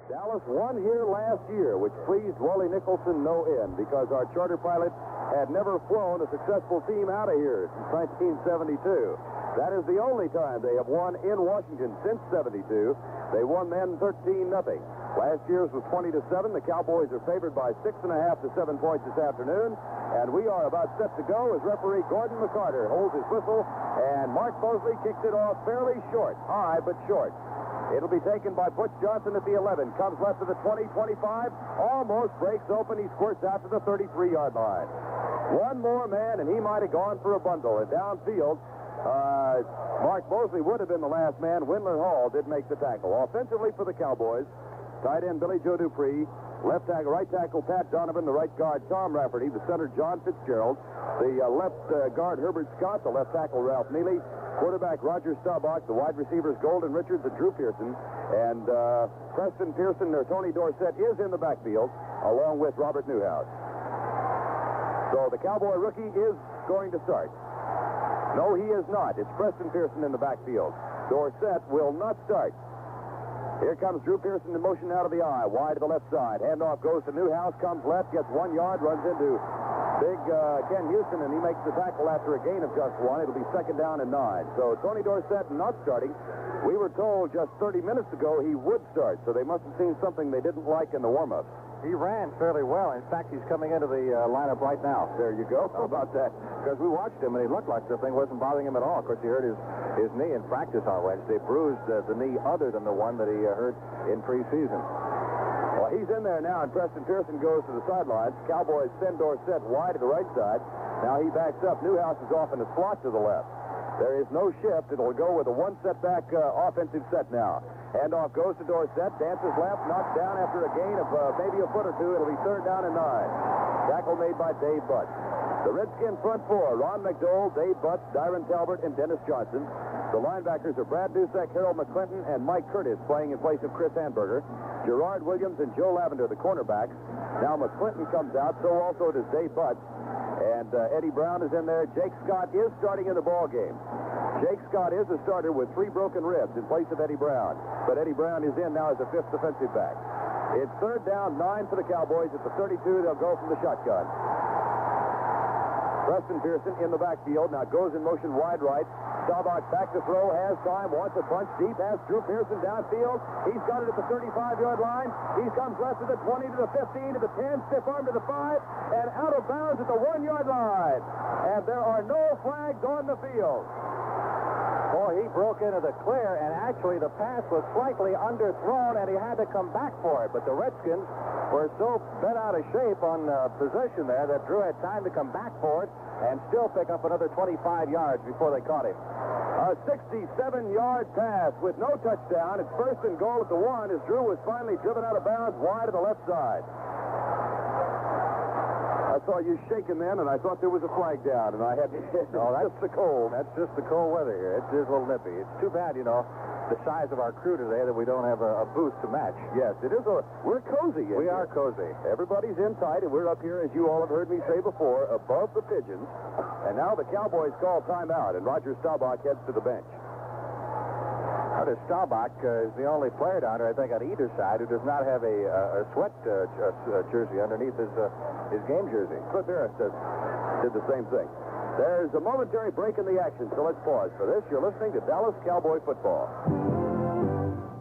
Dallas won here last year, which pleased Wally Nicholson no end because our charter pilot had never flown a successful team out of here since 1972. That is the only time they have won in Washington since 72. They won then 13-0. Last year's was 20-7. The Cowboys are favored by 6.5 to 7 points this afternoon, and we are about set to go as referee Gordon McCarter holds his whistle, and Mark Mosley kicks it off fairly short, high but short. It'll be taken by Butch Johnson at the 11. Comes left to the 20, 25. Almost breaks open. He squirts out to the 33-yard line. One more man, and he might have gone for a bundle. And downfield, Mark Mosley would have been the last man. Windler Hall did make the tackle. Offensively for the Cowboys, tight end Billy Joe Dupree, left tackle, right tackle Pat Donovan, the right guard Tom Rafferty, the center John Fitzgerald, the left guard Herbert Scott, the left tackle Ralph Neely, quarterback Roger Staubach, the wide receivers Golden Richards and Drew Pearson, and Preston Pearson or Tony Dorsett is in the backfield along with Robert Newhouse. So the Cowboy rookie is going to start. No, he is not. It's Preston Pearson in the backfield. Dorsett will not start. Here comes Drew Pearson in motion out of the eye, wide to the left side. Handoff goes to Newhouse, comes left, gets 1 yard, runs into big Ken Houston, and he makes the tackle after a gain of just 1. It'll be 2nd down and 9. So Tony Dorsett not starting. We were told just 30 minutes ago he would start, so they must have seen something they didn't like in the warm-ups. He ran fairly well. In fact, he's coming into the lineup right now. There you go. How about that? Because we watched him, and he looked like the thing wasn't bothering him at all. Of course, he hurt his knee in practice on Wednesday, bruised the knee other than the one that he hurt in preseason. Well, he's in there now, and Preston Pearson goes to the sidelines. Cowboys send Dorsett wide to the right side. Now he backs up. Newhouse is off in the slot to the left. There is no shift. It'll go with a one-set-back offensive set now. Handoff goes to Dorsett, dances left, knocked down after a gain of maybe a foot or two. It'll be 3rd down and 9. Tackle made by Dave Butts. The Redskins front four, Ron McDowell, Dave Butts, Dyron Talbert, and Dennis Johnson. The linebackers are Brad Dusek, Harold McClinton, and Mike Curtis playing in place of Chris Hanberger. Gerard Williams and Joe Lavender, the cornerbacks. Now McClinton comes out, so also does Dave Butts. And Eddie Brown is in there. Jake Scott is starting in the ball game. Jake Scott is a starter with 3 broken ribs in place of Eddie Brown. But Eddie Brown is in now as a 5th defensive back. It's 3rd down, 9 for the Cowboys. At the 32, they'll go from the shotgun. Preston Pearson in the backfield. Now goes in motion wide right. Staubach back to throw, has time, wants a punch deep, has Drew Pearson downfield. He's got it at the 35-yard line. He comes left to the 20, to the 15, to the 10, stiff arm to the 5, and out of bounds at the 1-yard line. And there are no flags on the field. Boy, he broke into the clear, and actually the pass was slightly underthrown, and he had to come back for it. But the Redskins were so bent out of shape on possession there that Drew had time to come back for it and still pick up another 25 yards before they caught him. A 67-yard pass with no touchdown. It's 1st and goal at the 1 as Drew was finally driven out of bounds wide to the left side. I saw you shaking then, and I thought there was a flag down, and I had oh, that's just the cold. That's just the cold weather here. It is a little nippy. It's too bad, the size of our crew today that we don't have a booth to match. Yes, it is. We're cozy. We are cozy. Everybody's in tight, and we're up here, as you all have heard me say before, above the pigeons. And now the Cowboys call timeout, and Roger Staubach heads to the bench. Roger Staubach is the only player down there, I think, on either side who does not have a sweat jersey underneath his game jersey. Cliff Harris did the same thing. There's a momentary break in the action, so let's pause for this. You're listening to Dallas Cowboy Football.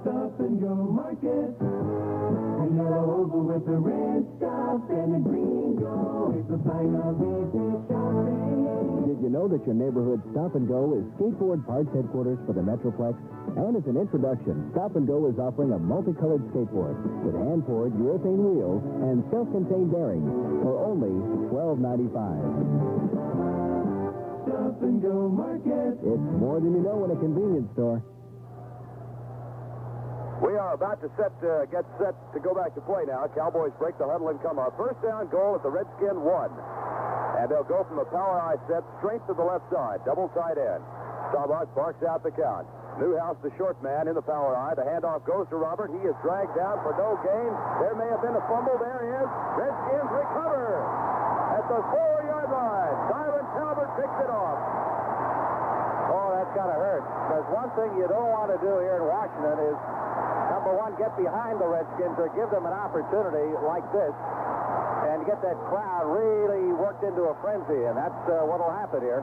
Stop and go market. And over with the red stuff and the green go. It's the sign of easy shopping. Did you know that your neighborhood Stop and Go is skateboard parts headquarters for the Metroplex? And as an introduction, Stop and Go is offering a multicolored skateboard with hand-poured urethane wheels and self-contained bearings for only $12.95. Stop and Go Market. It's more than you know in a convenience store. We are about to get set to go back to play now. Cowboys break the huddle and come up. 1st down goal at the Redskin 1. And they'll go from a power eye set straight to the left side. Double tight end. Staubach barks out the count. Newhouse, the short man, in the power eye. The handoff goes to Robert. He is dragged down for no gain. There may have been a fumble. There he is. Redskins recover at the 4-yard line. Dyron Talbert picks it off. Oh, that's got to hurt. Because one thing you don't want to do here in Washington is come number one, get behind the Redskins or give them an opportunity like this and get that crowd really worked into a frenzy, and that's what will happen here.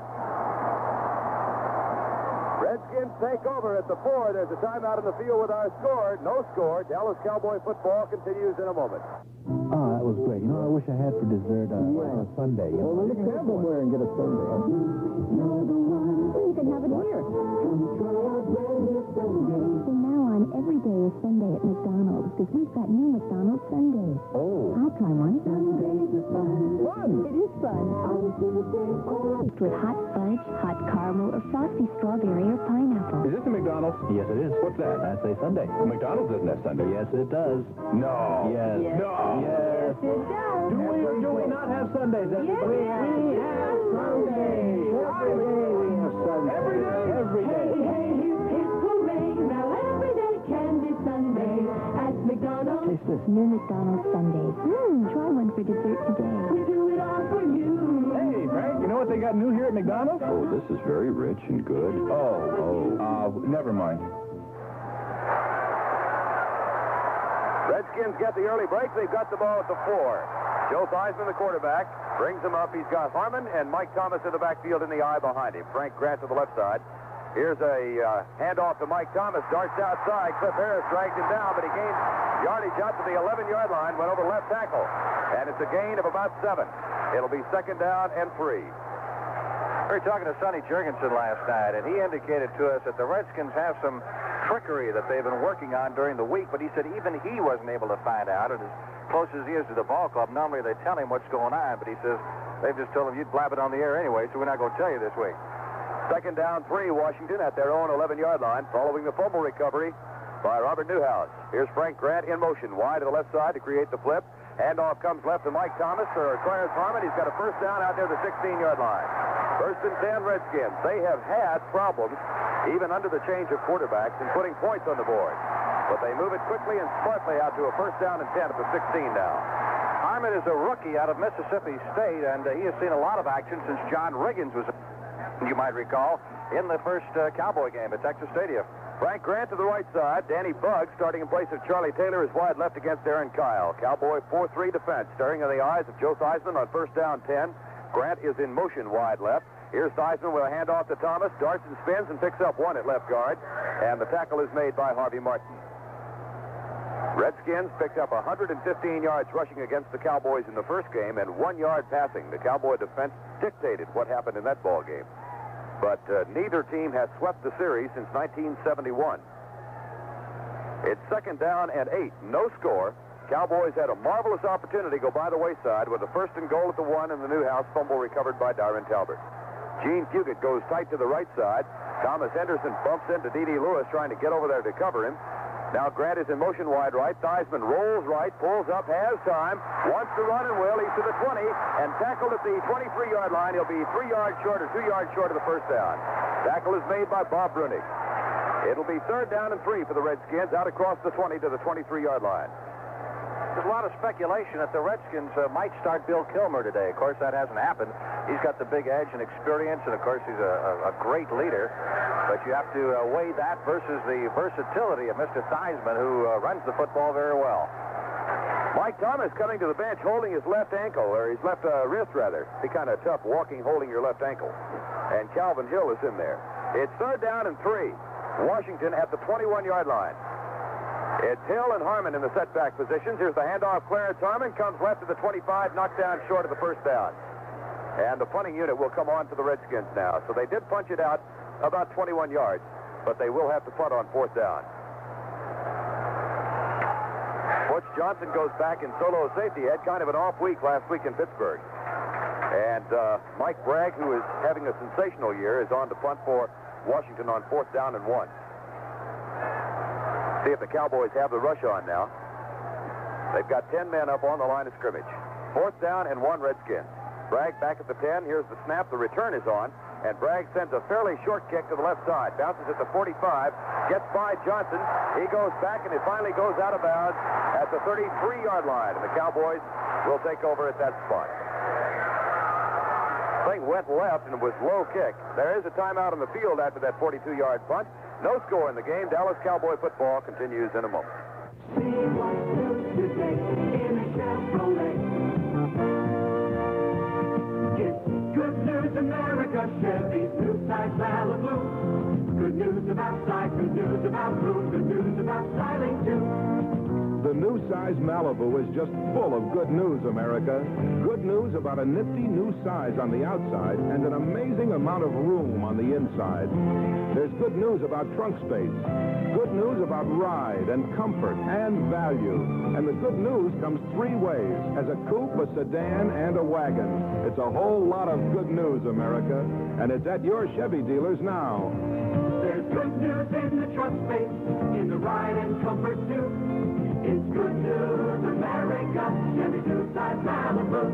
Redskins take over at the 4. There's a timeout in the field with our score. No score. Dallas Cowboy football continues in a moment. Oh, that was great. I wish I had for dessert on a Sunday. Well, let's have somewhere and get a Sunday. You're the one. You can have it here. From now on, every day is Sunday at McDonald's because we've got new McDonald's Sundays. Oh. I'll try one. Sundays are fun. Fun. It is fun. With hot fudge, hot caramel, or frosty strawberry or pineapple. Is this a McDonald's? Yes, it is. What's that? I say Sunday. McDonald's doesn't have Sunday. Yes, it does. No. Yes. No. Yes. It does. Do we not have Sundays? Yes, We have Sundays. Every day we have Sundays. Every day? Every day. Hey, hip, hip, hooray. Now every day can be Sunday at McDonald's. Taste this. New McDonald's Sundays. Try one for dessert today. We do it all for you. Hey, Frank, you know what they got new here at McDonald's? Oh, this is very rich and good. Never mind. Redskins get the early break. They've got the ball at the 4. Joe Theismann, the quarterback, brings him up. He's got Harmon and Mike Thomas in the backfield in the eye behind him. Frank Grant to the left side. Here's a handoff to Mike Thomas. Darts outside. Cliff Harris dragged him down, but he gained yardage out to the 11-yard line, went over left tackle. And it's a gain of about 7. It'll be 2nd down and 3. We were talking to Sonny Jurgensen last night, and he indicated to us that the Redskins have some trickery that they've been working on during the week, but he said even he wasn't able to find out. And as close as he is to the ball club, normally they tell him what's going on, but he says they've just told him you'd blab it on the air anyway, so we're not going to tell you this week. 2nd down, 3, Washington at their own 11-yard line, following the fumble recovery by Robert Newhouse. Here's Frank Grant in motion, wide to the left side to create the flip. Handoff comes left to Mike Thomas for Clarence Harmon. He's got a 1st down out there at the 16-yard line. 1st and 10, Redskins. They have had problems, even under the change of quarterbacks, in putting points on the board. But they move it quickly and smartly out to a 1st down and 10 at the 16 now. Harmon is a rookie out of Mississippi State, and he has seen a lot of action since John Riggins was, you might recall, in the first Cowboy game at Texas Stadium. Frank Grant to the right side. Danny Buggs starting in place of Charlie Taylor is wide left against Aaron Kyle. Cowboy 4-3 defense, staring in the eyes of Joe Theismann on 1st down 10. Grant is in motion wide left. Here's Theismann with a handoff to Thomas. Darts and spins and picks up 1 at left guard. And the tackle is made by Harvey Martin. Redskins picked up 115 yards rushing against the Cowboys in the first game and 1 yard passing. The Cowboy defense dictated what happened in that ball game. But neither team has swept the series since 1971. It's 2nd down and 8. No score. Cowboys had a marvelous opportunity to go by the wayside with a 1st and goal at the 1 and the Newhouse fumble recovered by Darren Talbert. Gene Fugit goes tight to the right side. Thomas Henderson bumps into D.D. Lewis trying to get over there to cover him. Now Grant is in motion wide right. Theismann rolls right, pulls up, has time, wants to run and will. He's to the 20 and tackled at the 23-yard line. He'll be 3 yards short or 2 yards short of the 1st down. Tackle is made by Bob Brunig. It'll be 3rd down and 3 for the Redskins out across the 20 to the 23-yard line. There's a lot of speculation that the Redskins might start Bill Kilmer today. Of course, that hasn't happened. He's got the big edge and experience, and of course, he's a great leader. But you have to weigh that versus the versatility of Mr. Theismann, who runs the football very well. Mike Thomas coming to the bench holding his left ankle, or his left wrist, rather. Be kind of tough walking, holding your left ankle. And Calvin Hill is in there. It's 3rd down and 3. Washington at the 21-yard line. It's Hill and Harmon in the setback positions. Here's the handoff. Clarence Harmon comes left to the 25, knocked down short of the 1st down. And the punting unit will come on to the Redskins now. So they did punch it out about 21 yards, but they will have to punt on 4th down. Butch Johnson goes back in solo safety. Had kind of an off week last week in Pittsburgh. And Mike Bragg, who is having a sensational year, is on to punt for Washington on 4th down and 1. See if the Cowboys have the rush on now. They've got 10 men up on the line of scrimmage. 4th down and 1 Redskins. Bragg back at the 10. Here's the snap. The return is on. And Bragg sends a fairly short kick to the left side. Bounces at the 45. Gets by Johnson. He goes back, and it finally goes out of bounds at the 33-yard line. And the Cowboys will take over at that spot. Thing went left and was low kick. There is a timeout on the field after that 42-yard punt. No score in the game. Dallas Cowboy football continues in a moment. day in a Chevrolet. It's good news, America, Chevy's new size Malibu. Good news about size, good news about room, good news about styling, too. The new size Malibu is just full of good news, America. Good news about a nifty new size on the outside and an amazing amount of room on the inside. There's good news about trunk space. Good news about ride and comfort and value. And the good news comes three ways: as a coupe, a sedan, and a wagon. It's a whole lot of good news, America. And it's at your Chevy dealers now. There's good news in the trunk space, in the ride and comfort, too. It's good news, America, Chevy two-size Malibu.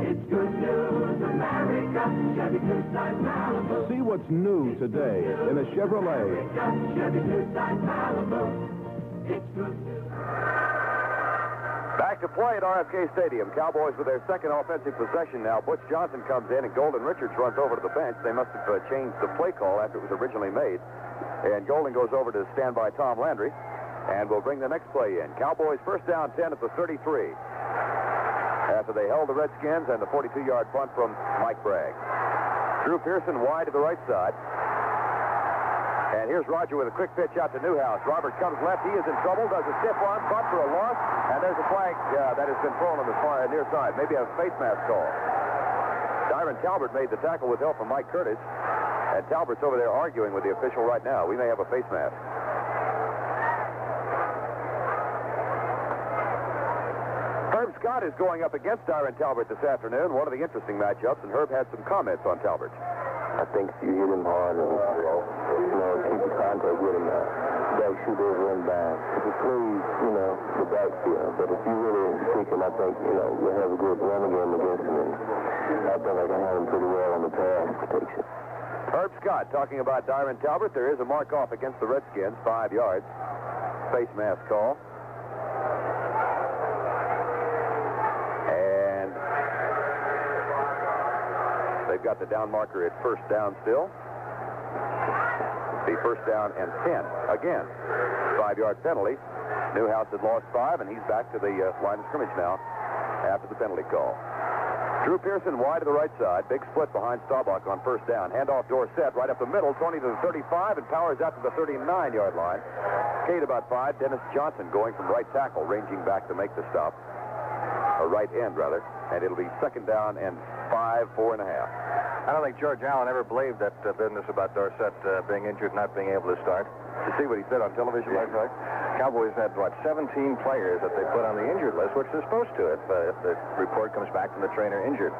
It's good news, America, Chevy two-size Malibu. See what's new today in a Chevrolet. Chevy two-size Malibu. It's good news. Back to play at RFK Stadium. Cowboys with their second offensive possession now. Butch Johnson comes in and Golden Richards runs over to the bench. They must have changed the play call after it was originally made. And Golden goes over to stand by Tom Landry. And we'll bring the next play in. Cowboys first down 10 at the 33. After they held the Redskins and the 42-yard punt from Mike Bragg. Drew Pearson wide to the right side. And here's Roger with a quick pitch out to Newhouse. Robert comes left. He is in trouble. Does a stiff arm punt for a loss. And there's a flag that has been thrown on the far near side. Maybe a face mask call. Dyron Talbert made the tackle with help from Mike Curtis. And Talbert's over there arguing with the official right now. We may have a face mask. Herb Scott is going up against Dyron Talbert this afternoon, one of the interesting matchups, and Herb had some comments on Talbert. I think if you hit him hard and, keep the contact with him, back shooters run by. If you please, the backfield. But if you really stick him, I think, we'll have a good run game against him. And I think I can handle him pretty well on the pass protection. Herb Scott talking about Dyron Talbert. There is a mark-off against the Redskins, 5 yards. Face mask call. They've got the down marker at first down still. The first down and 10. Again, 5-yard penalty. Newhouse had lost 5, and he's back to the line of scrimmage now after the penalty call. Drew Pearson wide to the right side. Big split behind Staubach on first down. Handoff Dorsett right up the middle. Tony to the 35 and Powers out to the 39-yard line. Cade about 5. Dennis Johnson going from right tackle, ranging back to make the stop. Or right end, rather. And it'll be second down and 4.5. I don't think George Allen ever believed that business about Dorsett being injured, not being able to start. You see what he said on television last night? Cowboys had, 17 players that they put on the injured list, which they're supposed to if the report comes back from the trainer injured.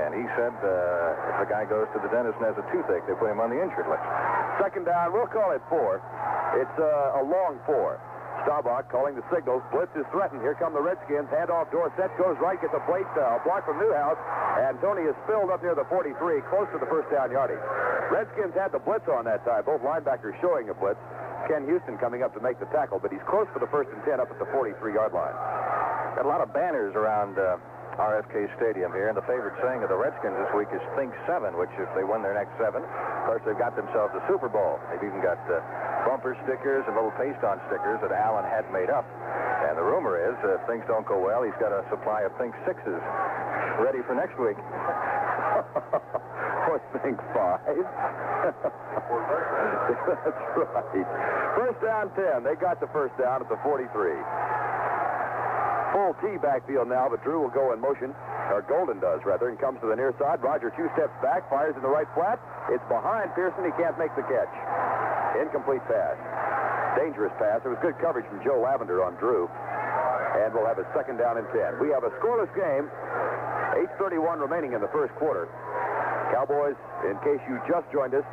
And he said if the guy goes to the dentist and has a toothache, they put him on the injured list. Second down, we'll call it 4. It's a long 4. Staubach calling the signals. Blitz is threatened. Here come the Redskins. Handoff. Dorsett goes right, gets a plate block from Newhouse. And Tony is spilled up near the 43, close to the first down yardage. Redskins had the blitz on that time. Both linebackers showing a blitz. Ken Houston coming up to make the tackle, but he's close for the first and 10 up at the 43-yard line. Got a lot of banners around RFK Stadium here, and the favorite saying of the Redskins this week is Think 7, which if they win their next 7, of course, they've got themselves a Super Bowl. They've even got bumper stickers and little paste-on stickers that Allen had made up. And the rumor is, if things don't go well, he's got a supply of Think 6s ready for next week. Or Think 5. That's right. First down 10. They got the first down at the 43. Full T backfield now, but Drew will go in motion, or Golden does, rather, and comes to the near side. Roger 2 steps back, fires in the right flat. It's behind Pearson. He can't make the catch. Incomplete pass. Dangerous pass. There was good coverage from Joe Lavender on Drew. And we'll have a second down and 10. We have a scoreless game. 8:31 remaining in the first quarter. Cowboys, in case you just joined us,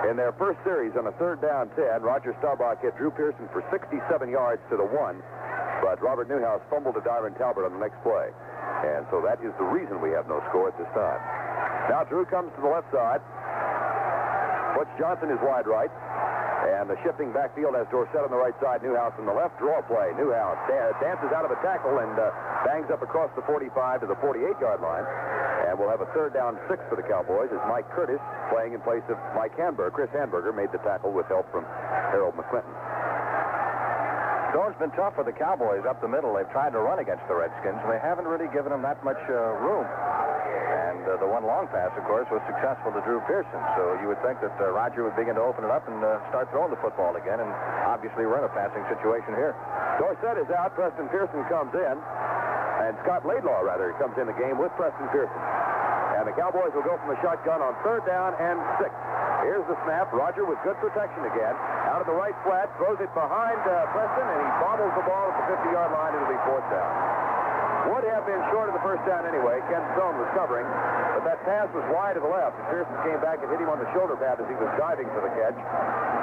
in their first series on a third down 10, Roger Staubach hit Drew Pearson for 67 yards to the 1. But Robert Newhouse fumbled to Dyron Talbot on the next play. And so that is the reason we have no score at this time. Now Drew comes to the left side. Butch Johnson is wide right. And the shifting backfield has Dorsett on the right side, Newhouse on the left. Draw play. Newhouse dances out of a tackle and bangs up across the 45 to the 48-yard line. And we'll have a third down 6 for the Cowboys as Mike Curtis, playing in place of Chris Hamburger, made the tackle with help from Harold McClinton. It's been tough for the Cowboys up the middle. They've tried to run against the Redskins, and they haven't really given them that much room. And the one long pass, of course, was successful to Drew Pearson. So you would think that Roger would begin to open it up and start throwing the football again, and obviously we're in a passing situation here. Dorsett is out. Preston Pearson comes in. And Scott Laidlaw, rather, comes in the game with Preston Pearson. And the Cowboys will go from a shotgun on 3rd down and 6. Here's the snap. Roger with good protection again. Out of the right flat, throws it behind Preston, and he bobbles the ball at the 50-yard line. It'll be 4th down. Would have been short of the 1st down anyway. Ken Stone was covering, but that pass was wide to the left. And Pearson came back and hit him on the shoulder pad as he was diving for the catch,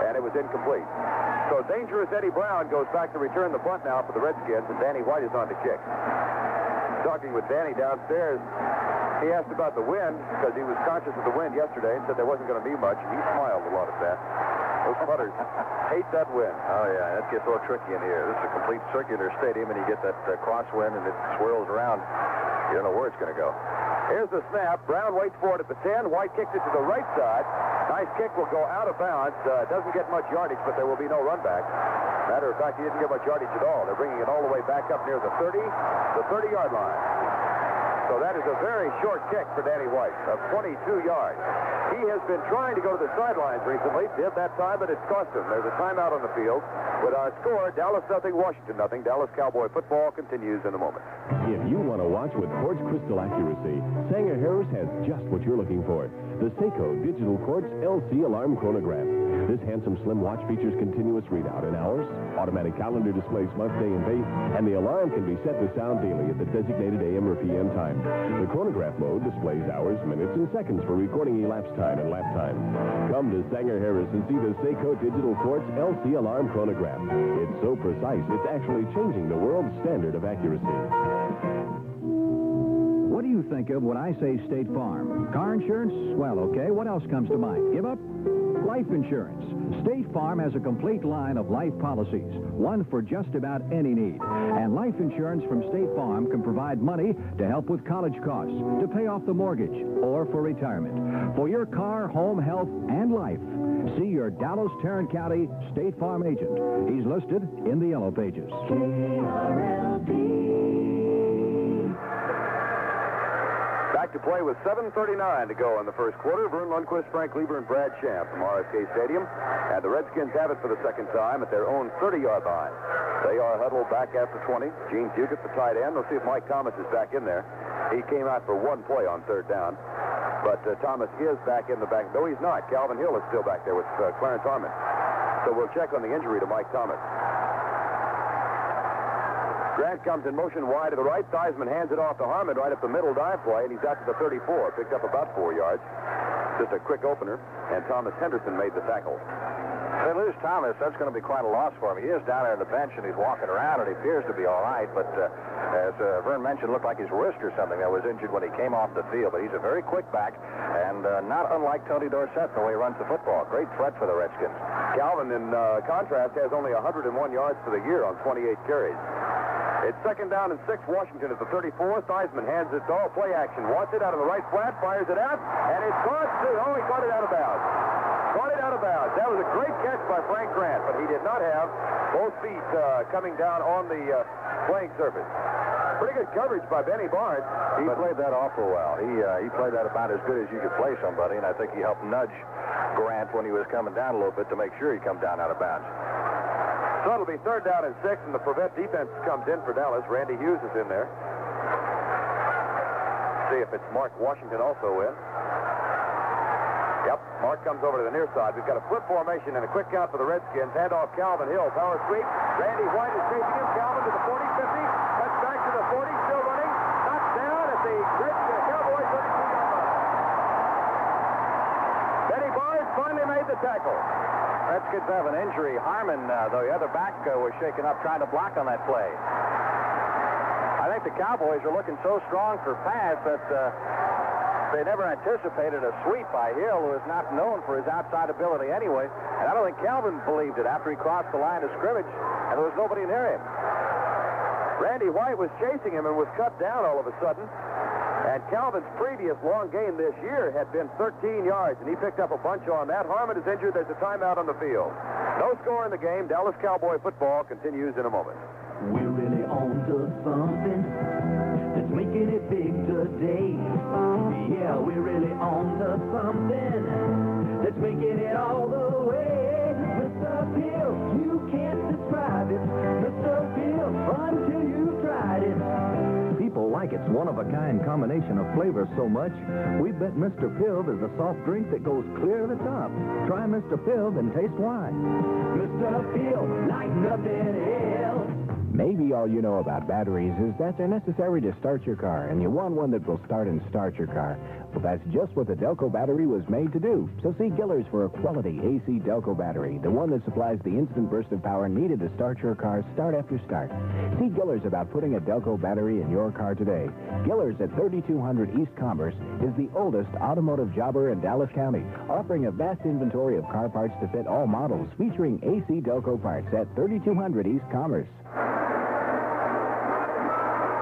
and it was incomplete. So dangerous Eddie Brown goes back to return the punt now for the Redskins, and Danny White is on to kick. Talking with Danny downstairs, he asked about the wind because he was conscious of the wind yesterday and said there wasn't going to be much. He smiled a lot at that. Those putters hate that wind. Oh, yeah, that gets a little tricky in here. This is a complete circular stadium, and you get that crosswind, and it swirls around. You don't know where it's going to go. Here's the snap. Brown waits for it at the 10. White kicks it to the right side. Nice kick will go out of bounds. Doesn't get much yardage, but there will be no run back. Matter of fact, he didn't get much yardage at all. They're bringing it all the way back up near the 30-yard line. So that is a very short kick for Danny White of 22 yards. He has been trying to go to the sidelines recently. Did that time, but it's cost him. There's a timeout on the field. With our score, Dallas 0, Washington 0. Dallas Cowboy football continues in a moment. If you want to watch with quartz crystal accuracy, Sanger Harris has just what you're looking for. The Seiko Digital Quartz LC Alarm Chronograph. This handsome slim watch features continuous readout in hours, automatic calendar displays month, day, and date, and the alarm can be set to sound daily at the designated AM or PM time. The chronograph mode displays hours, minutes, and seconds for recording elapsed time and lap time. Come to Sanger Harris and see the Seiko Digital Quartz LC Alarm Chronograph. It's so precise, it's actually changing the world's standard of accuracy. What do you think of when I say State Farm? Car insurance? Well, okay. What else comes to mind? Give up? Life insurance. State Farm has a complete line of life policies, one for just about any need. And life insurance from State Farm can provide money to help with college costs, to pay off the mortgage, or for retirement. For your car, home, health, and life, see your Dallas, Tarrant County State Farm agent. He's listed in the Yellow Pages. KRLD. Back to play with 7:39 to go in the first quarter. Vern, Lundquist, Frank Glieber, and Brad Sham from RFK Stadium. And the Redskins have it for the second time at their own 30-yard line. They are huddled back after 20. Gene Fugit, the tight end. We'll see if Mike Thomas is back in there. He came out for one play on 3rd down. But Thomas is back in the back. No, he's not. Calvin Hill is still back there with Clarence Harmon. So we'll check on the injury to Mike Thomas. Grant comes in motion wide to the right. Theismann hands it off to Harmon right up the middle dive play, and he's out to the 34. Picked up about 4 yards. Just a quick opener, and Thomas Henderson made the tackle. If they lose Thomas, that's going to be quite a loss for him. He is down there on the bench, and he's walking around, and he appears to be all right. But as Vern mentioned, it looked like his wrist or something that was injured when he came off the field. But he's a very quick back, and not unlike Tony Dorsett, the way he runs the football. Great threat for the Redskins. Calvin, in contrast, has only 101 yards for the year on 28 carries. It's 2nd down and 6. Washington at the 34. Theismann hands it all. Play action. Wants it out of the right flat. Fires it out. And it's caught. Oh, he caught it out of bounds. Caught it out of bounds. That was a great catch by Frank Grant, but he did not have both feet coming down on the playing surface. Pretty good coverage by Benny Barnes. He played that awful well. He played that about as good as you could play somebody, and I think he helped nudge Grant when he was coming down a little bit to make sure he come down out of bounds. So it'll be 3rd down and 6, and the prevent defense comes in for Dallas. Randy Hughes is in there. See if it's Mark Washington also in. Yep, Mark comes over to the near side. We've got a flip formation and a quick count for the Redskins. Hand off Calvin Hill. Power sweep. Randy White is chasing him. Calvin to the 40, 50. Cuts back to the 40, still running. Knocked down at the Cowboys 32-yard line. Benny Barnes finally made the tackle. Redskins have an injury. Harmon, the other back, was shaken up trying to block on that play. I think the Cowboys are looking so strong for pass that they never anticipated a sweep by Hill, who is not known for his outside ability anyway. And I don't think Calvin believed it after he crossed the line of scrimmage, and there was nobody near him. Randy White was chasing him and was cut down all of a sudden. And Calvin's previous long gain this year had been 13 yards, and he picked up a bunch on that. Harmon is injured. There's a timeout on the field. No score in the game. Dallas Cowboy football continues in a moment. We're really on to something that's making it big today. Yeah, we're really on to something that's making it all the way. Mr. Pill, you can't describe it. Mr. Pill, until you've tried it. People like its one-of-a-kind combination of flavors so much, we bet Mr. Pill is a soft drink that goes clear to the top. Try Mr. Pill and taste why. Mr. Pill, like nothing else. Maybe all you know about batteries is that they're necessary to start your car, and you want one that will start and start your car. Well, that's just what the Delco battery was made to do. So see Giller's for a quality AC Delco battery, the one that supplies the instant burst of power needed to start your car start after start. See Giller's about putting a Delco battery in your car today. Giller's at 3200 East Commerce is the oldest automotive jobber in Dallas County, offering a vast inventory of car parts to fit all models, featuring AC Delco parts at 3200 East Commerce.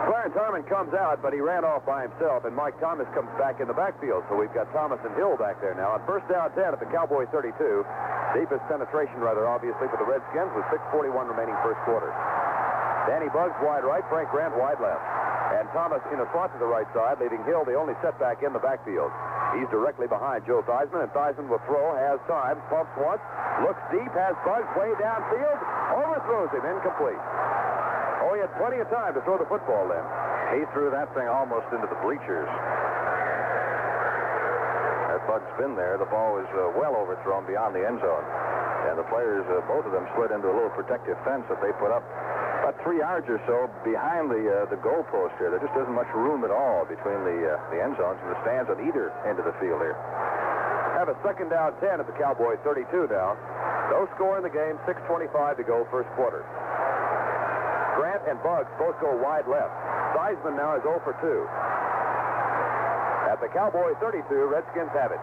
Clarence Harmon comes out, but he ran off by himself, and Mike Thomas comes back in the backfield. So we've got Thomas and Hill back there now. On first down 10 at the Cowboy 32. Deepest penetration, rather obviously, for the Redskins with 6:41 remaining first quarter. Danny Buggs wide right, Frank Grant wide left. And Thomas in a slot to the right side, leaving Hill the only setback in the backfield. He's directly behind Joe Theismann, and Theismann will throw, has time, pumps once, looks deep, has Buggs way downfield, overthrows him, incomplete. Oh, he had plenty of time to throw the football then. He threw that thing almost into the bleachers. Had Buggs been there, the ball was well overthrown beyond the end zone. And the players, both of them, slid into a little protective fence that they put up about 3 yards or so behind the goal post here. There just isn't much room at all between the end zones and the stands on either end of the field here. Have a second down 10 at the Cowboys 32 now. No score in the game, 6:25 to go first quarter. Grant and Buggs both go wide left. Theismann now is 0 for 2. At the Cowboy 32, Redskins have it.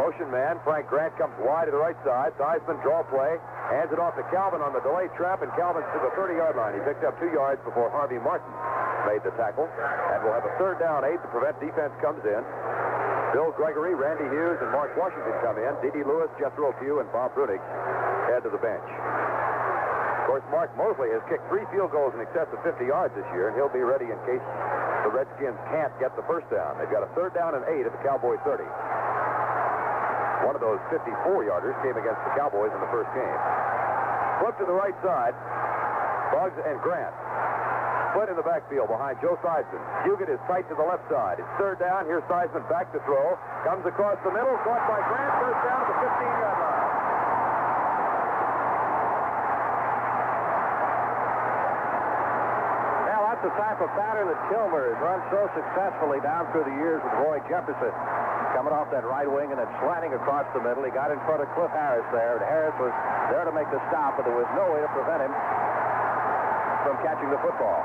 Motion man, Frank Grant comes wide to the right side. Theismann draw play, hands it off to Calvin on the delayed trap, and Calvin's to the 30-yard line. He picked up 2 yards before Harvey Martin made the tackle. And we'll have a third down 8. The prevent defense comes in. Bill Gregory, Randy Hughes, and Mark Washington come in. Dede Lewis, Jethro Pugh, and Bob Brunig head to the bench. Of course, Mark Mosley has kicked 3 field goals in excess of 50 yards this year, and he'll be ready in case the Redskins can't get the first down. They've got a third down and 8 at the Cowboy 30. One of those 54-yarders came against the Cowboys in the first game. Flip to the right side. Buggs and Grant. Split in the backfield behind Joe Theismann. Huget is tight to the left side. It's third down. Here's Theismann back to throw. Comes across the middle. Caught by Grant. First down at the 15-yard line. The type of pattern that Kilmer has run so successfully down through the years with Roy Jefferson. Coming off that right wing and then slanting across the middle. He got in front of Cliff Harris there, and Harris was there to make the stop, but there was no way to prevent him from catching the football.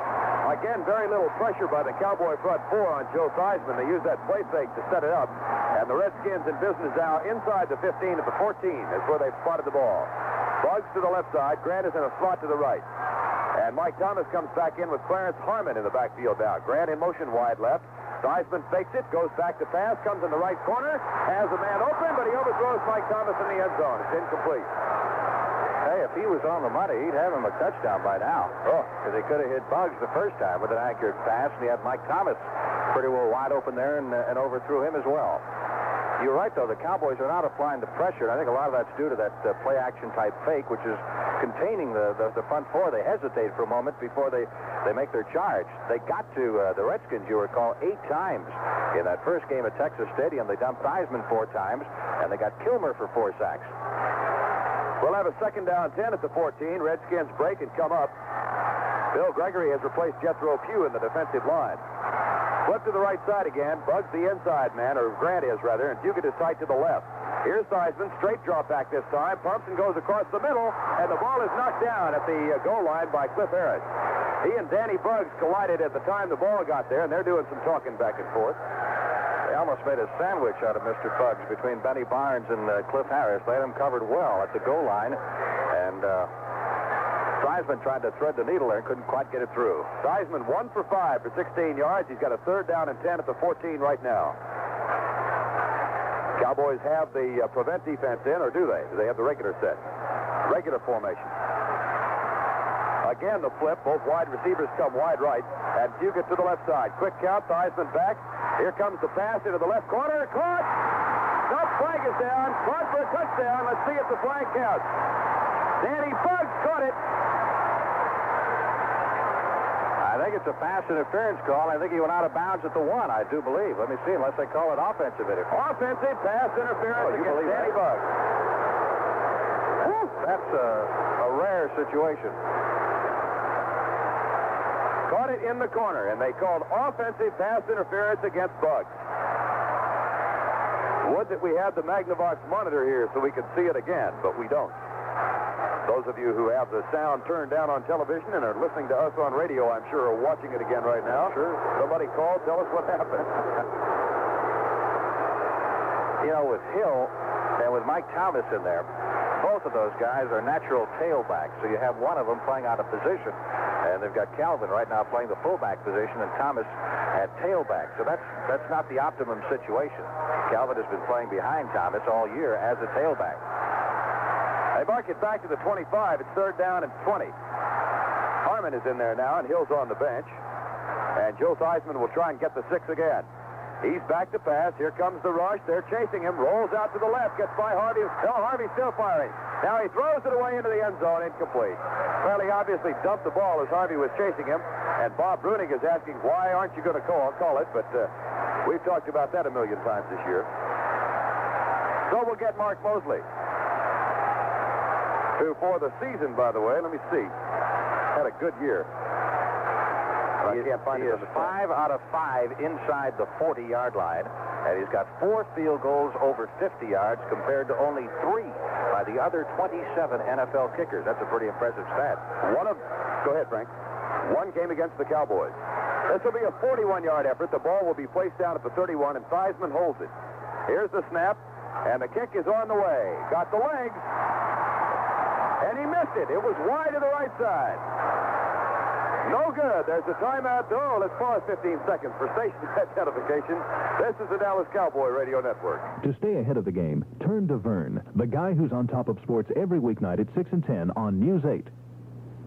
Again, very little pressure by the Cowboy front 4 on Joe Theismann. They used that play fake to set it up, and the Redskins in business now inside the 15 at the 14 is where they've spotted the ball. Buggs to the left side. Grant is in a slot to the right. And Mike Thomas comes back in with Clarence Harmon in the backfield now. Grant in motion wide left. Theismann fakes it, goes back to pass, comes in the right corner, has a man open, but he overthrows Mike Thomas in the end zone. It's incomplete. Hey, if he was on the money, he'd have him a touchdown by now. Oh, because he could have hit Buggs the first time with an accurate pass, and he had Mike Thomas pretty well wide open there and overthrew him as well. You're right, though. The Cowboys are not applying the pressure, and I think a lot of that's due to that play-action type fake, which is containing the front 4. They hesitate for a moment before they make their charge. They got to the Redskins, you recall, 8 times in that first game at Texas Stadium. They dumped Theismann 4 times, and they got Kilmer for 4 sacks. We'll have a second down 10 at the 14. Redskins break and come up. Bill Gregory has replaced Jethro Pugh in the defensive line. Flip to the right side again. Buggs the inside man, or Grant is rather, and Huget is tight to the left. Here's Theismann, straight drop back this time. Pumps and goes across the middle, and the ball is knocked down at the goal line by Cliff Harris. He and Danny Buggs collided at the time the ball got there, and they're doing some talking back and forth. They almost made a sandwich out of Mr. Buggs between Benny Barnes and Cliff Harris. They had him covered well at the goal line, and Theismann tried to thread the needle there and couldn't quite get it through. Theismann 1 for 5 for 16 yards. He's got a third down and 10 at the 14 right now. Cowboys have the prevent defense in, or do they? Do they have the regular set? regular formation. Again, the flip. Both wide receivers come wide right. And Dugan to the left side. Quick count. Theismann back. Here comes the pass into the left corner. Caught. No, flag is down. Caught for a touchdown. Let's see if the flag counts. Danny Buggs caught it. I think it's a pass interference call. I think he went out of bounds at the 1, I do believe. Let me see, unless they call it offensive interference. Offensive pass interference against Danny Buggs. That's a rare situation. Caught it in the corner, and they called offensive pass interference against Buggs. Would that we had the Magnavox monitor here so we could see it again, but we don't. Those of you who have the sound turned down on television and are listening to us on radio, I'm sure, are watching it again right now. Sure. Somebody call, tell us what happened. You know, with Hill and with Mike Thomas in there, both of those guys are natural tailbacks, so you have one of them playing out of position. And they've got Calvin right now playing the fullback position and Thomas at tailback. So that's not the optimum situation. Calvin has been playing behind Thomas all year as a tailback. They mark it back to the 25. It's 3rd down and 20. Harmon is in there now, and Hill's on the bench. And Joe Theismann will try and get the 6 again. He's back to pass. Here comes the rush. They're chasing him. Rolls out to the left. Gets by Harvey. No, Harvey's still firing. Now he throws it away into the end zone. Incomplete. Well, he obviously dumped the ball as Harvey was chasing him. And Bob Bruning is asking, why aren't you going to call it? But we've talked about that a million times this year. So we'll get Mark Mosley, who for the season, by the way, let me see, had a good year. I can't find it. He is 5 out of 5 inside the 40-yard line, and he's got 4 field goals over 50 yards compared to only 3 by the other 27 NFL kickers. That's a pretty impressive stat. Go ahead, Frank. One game against the Cowboys. This will be a 41-yard effort. The ball will be placed down at the 31, and Theismann holds it. Here's the snap, and the kick is on the way. Got the legs, and he missed it. It was wide to the right side. No good. There's a timeout, though. Let's pause 15 seconds for station identification. This is the Dallas Cowboy Radio Network. To stay ahead of the game, turn to Vern, the guy who's on top of sports every weeknight at 6 and 10 on News 8.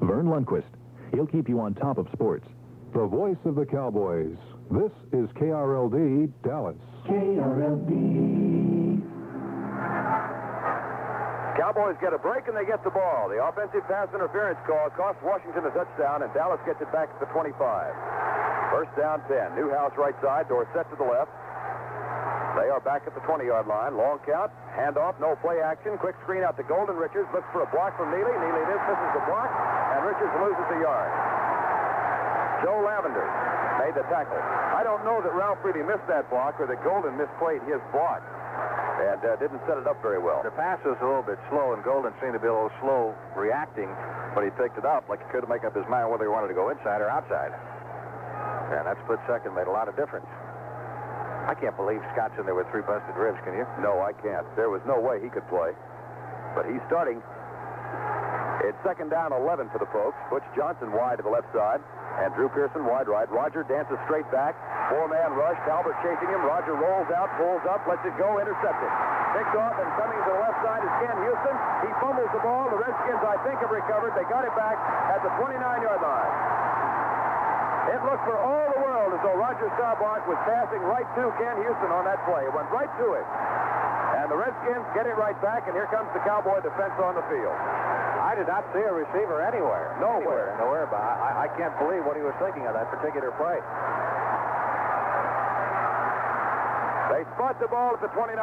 Vern Lundquist. He'll keep you on top of sports. The voice of the Cowboys. This is KRLD, Dallas. KRLD. Cowboys get a break and they get the ball. The offensive pass interference call cost Washington a touchdown, and Dallas gets it back at the 25. 1st down 10. Newhouse right side, Dorsett to the left. They are back at the 20-yard line. Long count, handoff, no play action. Quick screen out to Golden. Richards looks for a block from Neely. Neely misses the block, and Richards loses a yard. Joe Lavender made the tackle. I don't know that Ralph really missed that block or that Golden misplayed his block and didn't set it up very well. The pass was a little bit slow, and Golden seemed to be a little slow reacting, but he picked it up like he couldn't make up his mind whether he wanted to go inside or outside. And that split second made a lot of difference. I can't believe Scott's in there with 3 busted ribs, can you? No, I can't. There was no way he could play. But he's starting. It's 2nd down 11 for the Pokes. Butch Johnson wide to the left side, and Drew Pearson wide right. Roger dances straight back. 4-man rush. Talbot chasing him. Roger rolls out, pulls up, lets it go, intercepted. Picked off, and coming to the left side is Ken Houston. He fumbles the ball. The Redskins, I think, have recovered. They got it back at the 29-yard line. It looked for all the world as though Roger Staubach was passing right to Ken Houston on that play. It went right to him. And the Redskins get it right back, and here comes the Cowboy defense on the field. I did not see a receiver anywhere. Nowhere. But I can't believe what he was thinking of that particular play. They spot the ball at the 29.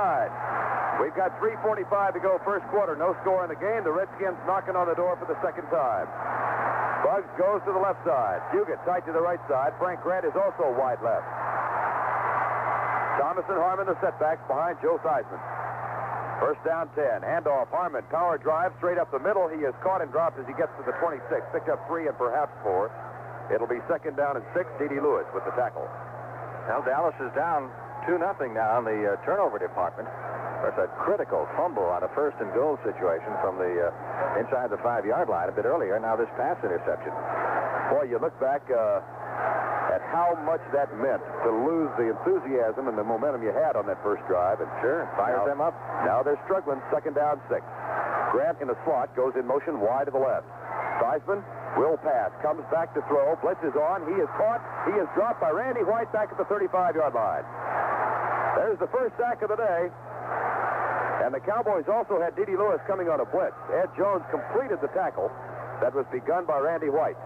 We've got 3:45 to go, first quarter. No score in the game. The Redskins knocking on the door for the 2nd time. Buggs goes to the left side. Dugan tight to the right side. Frank Grant is also wide left. Thomas and Harmon, the setbacks behind Joe Theismann. 1st down 10. Handoff. Harmon, power drive straight up the middle. He is caught and dropped as he gets to the 26. Picked up 3 and perhaps 4. It'll be 2nd down and 6. D.D. Lewis with the tackle. Well, Dallas is down 2-0 now in the turnover department. There's a critical fumble on a 1st and goal situation from the inside the 5-yard line a bit earlier. Now this pass interception. Boy, you look back at how much that meant to lose the enthusiasm and the momentum you had on that first drive. And sure, fires them up. Now they're struggling. 2nd down 6. Grant in the slot, goes in motion wide to the left. Theismann will pass, comes back to throw, blitz is on, he is caught, he is dropped by Randy White back at the 35-yard line. There's the first sack of the day. And the Cowboys also had Dede Lewis coming on a blitz. Ed Jones completed the tackle that was begun by Randy White.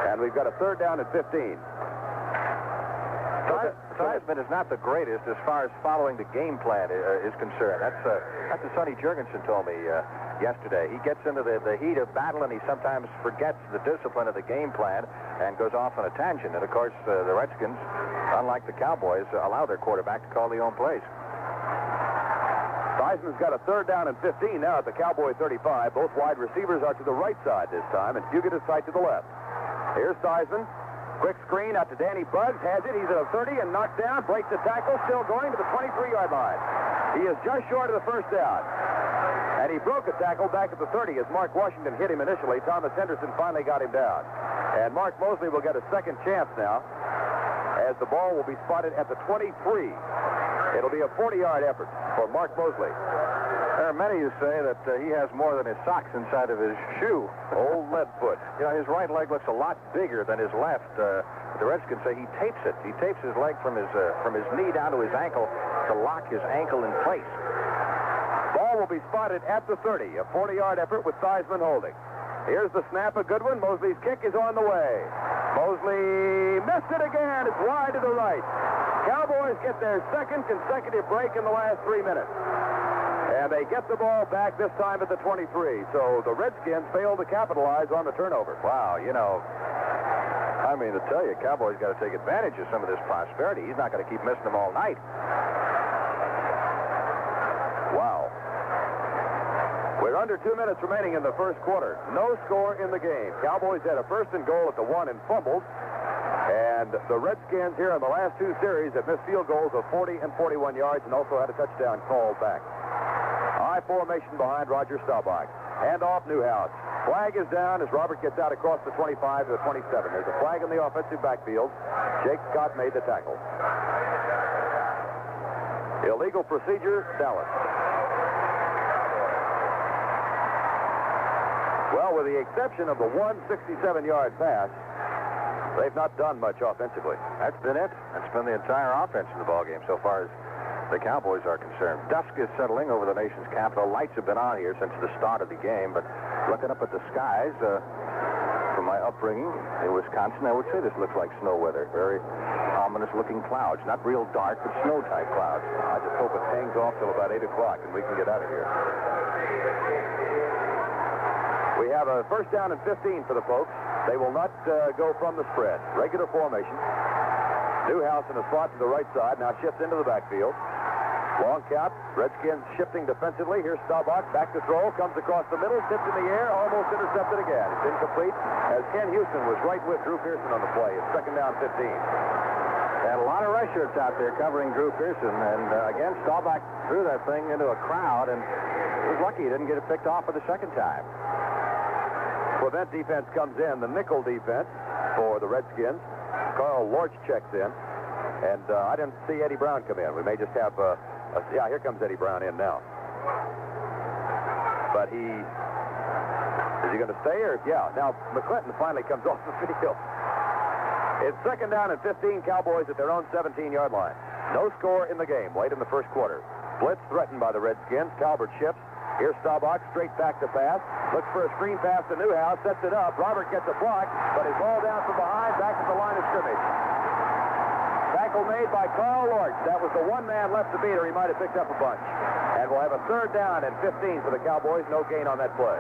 And we've got a third down and 15. Theismann is not the greatest as far as following the game plan is concerned. That's what Sonny Jurgensen told me yesterday. He gets into the heat of battle, and he sometimes forgets the discipline of the game plan and goes off on a tangent. And, of course, the Redskins, unlike the Cowboys, allow their quarterback to call the own plays. Theismann's got a third down and 15 now at the Cowboy 35. Both wide receivers are to the right side this time, and Fugit is tight to the left. Here's Theismann. Quick screen out to Danny Buggs. Has it. He's at a 30 and knocked down. Breaks the tackle. Still going to the 23-yard line. He is just short of the first down. And he broke a tackle back at the 30 as Mark Washington hit him initially. Thomas Henderson finally got him down. And Mark Mosley will get a second chance now as the ball will be spotted at the 23. It'll be a 40-yard effort for Mark Mosley. There are many who say that he has more than his socks inside of his shoe. Old lead foot. You know, his right leg looks a lot bigger than his left. The Redskins say he tapes it. He tapes his leg from his knee down to his ankle to lock his ankle in place. Ball will be spotted at the 30. A 40-yard effort with Theismann holding. Here's the snap, a good one. Mosley's kick is on the way. Mosley missed it again. It's wide to the right. Cowboys get their second consecutive break in the last 3 minutes. And they get the ball back this time at the 23. So the Redskins failed to capitalize on the turnover. Wow, you know, I mean, to tell you, Cowboys got to take advantage of some of this prosperity. He's not going to keep missing them all night. Wow. We're under 2 minutes remaining in the first quarter. No score in the game. Cowboys had a first and goal at the 1 and fumbled. And the Redskins here in the last two series have missed field goals of 40 and 41 yards and also had a touchdown called back. High formation behind Roger Staubach. Handoff Newhouse. Flag is down as Robert gets out across the 25 to the 27. There's a flag in the offensive backfield. Jake Scott made the tackle. Illegal procedure, Dallas. Well, with the exception of the 167-yard pass, they've not done much offensively. That's been it. That's been the entire offense in the ballgame so far as the Cowboys are concerned. Dusk is settling over the nation's capital. Lights have been on here since the start of the game, but looking up at the skies, from my upbringing in Wisconsin, I would say this looks like snow weather. Very ominous-looking clouds. Not real dark, but snow-type clouds. I just hope it hangs off till about 8 o'clock and we can get out of here. We have a first down and 15 for the folks. They will not go from the spread. Regular formation. Newhouse in a slot to the right side. Now shifts into the backfield. Long count. Redskins shifting defensively. Here's Staubach. Back to throw. Comes across the middle. Tipped in the air. Almost intercepted again. It's incomplete as Ken Houston was right with Drew Pearson on the play. It's second down 15. They had a lot of red shirts out there covering Drew Pearson. And again, Staubach threw that thing into a crowd. And he was lucky he didn't get it picked off for the second time. Prevent defense comes in. The nickel defense for the Redskins. Carl Lorch checks in. And I didn't see Eddie Brown come in. We may just have... yeah, here comes Eddie Brown in now. But is he going to stay or... Yeah, now McClinton finally comes off the field. It's second down and 15. Cowboys at their own 17-yard line. No score in the game late in the first quarter. Blitz threatened by the Redskins. Talbot shifts. Here's Staubach, straight back to pass. Looks for a screen pass to Newhouse, sets it up. Robert gets a block, but his ball down from behind, back at the line of scrimmage. Tackle made by Carl Lorch. That was the one man left to beat, or he might have picked up a bunch. And we'll have a third down and 15 for the Cowboys. No gain on that play.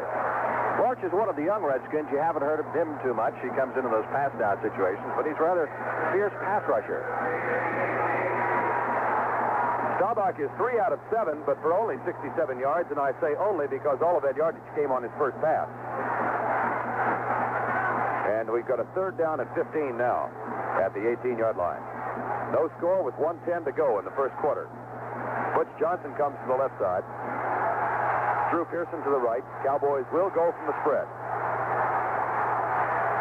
Lorch is one of the young Redskins. You haven't heard of him too much. He comes into those pass down situations, but he's rather fierce pass rusher. Staubach is 3 out of 7, but for only 67 yards, and I say only because all of that yardage came on his first pass. And we've got a third down and 15 now at the 18-yard line. No score with 1:10 to go in the first quarter. Butch Johnson comes to the left side. Drew Pearson to the right. Cowboys will go from the spread.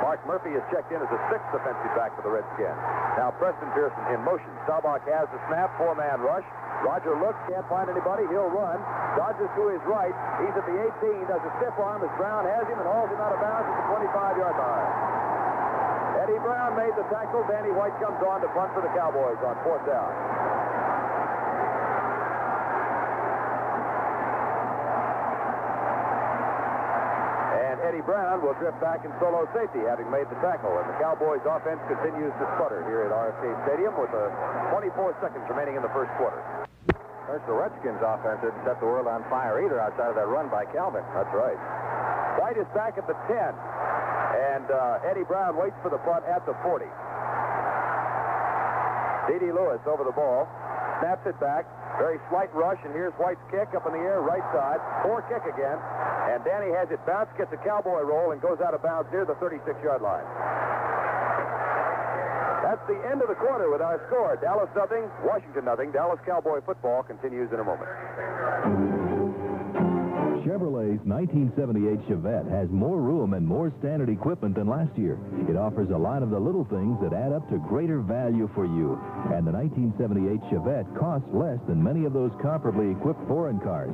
Mark Murphy is checked in as the 6th defensive back for the Redskins. Now Preston Pearson in motion. Staubach has the snap, 4-man rush. Roger looks, can't find anybody. He'll run. Dodges to his right. He's at the 18, does a stiff arm as Brown has him and hauls him out of bounds at the 25-yard line. Eddie Brown made the tackle. Danny White comes on to punt for the Cowboys on 4th down. Eddie Brown will drift back in solo safety, having made the tackle, and the Cowboys' offense continues to sputter here at RFK Stadium with 24 seconds remaining in the first quarter. There's the Redskins' offense didn't set the world on fire either outside of that run by Calvin. That's right. White is back at the 10, and Eddie Brown waits for the punt at the 40. D.D. Lewis over the ball, snaps it back. Very slight rush, and here's White's kick up in the air, right side. Poor kick again. And Danny has it bounced, gets a cowboy roll, and goes out of bounds near the 36-yard line. That's the end of the quarter with our score. Dallas nothing, Washington nothing. Dallas Cowboy football continues in a moment. Chevrolet's 1978 Chevette has more room and more standard equipment than last year. It offers a lot of the little things that add up to greater value for you. And the 1978 Chevette costs less than many of those comparably equipped foreign cars.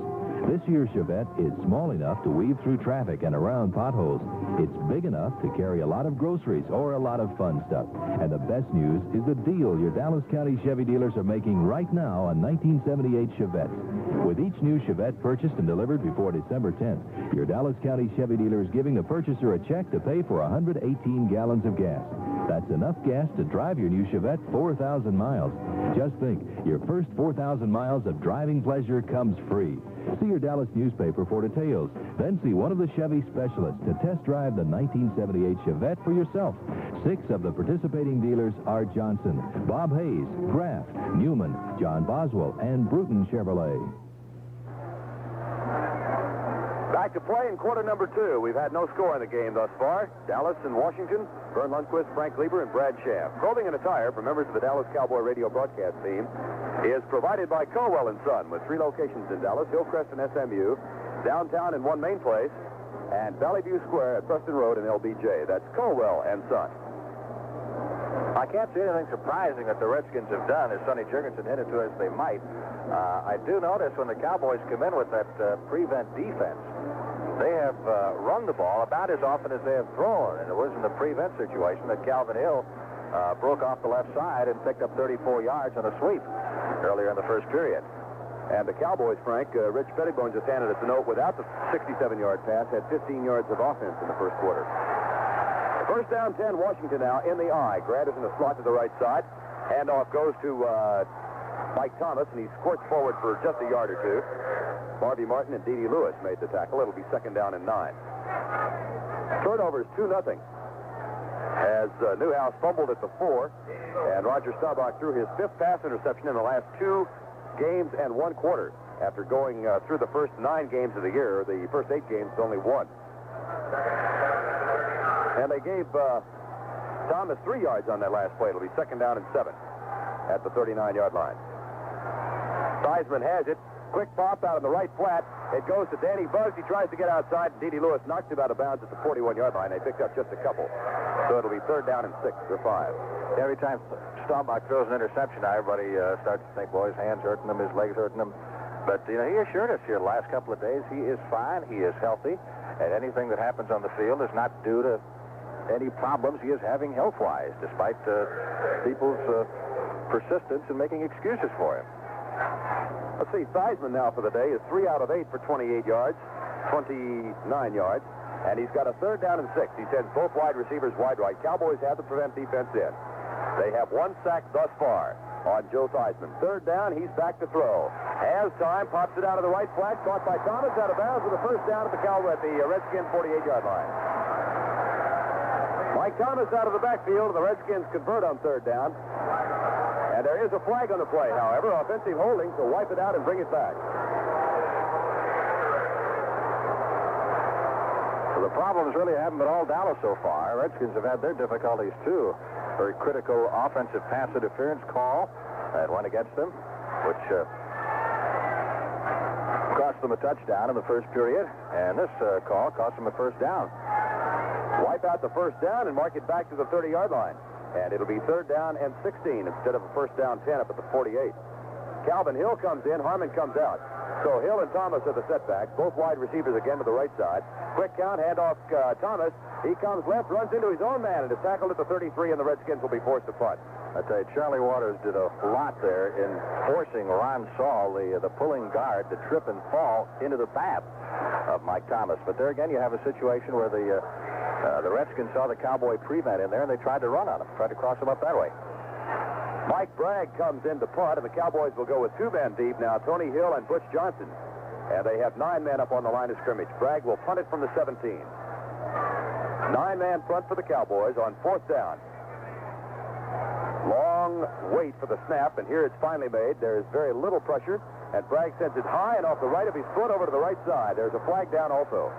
This year's Chevette is small enough to weave through traffic and around potholes. It's big enough to carry a lot of groceries or a lot of fun stuff. And the best news is the deal your Dallas County Chevy dealers are making right now on 1978 Chevettes. With each new Chevette purchased and delivered before December 10th, your Dallas County Chevy dealer is giving the purchaser a check to pay for 118 gallons of gas. That's enough gas to drive your new Chevette 4,000 miles. Just think, your first 4,000 miles of driving pleasure comes free. See your Dallas newspaper for details. Then see one of the Chevy specialists to test drive the 1978 Chevette for yourself. 6 of the participating dealers are Johnson, Bob Hayes, Kraft, Newman, John Boswell, and Bruton Chevrolet. Back to play in quarter number 2. We've had no score in the game thus far. Dallas and Washington, Vern Lundquist, Frank Glieber, and Brad Sham. Clothing and attire for members of the Dallas Cowboy Radio broadcast team is provided by Colwell & Son with 3 locations in Dallas, Hillcrest and SMU, downtown in one main place, and Valley View Square at Preston Road in LBJ. That's Colwell & Son. I can't see anything surprising that the Redskins have done, as Sonny Jurgensen hinted to as they might. I do notice when the Cowboys come in with that prevent defense, they have run the ball about as often as they have thrown. And it was in the prevent situation that Calvin Hill broke off the left side and picked up 34 yards on a sweep earlier in the first period. And the Cowboys, Frank, Rich Pettibone just handed us a note. Without the 67-yard pass, had 15 yards of offense in the first quarter. First down 10, Washington now in the eye. Grant is in the slot to the right side. Handoff goes to Mike Thomas, and he squirts forward for just a yard or two. Barbie Martin and D.D. Lewis made the tackle. It'll be second down and 9. Turnovers 2-0. As Newhouse fumbled at the 4, and Roger Staubach threw his 5th pass interception in the last 2 games and 1 quarter. After going through the first 9 games of the year, the first 8 games, only 1. And they gave Thomas 3 yards on that last play. It'll be second down and 7 at the 39-yard line. Theismann has it. Quick pop out of the right flat. It goes to Danny Buggs. He tries to get outside. D.D. Lewis knocks him out of bounds at the 41-yard line. They picked up just a couple. So it'll be third down and 6 or 5. Every time Staubach throws an interception, now everybody starts to think, boy, his hands hurting him, his legs hurting him. But, he assured us here the last couple of days he is fine, he is healthy, and anything that happens on the field is not due to any problems he is having health-wise, despite people's persistence in making excuses for him. Let's see, Theismann now for the day is 3 out of 8 for 28 yards, 29 yards, and he's got a third down and 6. He sends both wide receivers wide right. Cowboys have the prevent defense in. They have 1 sack thus far on Joe Theismann. Third down, he's back to throw. Has time, pops it out of the right flat, caught by Thomas, out of bounds with a first down at the Redskin 48-yard line. Mike Thomas out of the backfield, and the Redskins convert on third down. And there is a flag on the play, however. Offensive holding, so wipe it out and bring it back. So the problems really haven't been all Dallas so far. Redskins have had their difficulties, too. Very critical offensive pass interference call that went against them, which cost them a touchdown in the first period. And this call cost them a first down. wipe out the first down and mark it back to the 30-yard line. And it'll be 3rd down and 16 instead of a 1st down 10 up at the 48. Calvin Hill comes in, Harmon comes out. So Hill and Thomas are the setbacks, both wide receivers again to the right side. Quick count, handoff Thomas. He comes left, runs into his own man, and is tackled at the 33, and the Redskins will be forced to punt. I tell you, Charlie Waters did a lot there in forcing Ron Saul, the pulling guard, to trip and fall into the path of Mike Thomas. But there again, you have a situation where the Redskins saw the Cowboy prevent in there, and they tried to run on him, tried to cross him up that way. Mike Bragg comes in to punt, and the Cowboys will go with 2 men deep now, Tony Hill and Butch Johnson. And they have 9 men up on the line of scrimmage. Bragg will punt it from the 17. 9-man punt for the Cowboys on 4th down. Long wait for the snap, and here it's finally made. There's very little pressure, and Bragg sends it high and off the right of his foot over to the right side. There's a flag down also.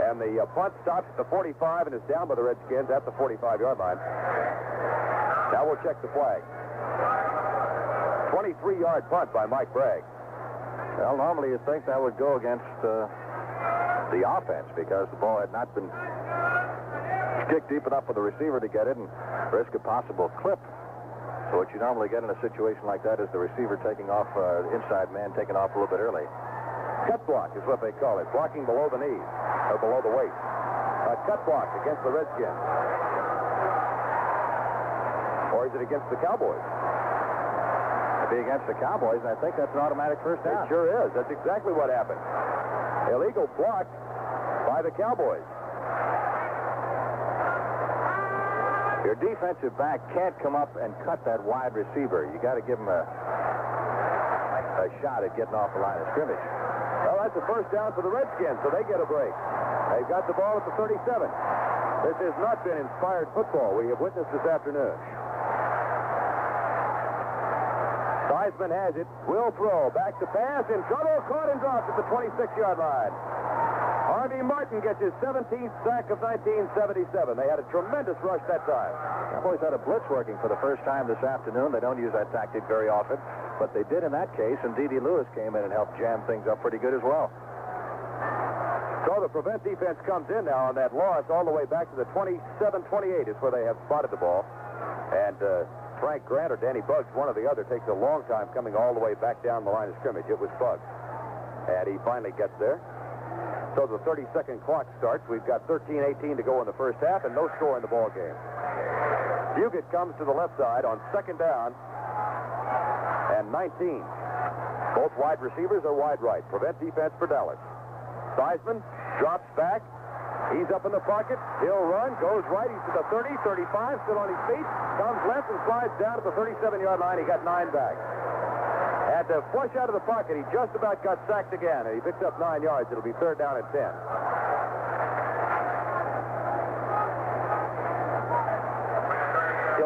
And the punt stops at the 45 and is down by the Redskins at the 45-yard line. Now we'll check the flag. 23-yard punt by Mike Bragg. Well, normally you'd think that would go against the offense because the ball had not been kicked deep enough for the receiver to get it and risk a possible clip. So what you normally get in a situation like that is the receiver taking off, inside man taking off a little bit early. Cut block is what they call it, blocking below the knees, or below the waist. A cut block against the Redskins. Or is it against the Cowboys? It'd be against the Cowboys, and I think that's an automatic first down. It sure is. That's exactly what happened. Illegal block by the Cowboys. Your defensive back can't come up and cut that wide receiver. You got to give him a shot at getting off the line of scrimmage. Well, that's a first down for the Redskins, so they get a break. They've got the ball at the 37. This has not been inspired football we have witnessed this afternoon. Theismann has it, will throw, back to pass, in trouble, caught and dropped at the 26-yard line. Harvey Martin gets his 17th sack of 1977. They had a tremendous rush that time. Cowboys had a blitz working for the first time this afternoon. They don't use that tactic very often, but they did in that case, and D.D. Lewis came in and helped jam things up pretty good as well. So the prevent defense comes in now on that loss all the way back to the 27-28 is where they have spotted the ball. And Frank Grant or Danny Buggs, one or the other, takes a long time coming all the way back down the line of scrimmage. It was Buggs. And he finally gets there. So the 30-second clock starts. We've got 13-18 to go in the first half and no score in the ball game. Fugit comes to the left side on 2nd down and 19. Both wide receivers are wide right. Prevent defense for Dallas. Theismann drops back. He's up in the pocket. He'll run, goes right. He's to the 30, 35, still on his feet. Comes left and slides down to the 37-yard line. He got 9 back. Had to flush out of the pocket. He just about got sacked again, and he picks up 9 yards. It'll be 3rd down and 10.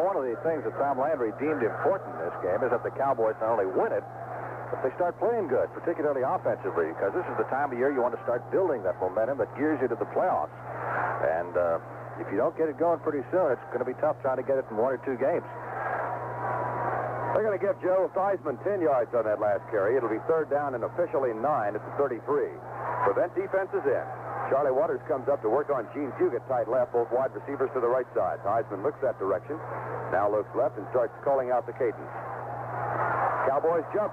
One of the things that Tom Landry deemed important in this game is that the Cowboys not only win it, but they start playing good, particularly offensively, because this is the time of year you want to start building that momentum that gears you to the playoffs. And if you don't get it going pretty soon, it's going to be tough trying to get it in 1 or 2 games. They're going to give Joe Theismann 10 yards on that last carry. It'll be 3rd down and officially 9 at the 33. Prevent defense is in. Charlie Waters comes up to work on Gene Fugit, tight left, both wide receivers to the right side. Theismann looks that direction, now looks left and starts calling out the cadence. Cowboys jump.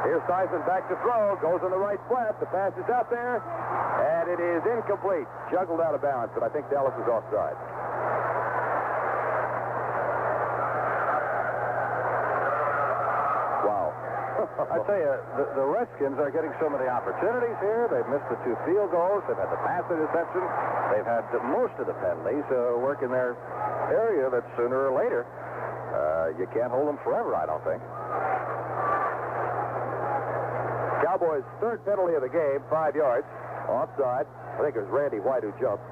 Here's Theismann back to throw, goes on the right flat. The pass is out there, and it is incomplete. Juggled out of bounds, but I think Dallas is offside. I tell you, the Redskins are getting so many opportunities here. They've missed the 2 field goals. They've had the pass interception. They've had most of the penalties work in their area that sooner or later you can't hold them forever, I don't think. Cowboys' 3rd penalty of the game, 5 yards. Offside. I think it was Randy White who jumped.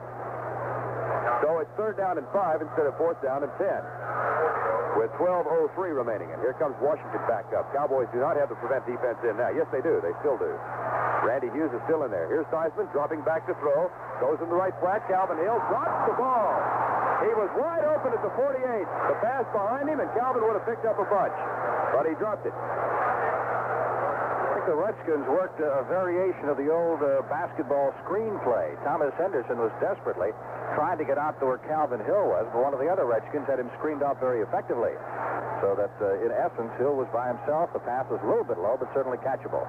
So it's 3rd down and 5 instead of 4th down and 10. With 12:03 remaining. And here comes Washington back up. Cowboys do not have the prevent defense in now. Yes, they do. They still do. Randy Hughes is still in there. Here's Theismann dropping back to throw. Goes in the right flat. Calvin Hill drops the ball. He was wide open at the 48. The pass behind him, and Calvin would have picked up a bunch. But he dropped it. I think the Redskins worked a variation of the old basketball screenplay. Thomas Henderson was desperately tried to get out to where Calvin Hill was, but one of the other Redskins had him screened off very effectively. So that, in essence, Hill was by himself. The pass was a little bit low, but certainly catchable.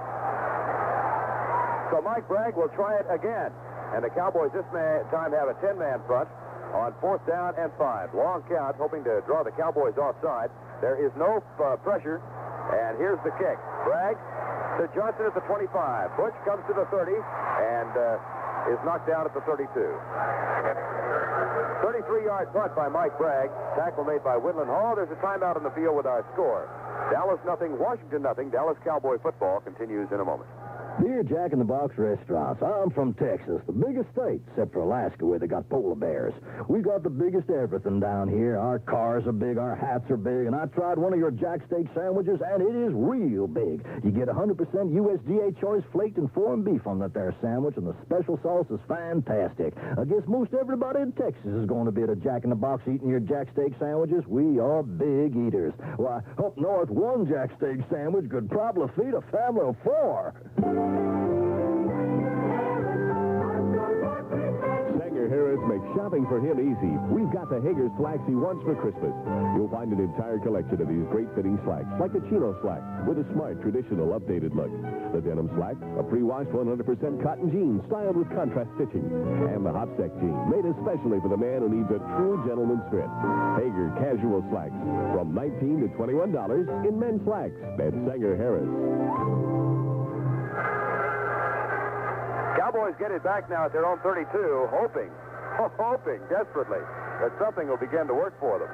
So Mike Bragg will try it again. And the Cowboys this time have a 10-man front on 4th down and 5. Long count, hoping to draw the Cowboys offside. There is no pressure. And here's the kick. Bragg to Johnson at the 25. Butch comes to the 30 and is knocked down at the 32. 33-yard punt by Mike Bragg. Tackle made by Woodland Hall. There's a timeout on the field with our score. Dallas nothing, Washington nothing. Dallas Cowboy football continues in a moment. Dear Jack in the Box restaurants, I'm from Texas, the biggest state, except for Alaska, where they got polar bears. We got the biggest everything down here. Our cars are big, our hats are big, and I tried one of your Jack Steak sandwiches, and it is real big. You get 100% USDA choice flaked and foreign beef on that there sandwich, and the special sauce is fantastic. I guess most everybody in Texas is going to be at a Jack in the Box eating your Jack Steak sandwiches. We are big eaters. Why, up north, one Jack Steak sandwich could probably feed a family of 4. Sanger Harris makes shopping for him easy. We've got the Hager's slacks he wants for Christmas. You'll find an entire collection of these great-fitting slacks, like the chino slack, with a smart, traditional, updated look. The denim slack, a pre-washed 100% cotton jean styled with contrast stitching. And the hop-sec jean, made especially for the man who needs a true gentleman's fit. Hager casual slacks, from $19 to $21 in men's slacks at Sanger Harris. Cowboys get it back now at their own 32, hoping desperately that something will begin to work for them.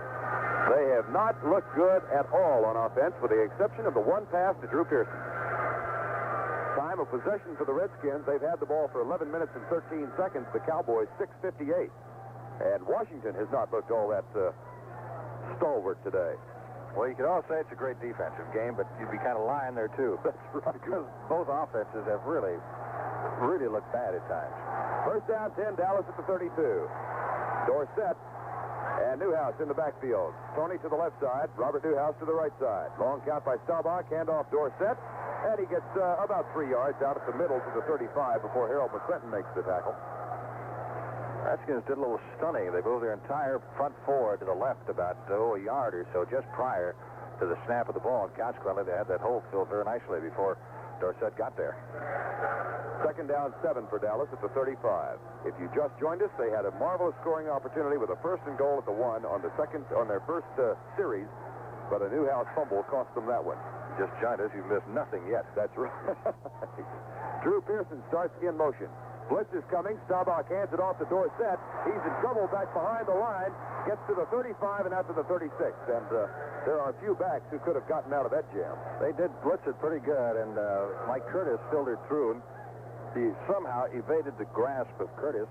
They have not looked good at all on offense, with the exception of the one pass to Drew Pearson. Time of possession for the Redskins, they've had the ball for 11 minutes and 13 seconds. The Cowboys, 6:58. And Washington has not looked all that stalwart today. Well, you could all say it's a great defensive game, but you'd be kind of lying there, too. That's right. Because both offenses have really looked bad at times. First down, 10, Dallas at the 32. Dorsett and Newhouse in the backfield. Tony to the left side, Robert Newhouse to the right side. Long count by Staubach, handoff Dorsett, and he gets about 3 yards out at the middle to the 35 before Harold McClinton makes the tackle. Redskins did a little stunning. They moved their entire front four to the left about a yard or so just prior to the snap of the ball, and consequently they had that hole filled very nicely before Dorsett got there. Second down, 7 for Dallas at the 35. If you just joined us, they had a marvelous scoring opportunity with a 1st and goal at the 1 on their first series, but a Newhouse fumble cost them that one. You just joined us, you've missed nothing yet. That's right. Drew Pearson starts in motion. Blitz is coming. Staubach hands it off to Dorsett. He's in trouble back behind the line. Gets to the 35 and out to the 36. And there are a few backs who could have gotten out of that jam. They did blitz it pretty good, and Mike Curtis filtered through. He somehow evaded the grasp of Curtis,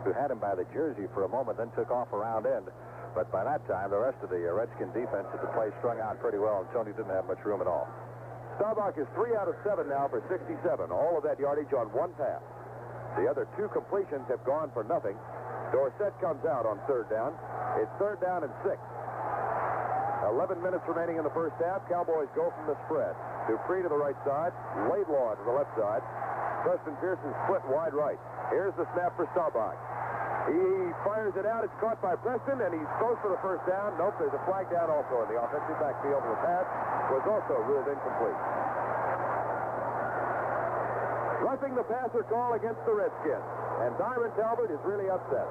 who had him by the jersey for a moment, then took off around end. But by that time, the rest of the Redskin defense at the play strung out pretty well, and Tony didn't have much room at all. Staubach is 3 out of 7 now for 67. All of that yardage on one pass. The other 2 completions have gone for nothing. Dorsett comes out on 3rd down. It's 3rd down and 6. 11 minutes remaining in the first half. Cowboys go from the spread. Dupree to the right side. Laidlaw to the left side. Preston Pearson split wide right. Here's the snap for Staubach. He fires it out. It's caught by Preston, and he's close for the first down. Nope, there's a flag down also in the offensive backfield. The pass was also ruled incomplete. Roughing the passer call against the Redskins. And Byron Talbot is really upset.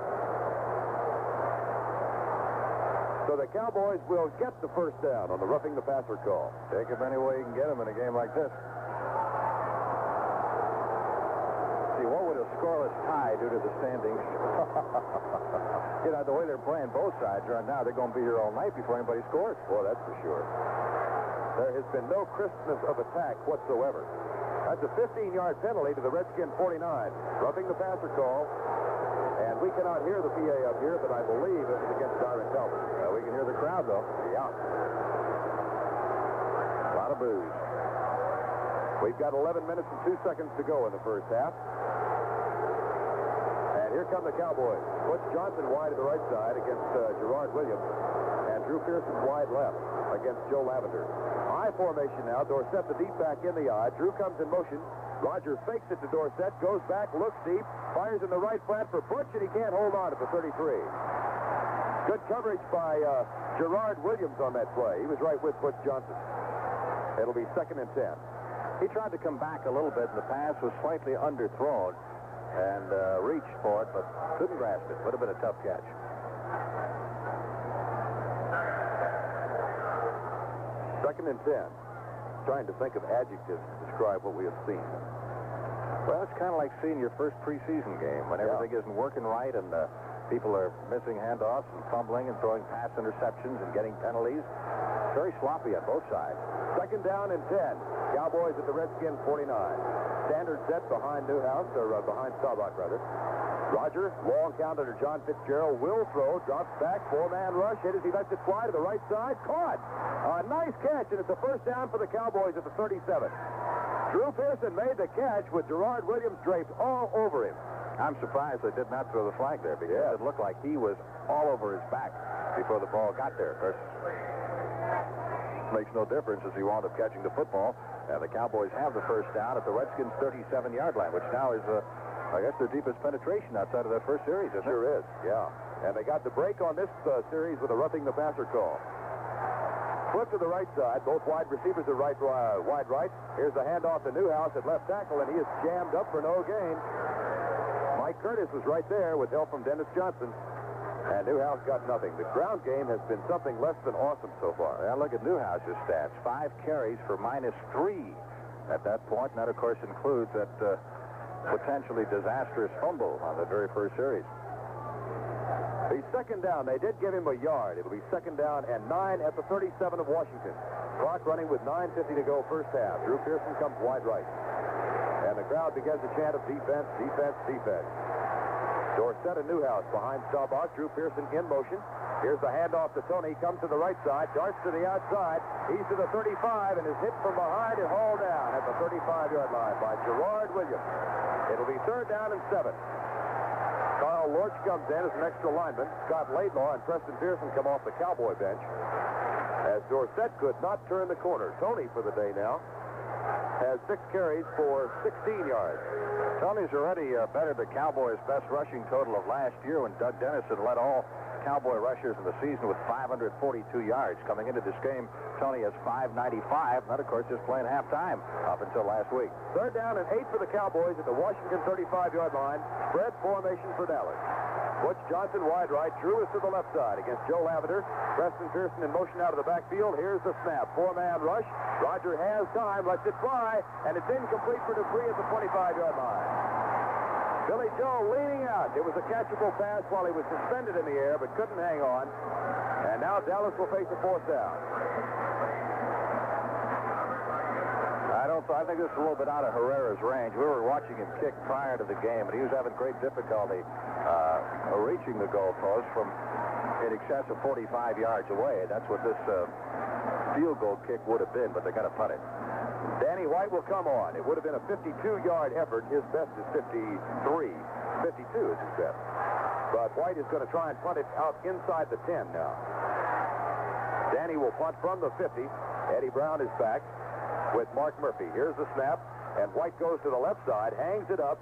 So the Cowboys will get the first down on the roughing the passer call. Take him any way you can get him in a game like this. See, what would a scoreless tie do to the standings? You know, the way they're playing both sides right now, they're going to be here all night before anybody scores. Well, that's for sure. There has been no crispness of attack whatsoever. That's a 15-yard penalty to the Redskin 49. Roughing the passer call. And we cannot hear the PA up here, but I believe it was against Byron Talbot. We can hear the crowd, though. Yeah. A lot of boos. We've got 11 minutes and 2 seconds to go in the first half. And here come the Cowboys. Butch Johnson wide to the right side against Gerard Williams. And Drew Pearson wide left against Joe Lavender. I formation now. Dorsett the deep back in the eye. Drew comes in motion. Roger fakes it to Dorsett, goes back, looks deep, fires in the right flat for Butch, and he can't hold on at the 33. Good coverage by Gerard Williams on that play. He was right with Butch Johnson. It'll be 2nd and 10. He tried to come back a little bit, and the pass was slightly underthrown and reached for it, but couldn't grasp it. Would have been a tough catch. 2nd and 10. Trying to think of adjectives to describe what we have seen. Well, it's kind of like seeing your first preseason game when everything isn't working right and people are missing handoffs and fumbling and throwing pass interceptions and getting penalties. Very sloppy on both sides. 2nd down and 10. Cowboys at the Redskins 49. Standard set behind Newhouse, or behind Staubach, rather. Roger, long count under John Fitzgerald, will throw, drops back, 4-man rush, hit as he lets it fly to the right side, caught! A nice catch, and it's a 1st down for the Cowboys at the 37. Drew Pearson made the catch with Gerard Williams draped all over him. I'm surprised they did not throw the flag there because it looked like he was all over his back before the ball got there. Of course, makes no difference as he wound up catching the football, and the Cowboys have the 1st down at the Redskins' 37-yard line, which now is, I guess, their deepest penetration outside of that first series, isn't it? Sure is, yeah. And they got the break on this series with a roughing the passer call. Flip to the right side. Both wide receivers are wide right. Here's the handoff to Newhouse at left tackle, and he is jammed up for no gain. Mike Curtis was right there with help from Dennis Johnson. And Newhouse got nothing. The ground game has been something less than awesome so far. Yeah, look at Newhouse's stats. 5 carries for -3 at that point. And that, of course, includes that potentially disastrous fumble on the very first series. The 2nd down, they did give him a yard. It'll be 2nd down and 9 at the 37 of Washington. Clock running with 9:50 to go first half. Drew Pearson comes wide right. And the crowd begins a chant of defense, defense, defense. Dorsett and Newhouse behind Staubach. Drew Pearson in motion. Here's the handoff to Tony. Comes to the right side. Darts to the outside. He's to the 35 and is hit from behind and hauled down at the 35-yard line by Gerard Williams. It'll be 3rd down and 7. Carl Lorch comes in as an extra lineman. Scott Laidlaw and Preston Pearson come off the Cowboy bench as Dorsett could not turn the corner. Tony, for the day now, has 6 carries for 16 yards. Tony's already bettered the Cowboys' best rushing total of last year when Doug Dennison led all Cowboy rushers in the season with 542 yards. Coming into this game, Tony has 595. That, of course, just playing halftime up until last week. 3rd down and 8 for the Cowboys at the Washington 35-yard line. Spread formation for Dallas. Butch Johnson wide right. Drew is to the left side against Joe Lavender. Preston Pearson in motion out of the backfield. Here's the snap. 4-man rush. Roger has time, lets it fly, and it's incomplete for Dupree at the 25-yard line. Billy Joe leaning out. It was a catchable pass while he was suspended in the air, but couldn't hang on. And now Dallas will face a 4th down. I think this is a little bit out of Herrera's range. We were watching him kick prior to the game, and he was having great difficulty reaching the goalpost from in excess of 45 yards away. That's what this field goal kick would have been, but they got to punt it. Danny White will come on. It would have been a 52-yard effort. His best is 53. 52 is his best. But White is going to try and punt it out inside the 10 now. Danny will punt from the 50. Eddie Brown is back with Mark Murphy. Here's the snap, and White goes to the left side, hangs it up.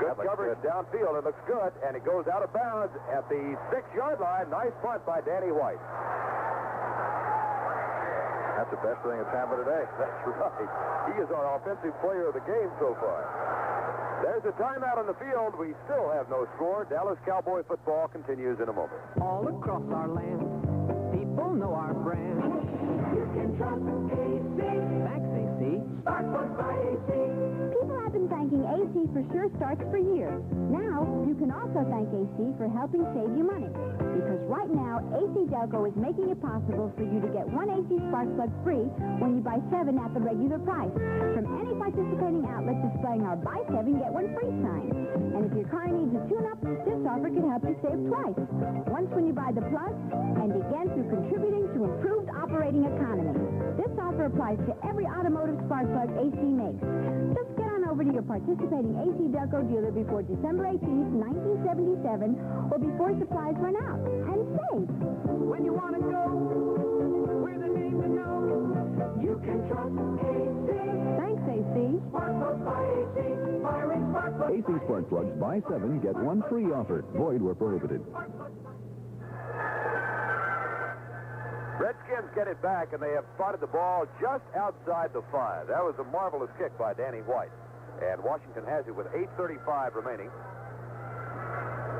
Good coverage downfield. It looks good, and it goes out of bounds at the 6-yard line. Nice punt by Danny White. That's the best thing that's happened today. That's right. He is our offensive player of the game so far. There's a timeout on the field. We still have no score. Dallas Cowboy football continues in a moment. All across our land, people know our brand. You can trust AC. Thanks, AC. Start by AC. People have been thanking AC for sure starts for years. Now, you can also thank AC for helping save you money. Because right now, AC Delco is making it possible for you to get 1 AC spark plug free when you buy 7 at the regular price from any participating outlet displaying our buy 7, get 1 free sign. And if your car needs a tune-up, this offer can help you save twice. Once when you buy the plug, and again through contributing to improved operating economy. This offer applies to every automotive spark plug AC makes. Just get on over to your participating AC Delco dealer before December 18th, 1977, or before supplies run out. And save. When you want to go, we're the name to know. You can trust AC. Thanks, AC. Spark plugs by AC. Firing spark plugs. AC spark plugs, buy 7, get 1 free offer. Void where prohibited. Redskins get it back, and they have spotted the ball just outside the 5. That was a marvelous kick by Danny White. And Washington has it with 8:35 remaining.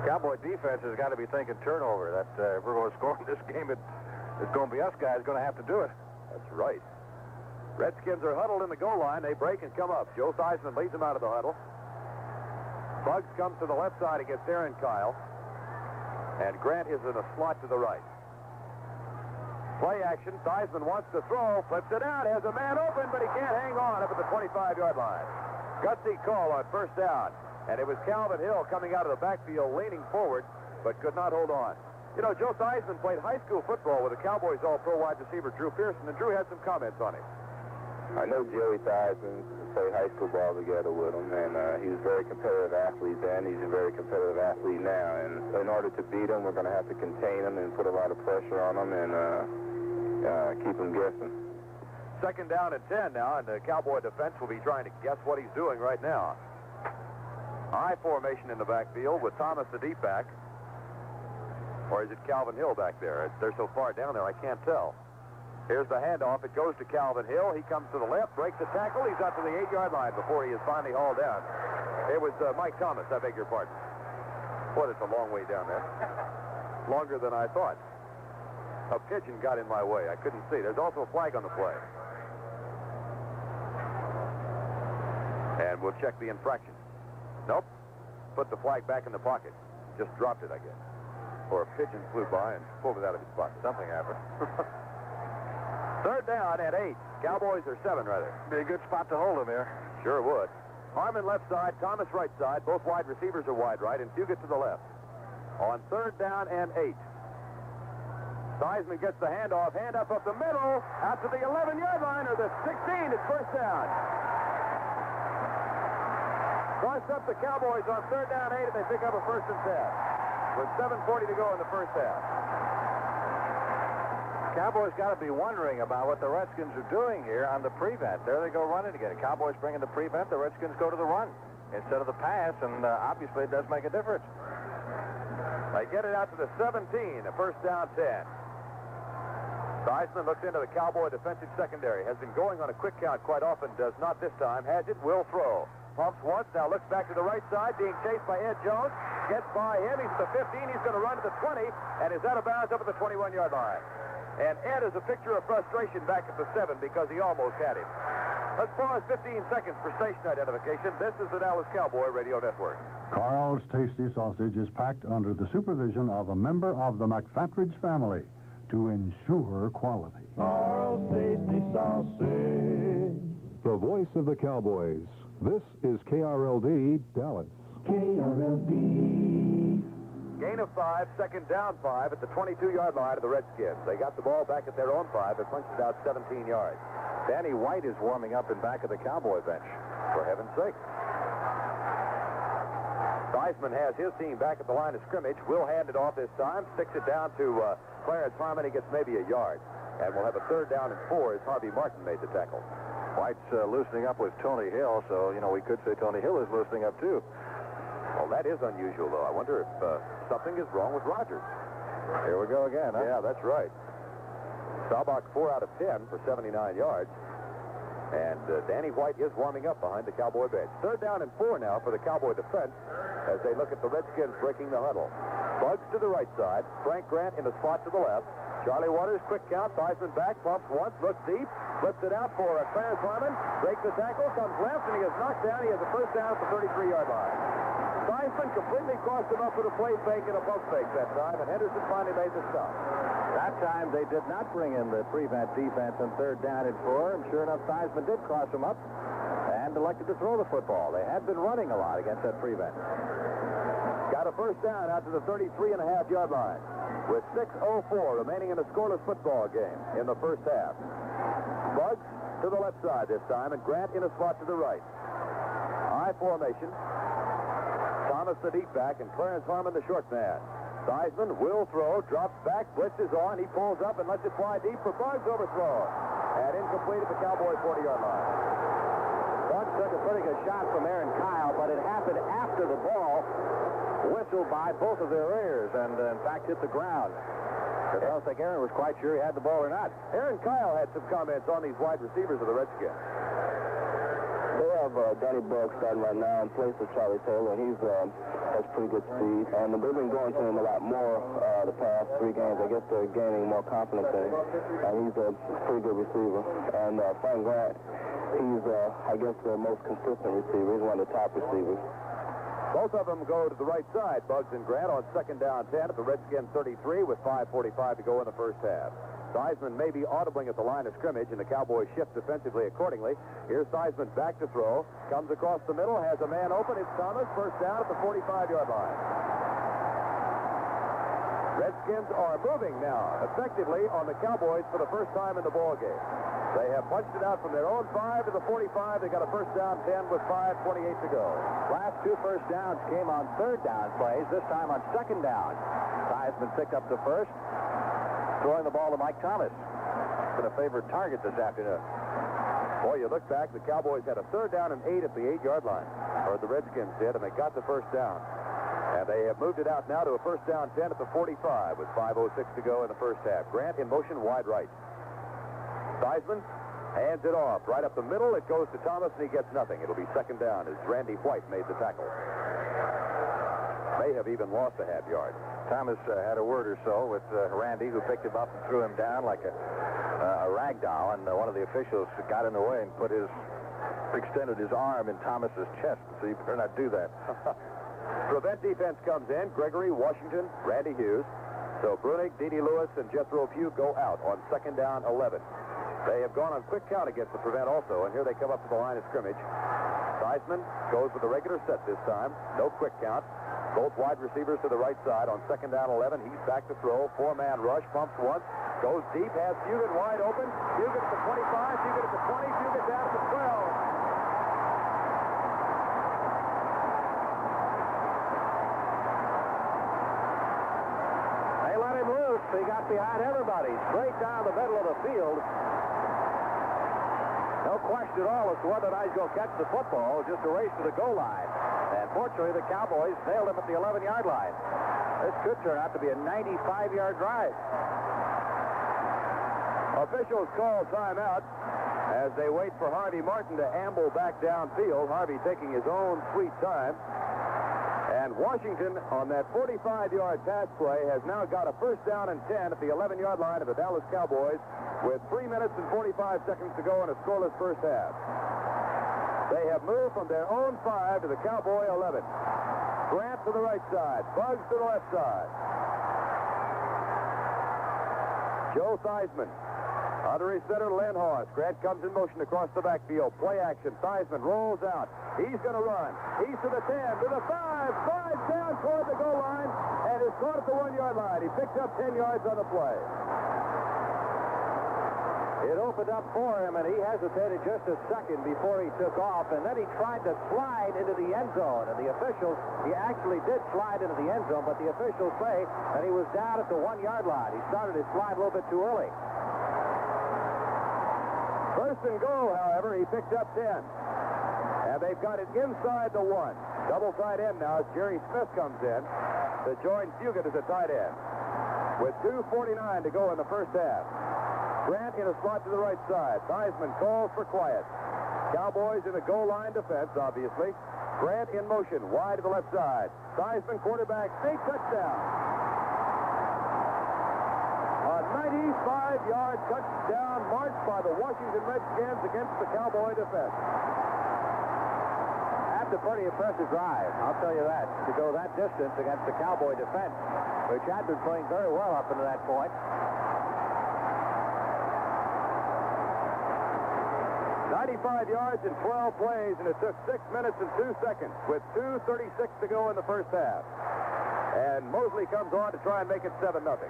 Cowboy defense has got to be thinking turnover. That if we're going to score in this game, it's going to be us guys going to have to do it. That's right. Redskins are huddled in the goal line. They break and come up. Joe Theismann leads them out of the huddle. Bugs comes to the left side against Aaron Kyle. And Grant is in a slot to the right. Play action. Theismann wants to throw. Flips it out. Has a man open, but he can't hang on up at the 25-yard line. Gutsy call on first down. And it was Calvin Hill coming out of the backfield, leaning forward, but could not hold on. You know, Joe Theismann played high school football with the Cowboys All-Pro wide receiver Drew Pearson, and Drew had some comments on him. I know Joey Theismann played high school ball together with him, and he was a very competitive athlete then. He's a very competitive athlete now, and in order to beat him, we're going to have to contain him and put a lot of pressure on him and keep him guessing. Second down and 10 now, and the Cowboy defense will be trying to guess what he's doing right now. I formation in the backfield with Thomas the deep back. Or is it Calvin Hill back there? They're so far down there, I can't tell. Here's the handoff. It goes to Calvin Hill. He comes to the left, breaks the tackle. He's up to the 8-yard line before he is finally hauled down. It was Mike Thomas, I beg your pardon. Boy, it's a long way down there. Longer than I thought. A pigeon got in my way. I couldn't see. There's also a flag on the play. And we'll check the infraction. Nope. Put the flag back in the pocket. Just dropped it, I guess. Or a pigeon flew by and pulled it out of his pocket. Something happened. Third down at 8. Cowboys are 7, rather. Be a good spot to hold him here. Sure would. Harmon left side, Thomas right side. Both wide receivers are wide right, and Fugit to the left. On third down and 8. Theismann gets the handoff. Hand up the middle. Out to the 11-yard line or the 16. It's first down. Crossed up the Cowboys on third down 8, and they pick up a 1st and 10. With 7:40 to go in the first half. Cowboys got to be wondering about what the Redskins are doing here on the prevent. There they go running again. Cowboys bringing the prevent. The Redskins go to the run instead of the pass, and obviously it does make a difference. They get it out to the 17, a first down 10. Theismann looks into the Cowboy defensive secondary. Has been going on a quick count quite often. Does not this time. Has it. Will throw. Pumps once. Now looks back to the right side. Being chased by Ed Jones. Gets by him. He's at the 15. He's going to run to the 20. And is out of bounds up at the 21-yard line. And Ed is a picture of frustration back at the 7 because he almost had him. Let's pause 15 seconds for station identification. This is the Dallas Cowboy Radio Network. Carl's Tasty Sausage is packed under the supervision of a member of the McFatridge family to ensure quality. Carl's Tasty Sausage. The voice of the Cowboys. This is KRLD Dallas. KRLD. Gain of 5, second down 5 at the 22-yard line of the Redskins. They got the ball back at their own 5. They punched it out 17 yards. Danny White is warming up in back of the Cowboy bench. For heaven's sake. Theismann has his team back at the line of scrimmage. Will hand it off this time. Sticks it down to Clarence Harmon. He gets maybe a yard. And we'll have a third down and 4 as Harvey Martin made the tackle. White's loosening up with Tony Hill, so, we could say Tony Hill is loosening up, too. Well, that is unusual, though. I wonder if something is wrong with Rogers. Here we go again, huh? Yeah, that's right. Staubach 4 out of 10 for 79 yards. And Danny White is warming up behind the Cowboy bench. Third down and 4 now for the Cowboy defense as they look at the Redskins breaking the huddle. Bugs to the right side. Frank Grant in the spot to the left. Charlie Waters, quick count. Theismann back, pumps once, looks deep, flips it out for Clarence Harmon. Breaks the tackle, comes left, and he is knocked down. He has a first down at the 33-yard line. Theismann completely crossed him up with a play fake and a pump fake that time, and Henderson finally made the stop. That time they did not bring in the prevent defense on third down and 4, and sure enough, Theismann did cross him up and elected to throw the football. They had been running a lot against that prevent. Got a first down out to the 33.5-yard line with 6:04 remaining in a scoreless football game in the first half. Bugs to the left side this time, and Grant in a spot to the right. I formation. Thomas the deep back, and Clarence Harmon the short man. Theismann will throw, drops back, blitzes on. He pulls up and lets it fly deep for Bugs. Overthrow. And incomplete at the Cowboy 40-yard line. Bugs Took a pretty good shot from Aaron Kyle, but it happened after the ball whistled by both of their ears and, in fact, hit the ground. I don't think Aaron was quite sure he had the ball or not. Aaron Kyle had some comments on these wide receivers of the Redskins. They have Danny Bugg starting right now in place of Charlie Taylor, and he's has pretty good speed. And they've been going to him a lot more the past 3 games. I guess they're gaining more confidence in him. And he's a pretty good receiver. And Frank Grant, he's, I guess, the most consistent receiver. He's one of the top receivers. Both of them go to the right side, Buggs and Grant, on 2nd down 10 at the Redskins 33 with 5:45 to go in the first half. Theismann may be audibling at the line of scrimmage, and the Cowboys shift defensively accordingly. Here's Theismann back to throw. Comes across the middle, has a man open. It's Thomas, first down at the 45-yard line. Redskins are moving now effectively on the Cowboys for the first time in the ballgame. They have punched it out from their own 5 to the 45. They got a first down 10 with 5:28 to go. Last 2 first downs came on 3rd down plays, this time on 2nd down. Theismann picked up the first, throwing the ball to Mike Thomas. Been a favored target this afternoon. Boy, you look back, the Cowboys had a 3rd down and 8 at the 8-yard line, or the Redskins did, and they got the first down. And they have moved it out now to a first down 10 at the 45 with 5:06 to go in the first half. Grant in motion wide right. Theismann hands it off. Right up the middle, it goes to Thomas, and he gets nothing. It'll be 2nd down as Randy White made the tackle. May have even lost a half yard. Thomas had a word or so with Randy, who picked him up and threw him down like a rag doll, and one of the officials got in the way and extended his arm in Thomas's chest, so you better not do that. Prevent defense comes in. Gregory, Washington, Randy Hughes. So Brunig, Dede Lewis, and Jethro Pugh go out on 2nd down 11. They have gone on quick count against the prevent also, and here they come up to the line of scrimmage. Theismann goes with the regular set this time. No quick count. Both wide receivers to the right side on 2nd down 11. He's back to throw. 4-man rush. Pumps once. Goes deep. Has Fugit wide open. Fugit at the 25. Fugit at the 20. Fugit down at the 12. They let him loose. He got behind everybody. Straight down the middle of the field. No question at all as to whether or not he's going to catch the football. Just a race to the goal line. And fortunately, the Cowboys nailed him at the 11-yard line. This could turn out to be a 95-yard drive. Officials call timeout as they wait for Harvey Martin to amble back downfield. Harvey taking his own sweet time. And Washington, on that 45-yard pass play, has now got a first down and 10 at the 11-yard line of the Dallas Cowboys with 3 minutes and 45 seconds to go in a scoreless first half. They have moved from their own 5 to the Cowboy 11. Grant to the right side. Buggs to the left side. Joe Theismann. Under his center, Lindquist. Grant comes in motion across the backfield. Play action. Theismann rolls out. He's going to run. He's to the 10, to the 5. Slides down toward the goal line and is caught at the 1-yard line. He picked up 10 yards on the play. It opened up for him, and he hesitated just a second before he took off, and then he tried to slide into the end zone. And the officials, he actually did slide into the end zone, but the officials say that he was down at the 1-yard line. He started his slide a little bit too early. First and goal, however, he picked up 10. And they've got it inside the 1. Double tight end now as Jerry Smith comes in to join Fugit as a tight end. With 2:49 to go in the first half. Grant in a slot to the right side. Theismann calls for quiet. Cowboys in the goal line defense, obviously. Grant in motion, wide to the left side. Theismann, quarterback, sneak touchdown. A 95-yard touchdown march by the Washington Redskins against the Cowboy defense. That's a pretty impressive drive, I'll tell you that, to go that distance against the Cowboy defense, which had been playing very well up until that point. 95 yards in 12 plays, and it took 6 minutes and 2 seconds with 2:36 to go in the first half. And Mosley comes on to try and make it 7-0.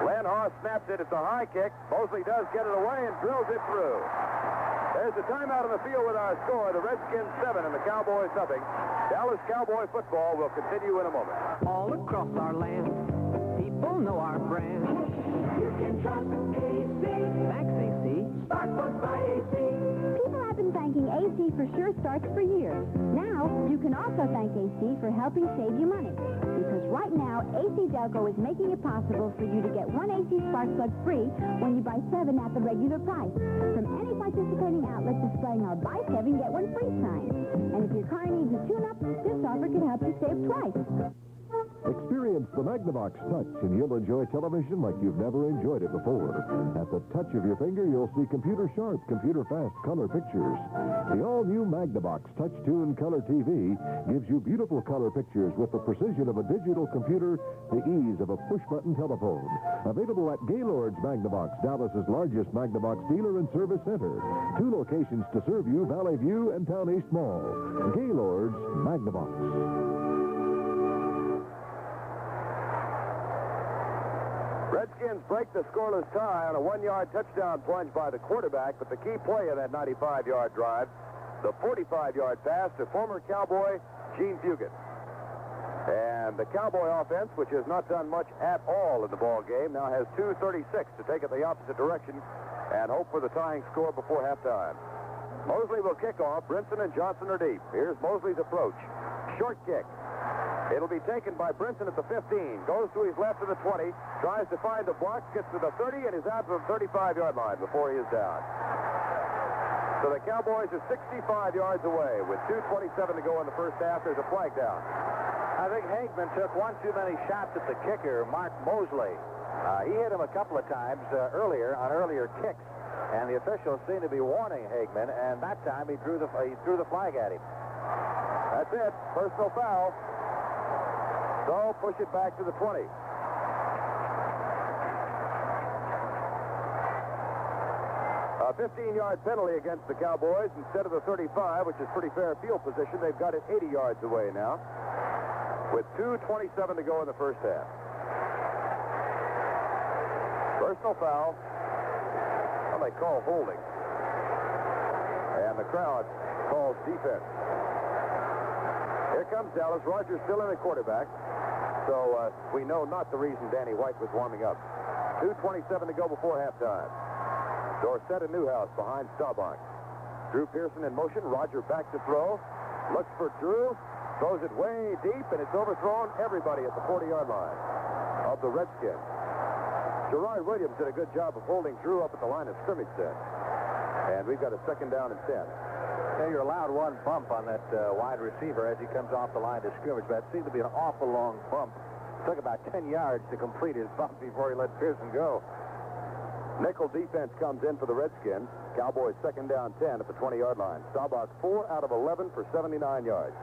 Lindquist snaps it. It's a high kick. Mosley does get it away and drills it through. There's a timeout on the field with our score. The Redskins 7 and the Cowboys 0. Dallas Cowboy football will continue in a moment. All across our land, people know our brand. You can trust AC. Thanks, AC. Sparkplug by AC for sure starts for years. Now, you can also thank AC for helping save you money. Because right now, AC Delco is making it possible for you to get one AC spark plug free when you buy 7 at the regular price. From any participating outlet displaying our buy 7, get 1 free sign. And if your car needs a tune-up, this offer can help you save twice. Experience the Magnavox Touch, and you'll enjoy television like you've never enjoyed it before. At the touch of your finger, you'll see computer-sharp, computer-fast color pictures. The all-new Magnavox Touch Tune Color TV gives you beautiful color pictures with the precision of a digital computer, the ease of a push-button telephone. Available at Gaylord's Magnavox, Dallas's largest Magnavox dealer and service center. 2 locations to serve you, Valley View and Town East Mall. Gaylord's Magnavox. Redskins break the scoreless tie on a 1-yard touchdown plunge by the quarterback, but the key play of that 95-yard drive, the 45-yard pass to former Cowboy Gene Fugit. And the Cowboy offense, which has not done much at all in the ball game, now has 2:36 to take it the opposite direction and hope for the tying score before halftime. Mosley will kick off. Brinson and Johnson are deep. Here's Mosley's approach. Short kick. It'll be taken by Brinson at the 15. Goes to his left to the 20. Tries to find the block. Gets to the 30 and is out to the 35-yard line before he is down. So the Cowboys are 65 yards away with 2:27 to go in the first half. There's a flag down. I think Hagman took one too many shots at the kicker, Mark Mosley. He hit him a couple of times earlier on earlier kicks, and the officials seem to be warning Hagman, and that time he threw the flag at him. That's it. Personal foul. So push it back to the 20. A 15-yard penalty against the Cowboys instead of the 35, which is pretty fair field position. They've got it 80 yards away now with 2:27 to go in the first half. Personal foul. Well, they call holding. And the crowd calls defense. Here comes Dallas. Rogers still in at quarterback. So we know not the reason Danny White was warming up. 2:27 to go before halftime. Dorsett and Newhouse behind Staubach. Drew Pearson in motion. Roger back to throw. Looks for Drew. Throws it way deep, and it's overthrown. Everybody at the 40-yard line of the Redskins. Gerard Williams did a good job of holding Drew up at the line of scrimmage then. And we've got a 2nd down and 10. Yeah, you're allowed one bump on that wide receiver as he comes off the line of scrimmage, but it seemed to be an awful long bump. It took about 10 yards to complete his bump before he let Pearson go. Nickel defense comes in for the Redskins. Cowboys 2nd down 10 at the 20-yard line. Staubach 4 out of 11 for 79 yards.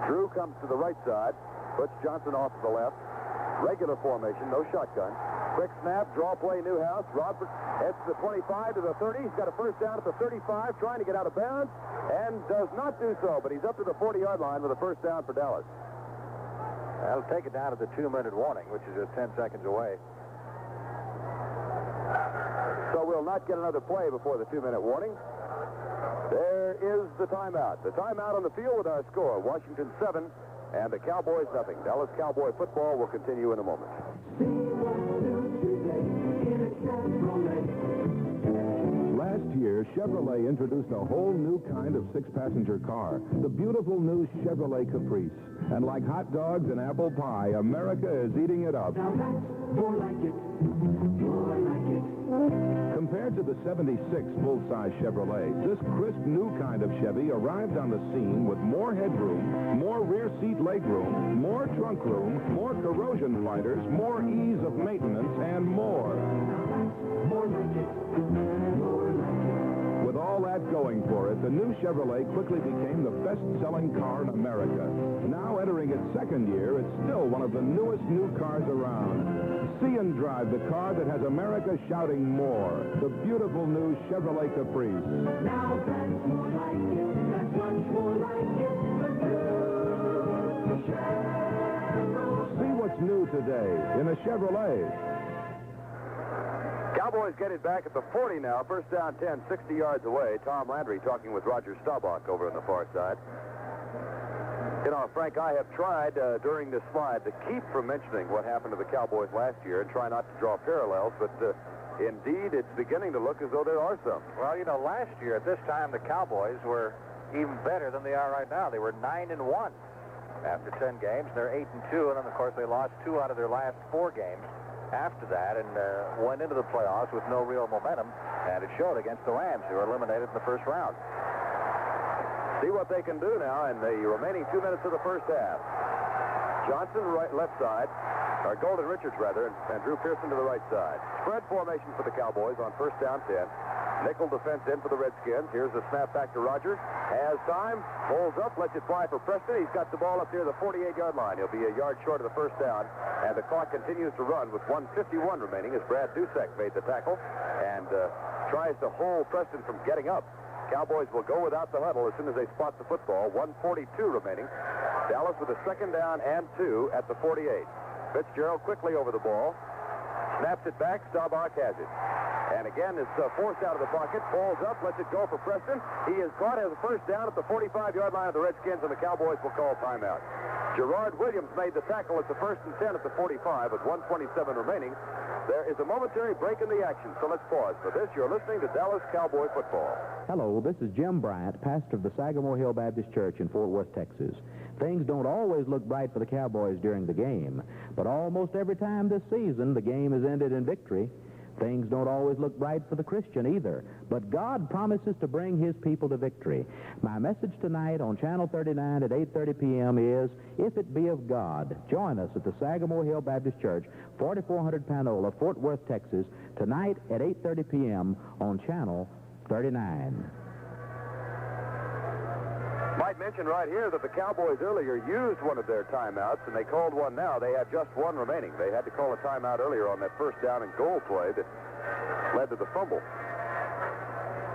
Drew comes to the right side. Puts Johnson off to the left. Regular formation, no shotgun. Quick snap, draw play, Newhouse. Rodford heads to the 25 to the 30. He's got a first down at the 35, trying to get out of bounds, and does not do so, but he's up to the 40-yard line with a first down for Dallas. That'll take it down to the 2-minute warning, which is just 10 seconds away. So we'll not get another play before the 2-minute warning. There is the timeout. The timeout on the field with our score, Washington 7 and the Cowboys nothing. Dallas Cowboy football will continue in a moment. Last year, Chevrolet introduced a whole new kind of 6-passenger car, the beautiful new Chevrolet Caprice. And like hot dogs and apple pie, America is eating it up. Now that's more like it. More like it. Compared to the 76 full-size Chevrolet, this crisp new kind of Chevy arrived on the scene with more headroom, more rear seat legroom, more trunk room, more corrosion fighters, more ease of maintenance, and more. More like it. More like it. With all that going for it, the new Chevrolet quickly became the best-selling car in America. Now entering its 2nd year, it's still one of the newest new cars around. See and drive the car that has America shouting more. The beautiful new Chevrolet Caprice. Now that's more like it. That's much more like it. The new Chevrolet. See what's new today in a Chevrolet. Cowboys get it back at the 40 now. First down 10, 60 yards away. Tom Landry talking with Roger Staubach over on the far side. You know, Frank, I have tried during this slide to keep from mentioning what happened to the Cowboys last year and try not to draw parallels, but Indeed, it's beginning to look as though there are some. Well, you know, last year at this time, the Cowboys were even better than they are right now. They were 9-1 after 10 games. They're 8-2, and then, of course, they lost 2 out of their last 4 games after that and went into the playoffs with no real momentum, and it showed against the Rams, who were eliminated in the first round. See what they can do now in the remaining 2 minutes of the first half. Johnson, left side, or Golden Richards, rather, and Drew Pearson to the right side. Spread formation for the Cowboys on first down 10. Nickel defense in for the Redskins. Here's the snap back to Roger. Has time, pulls up, lets it fly for Preston. He's got the ball up near the 48-yard line. He'll be a yard short of the first down, and the clock continues to run with 1:51 remaining as Brad Dusek made the tackle and tries to hold Preston from getting up. Cowboys will go without the huddle as soon as they spot the football. 1:42 remaining. Dallas with a second down and 2 at the 48. Fitzgerald quickly over the ball. Snaps it back. Staubach has it. And again, it's forced out of the pocket. Falls up, lets it go for Preston. He is caught as a first down at the 45-yard line of the Redskins, and the Cowboys will call timeout. Gerard Williams made the tackle at the 1st and 10 at the 45 with 1:27 remaining. There is a momentary break in the action, so let's pause. For this, you're listening to Dallas Cowboy Football. Hello, this is Jim Bryant, pastor of the Sagamore Hill Baptist Church in Fort Worth, Texas. Things don't always look bright for the Cowboys during the game, but almost every time this season, the game is ended in victory. Things don't always look bright for the Christian either, but God promises to bring his people to victory. My message tonight on Channel 39 at 8:30 p.m. is, If It Be of God. Join us at the Sagamore Hill Baptist Church, 4400 Panola, Fort Worth, Texas, tonight at 8:30 p.m. on Channel 39. Might mention right here that the Cowboys earlier used one of their timeouts, and they called one now. They have just one remaining. They had to call a timeout earlier on that first down and goal play that led to the fumble.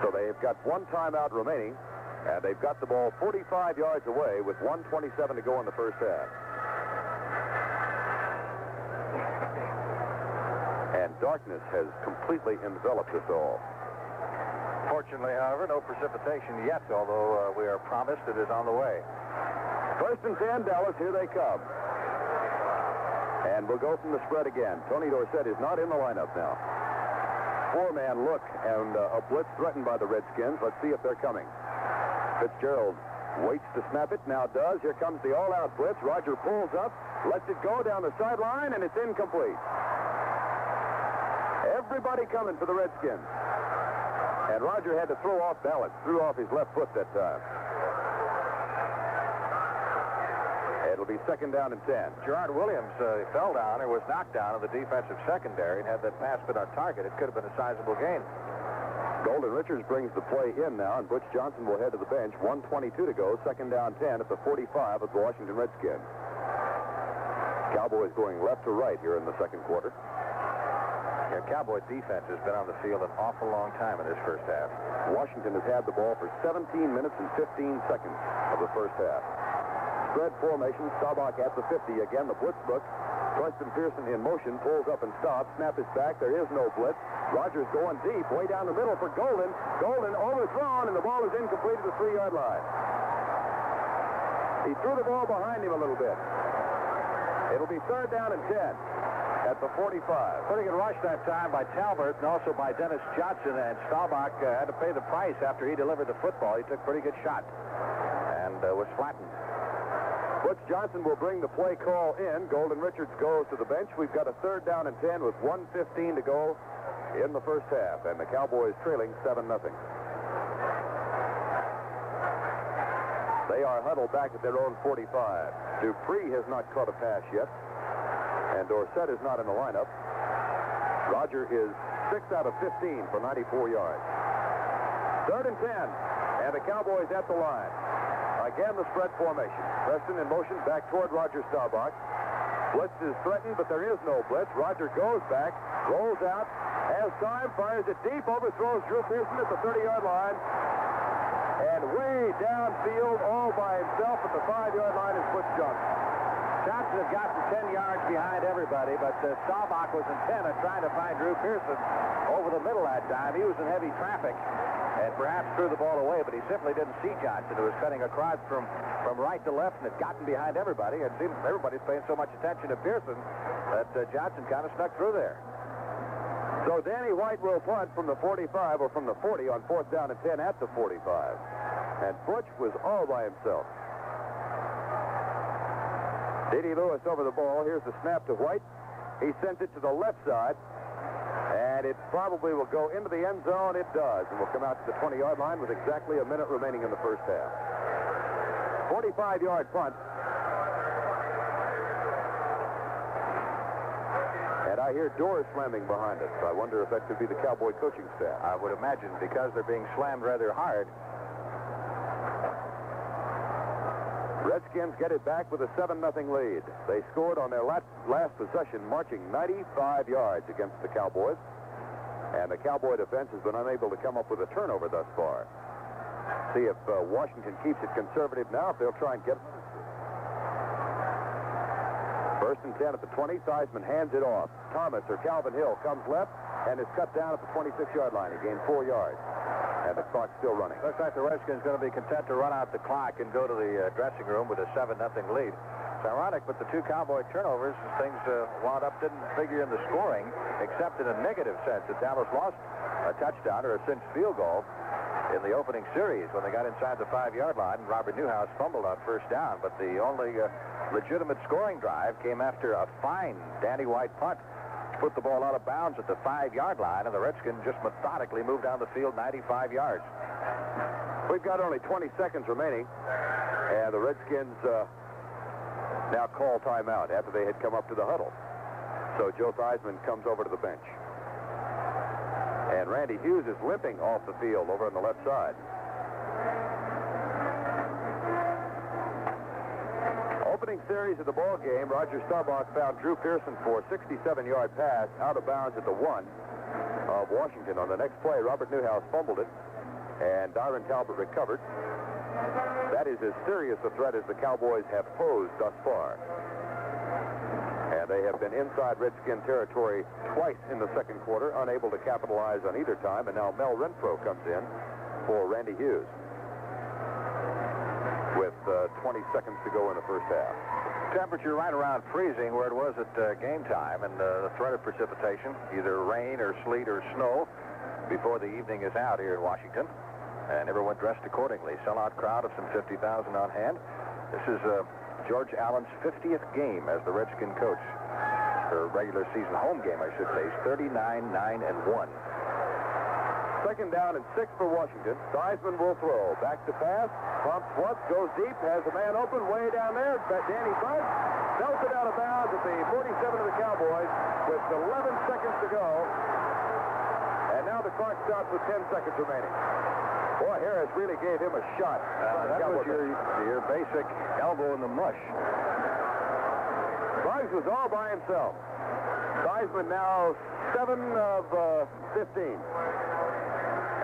So they've got one timeout remaining, and they've got the ball 45 yards away with 1:27 to go in the first half. And darkness has completely enveloped us all. Fortunately, however, no precipitation yet, although we are promised it is on the way. 1st and 10, Dallas, here they come. And we'll go from the spread again. Tony Dorsett is not in the lineup now. 4-man look and a blitz threatened by the Redskins. Let's see if they're coming. Fitzgerald waits to snap it, now does. Here comes the all-out blitz. Roger pulls up, lets it go down the sideline, and it's incomplete. Everybody coming for the Redskins. And Roger had to throw off balance, threw off his left foot that time. It'll be 2nd down and 10. Gerard Williams fell down or was knocked down in the defensive secondary, and had that pass been on target, it could have been a sizable gain. Golden Richards brings the play in now, and Butch Johnson will head to the bench. 1:22 to go, 2nd down 10 at the 45 of the Washington Redskins. Cowboys going left to right here in the second quarter. Yeah, Cowboy defense has been on the field an awful long time in this first half. Washington has had the ball for 17 minutes and 15 seconds of the first half. Spread formation, Staubach at the 50. Again, the blitz look. Preston Pearson in motion, pulls up and stops. Snap is back. There is no blitz. Rogers going deep, way down the middle for Golden. Golden overthrown, and the ball is incomplete at the 3-yard line. He threw the ball behind him a little bit. It'll be 3rd down and 10. At the 45. Pretty good rush that time by Talbert and also by Dennis Johnson, and Staubach had to pay the price after he delivered the football. He took a pretty good shot and was flattened. Butch Johnson will bring the play call in. Golden Richards goes to the bench. We've got a 3rd down and 10 with 1:15 to go in the first half, and the Cowboys trailing 7-0. They are huddled back at their own 45. Dupree has not caught a pass yet. And Dorsett is not in the lineup. Roger is 6 out of 15 for 94 yards. 3rd and 10. And the Cowboys at the line. Again, the spread formation. Preston in motion back toward Roger Staubach. Blitz is threatened, but there is no blitz. Roger goes back, rolls out, has time, fires it deep, overthrows Drew Pearson at the 30-yard line. And way downfield, all by himself at the 5-yard line is Butch Johnson. Johnson had gotten 10 yards behind everybody, but Staubach was intent on trying to find Drew Pearson over the middle that time. He was in heavy traffic and perhaps threw the ball away, but he simply didn't see Johnson, who was cutting across from right to left and had gotten behind everybody. It seems everybody's paying so much attention to Pearson that Johnson kind of snuck through there. So Danny White will punt from the 45 or from the 40 on 4th down and 10 at the 45. And Butch was all by himself. Dede Lewis over the ball. Here's the snap to White. He sent it to the left side. And it probably will go into the end zone. It does. And will come out to the 20-yard line with exactly a minute remaining in the first half. 45-yard punt. And I hear doors slamming behind us. I wonder if that could be the Cowboy coaching staff. I would imagine, because they're being slammed rather hard. Redskins get it back with a 7-0 lead. They scored on their last possession, marching 95 yards against the Cowboys. And the Cowboy defense has been unable to come up with a turnover thus far. See if Washington keeps it conservative now, if they'll try and get it. First and 10 at the 20. Theismann hands it off. Thomas or Calvin Hill comes left and is cut down at the 26-yard line. He gained 4 yards. And the clock's still running. Looks like the Redskins going to be content to run out the clock and go to the dressing room with a 7-0 lead. It's ironic, but the two Cowboy turnovers, things wound up didn't figure in the scoring, except in a negative sense that Dallas lost a touchdown or a cinched field goal in the opening series when they got inside the 5-yard line. Robert Newhouse fumbled on first down, but the only legitimate scoring drive came after a fine Danny White punt. Put the ball out of bounds at the 5-yard line, and the Redskins just methodically moved down the field 95 yards. We've got only 20 seconds remaining, and the Redskins now call timeout after they had come up to the huddle. So Joe Theismann comes over to the bench. And Randy Hughes is limping off the field over on the left side. Opening series of the ball game, Roger Staubach found Drew Pearson for a 67-yard pass out of bounds at the 1 of Washington. On the next play, Robert Newhouse fumbled it, and Dyron Talbot recovered. That is as serious a threat as the Cowboys have posed thus far. And they have been inside Redskin territory twice in the second quarter, unable to capitalize on either time, and now Mel Renfro comes in for Randy Hughes with 20 seconds to go in the first half. Temperature right around freezing where it was at game time, and the threat of precipitation, either rain or sleet or snow, before the evening is out here in Washington. And everyone dressed accordingly. Sellout crowd of some 50,000 on hand. This is George Allen's 50th game as the Redskin coach. Or regular season home game, I should say. He's 39-9-1. Second down and 6 for Washington. Theismann will throw. Back to pass. Pumps once, goes deep, has a man open way down there. Danny Bud belts it out of bounds at the 47 of the Cowboys with 11 seconds to go. And now the clock stops with 10 seconds remaining. Boy, Harris really gave him a shot. That was your basic elbow in the mush. Buggs was all by himself. Theismann now 7 of 15.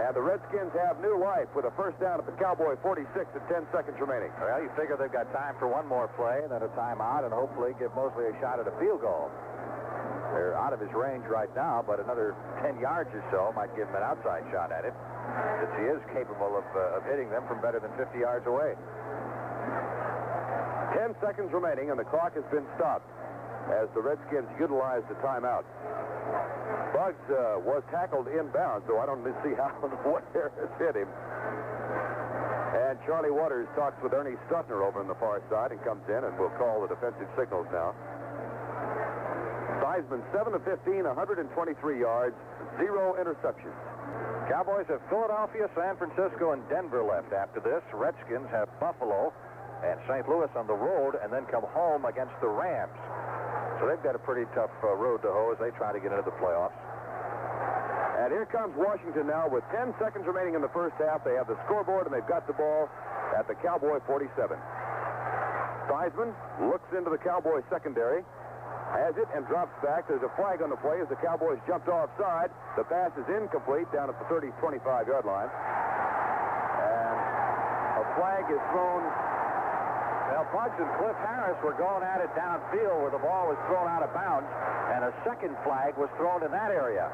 And the Redskins have new life with a first down at the Cowboy 46 at 10 seconds remaining. Well, you figure they've got time for one more play and then a timeout and hopefully give Mosley a shot at a field goal. They're out of his range right now, but another 10 yards or so might give him an outside shot at it, since he is capable of hitting them from better than 50 yards away. 10 seconds remaining, and the clock has been stopped as the Redskins utilize the timeout. Buggs was tackled inbounds, so I don't see how what Harris hit him. And Charlie Waters talks with Ernie Stutner over on the far side and comes in and will call the defensive signals now. Theismann 7 of 15, 123 yards, 0 interceptions. Cowboys have Philadelphia, San Francisco, and Denver left after this. Redskins have Buffalo and St. Louis on the road and then come home against the Rams. So they've got a pretty tough road to hoe as they try to get into the playoffs. And here comes Washington now with 10 seconds remaining in the first half. They have the scoreboard and they've got the ball at the Cowboy 47. Theismann looks into the Cowboy secondary, has it and drops back. There's a flag on the play as the Cowboys jumped offside. The pass is incomplete down at the 25-yard line. And a flag is thrown. Well, Buggs and Cliff Harris were going at it downfield where the ball was thrown out of bounds, and a second flag was thrown in that area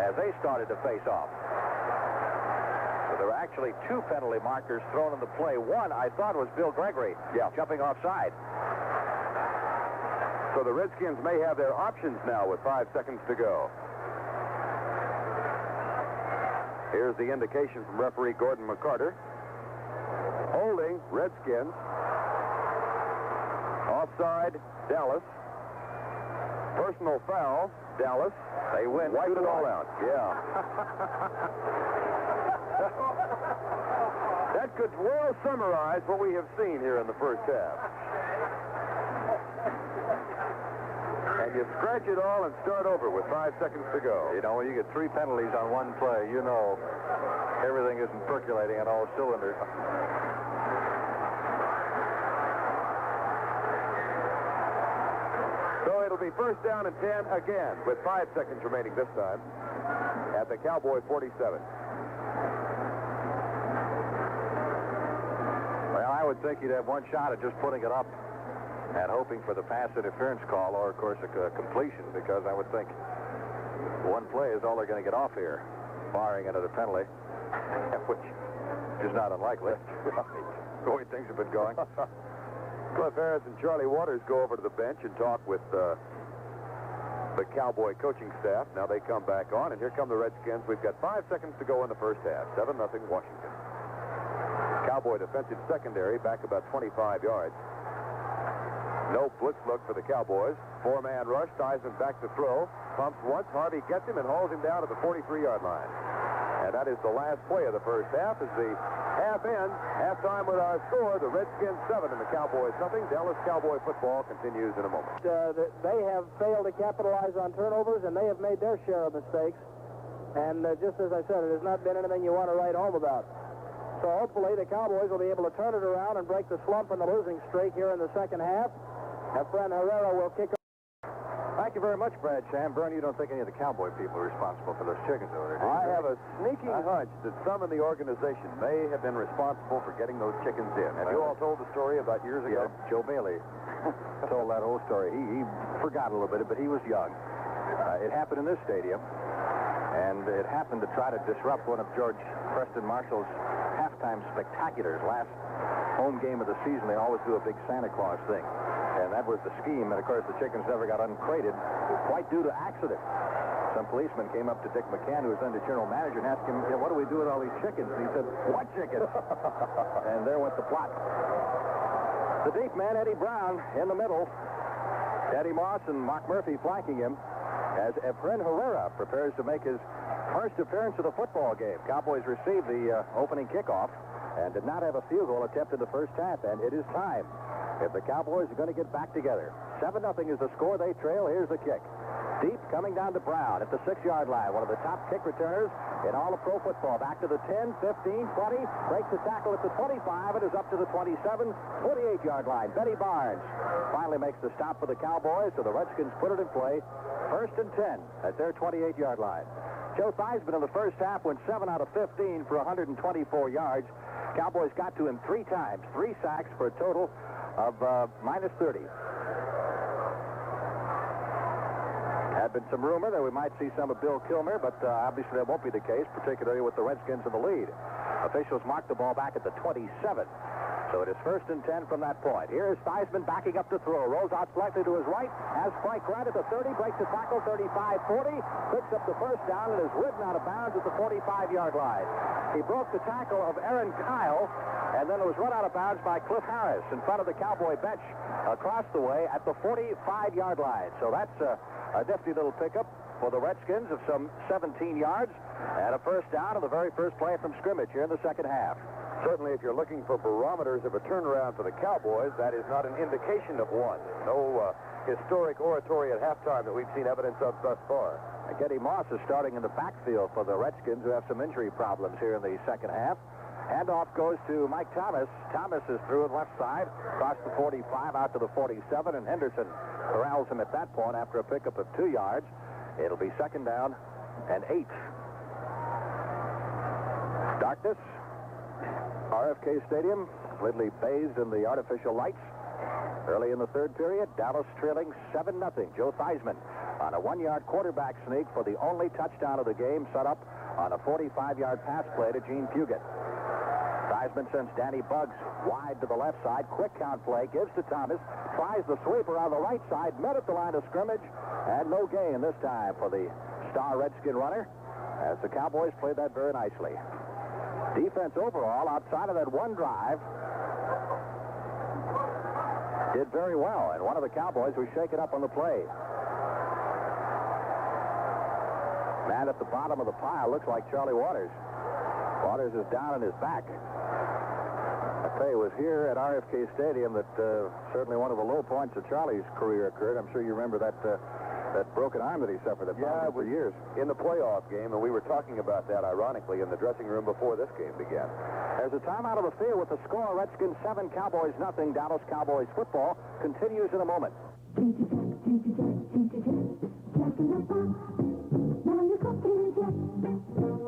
as they started to face off. So there were actually 2 penalty markers thrown in the play. One, I thought, was Bill Gregory jumping offside. So the Redskins may have their options now with 5 seconds to go. Here's the indication from referee Gordon McCarter. Holding, Redskins. Offside, Dallas. Personal foul, Dallas. They win. Wipe it all out. Yeah. That could well summarize what we have seen here in the first half. And you scratch it all and start over with 5 seconds to go. You know, when you get 3 penalties on one play, you know everything isn't percolating on all cylinders. So it'll be first down and 10 again with 5 seconds remaining this time at the Cowboy 47. Well, I would think you'd have one shot at just putting it up and hoping for the pass interference call or, of course, a completion, because I would think one play is all they're going to get off here, barring another penalty, which is not unlikely. The way things have been going. Cliff Harris and Charlie Waters go over to the bench and talk with the Cowboy coaching staff. Now they come back on, and here come the Redskins. We've got 5 seconds to go in the first half. 7-0 Washington. Cowboy defensive secondary back about 25 yards. No blitz look for the Cowboys. 4-man rush. Theismann back to throw. Pumps once. Harvey gets him and hauls him down to the 43-yard line. And that is the last play of the first half as the half ends. Halftime with our score, the Redskins 7 and the Cowboys nothing. Dallas Cowboy football continues in a moment. They have failed to capitalize on turnovers, and they have made their share of mistakes. And just as I said, it has not been anything you want to write home about. So hopefully the Cowboys will be able to turn it around and break the slump in the losing streak here in the second half. And Fred Herrera will kick off. Thank you very much, Brad. Sham. Vern, you don't think any of the Cowboy people are responsible for those chickens over there, do you? I have a sneaking hunch that some in the organization may have been responsible for getting those chickens in. Have you all told the story about years ago? Yeah, Joe Bailey told that whole story. He forgot a little bit, but he was young. It happened in this stadium, and it happened to try to disrupt one of George Preston Marshall's halftime spectaculars. Last home game of the season, they always do a big Santa Claus thing. And that was the scheme, and of course the chickens never got uncrated, quite due to accident. Some policeman came up to Dick McCann, who was then the general manager, and asked him, what do we do with all these chickens? And he said, what chickens? And there went the plot. The deep man, Eddie Brown, in the middle. Eddie Moss and Mark Murphy flanking him as Efren Herrera prepares to make his first appearance of the football game. Cowboys received the opening kickoff and did not have a field goal attempt in the first half, and it is time. If the Cowboys are going to get back together. 7-0 is the score. They trail. Here's the kick. Deep, coming down to Brown at the 6-yard line. One of the top kick returners in all of pro football. Back to the 10, 15, 20. Breaks the tackle at the 25. It is up to the 27, 28-yard line. Betty Barnes finally makes the stop for the Cowboys, so the Redskins put it in play. First and 10 at their 28-yard line. Joe Theismann in the first half went 7 out of 15 for 124 yards. Cowboys got to him 3 times. 3 sacks for a total of minus 30. Had been some rumor that we might see some of Bill Kilmer, but obviously that won't be the case, particularly with the Redskins in the lead. Officials marked the ball back at the 27. So it is first and 10 from that point. Here is Theismann backing up to throw. Rolls out slightly to his right. Has Spike right at the 30. Breaks the tackle, 35-40. Picks up the first down and is ridden out of bounds at the 45-yard line. He broke the tackle of Aaron Kyle, and then it was run out of bounds by Cliff Harris in front of the Cowboy bench across the way at the 45-yard line. So that's a nifty little pickup for the Redskins of some 17 yards and a first down on the very first play from scrimmage here in the second half. Certainly, if you're looking for barometers of a turnaround for the Cowboys, that is not an indication of one. No historic oratory at halftime that we've seen evidence of thus far. Eddie Moss is starting in the backfield for the Redskins, who have some injury problems here in the second half. Handoff goes to Mike Thomas. Thomas is through the left side, across the 45 out to the 47, and Henderson corrals him at that point after a pickup of 2 yards. It'll be second down and 8. Darkness. RFK Stadium, completely bathed in the artificial lights. Early in the third period, Dallas trailing 7-0. Joe Theismann on a 1-yard quarterback sneak for the only touchdown of the game, set up on a 45-yard pass play to Gene Puget. Theismann sends Danny Buggs wide to the left side. Quick count play, gives to Thomas, tries the sweeper on the right side, met at the line of scrimmage, and no gain this time for the star Redskin runner. as the Cowboys played that very nicely. Defense overall, outside of that one drive, did very well, and one of the Cowboys was shaken up on the play. Man at the bottom of the pile looks like Charlie Waters. Waters is down on his back. I tell you, it was here at RFK Stadium that certainly one of the low points of Charlie's career occurred. I'm sure you remember that broken arm that he suffered that for years. In the playoff game, and we were talking about that, ironically, in the dressing room before this game began. There's a timeout of the field with the score. Redskins 7, Cowboys nothing. Dallas Cowboys football continues in a moment.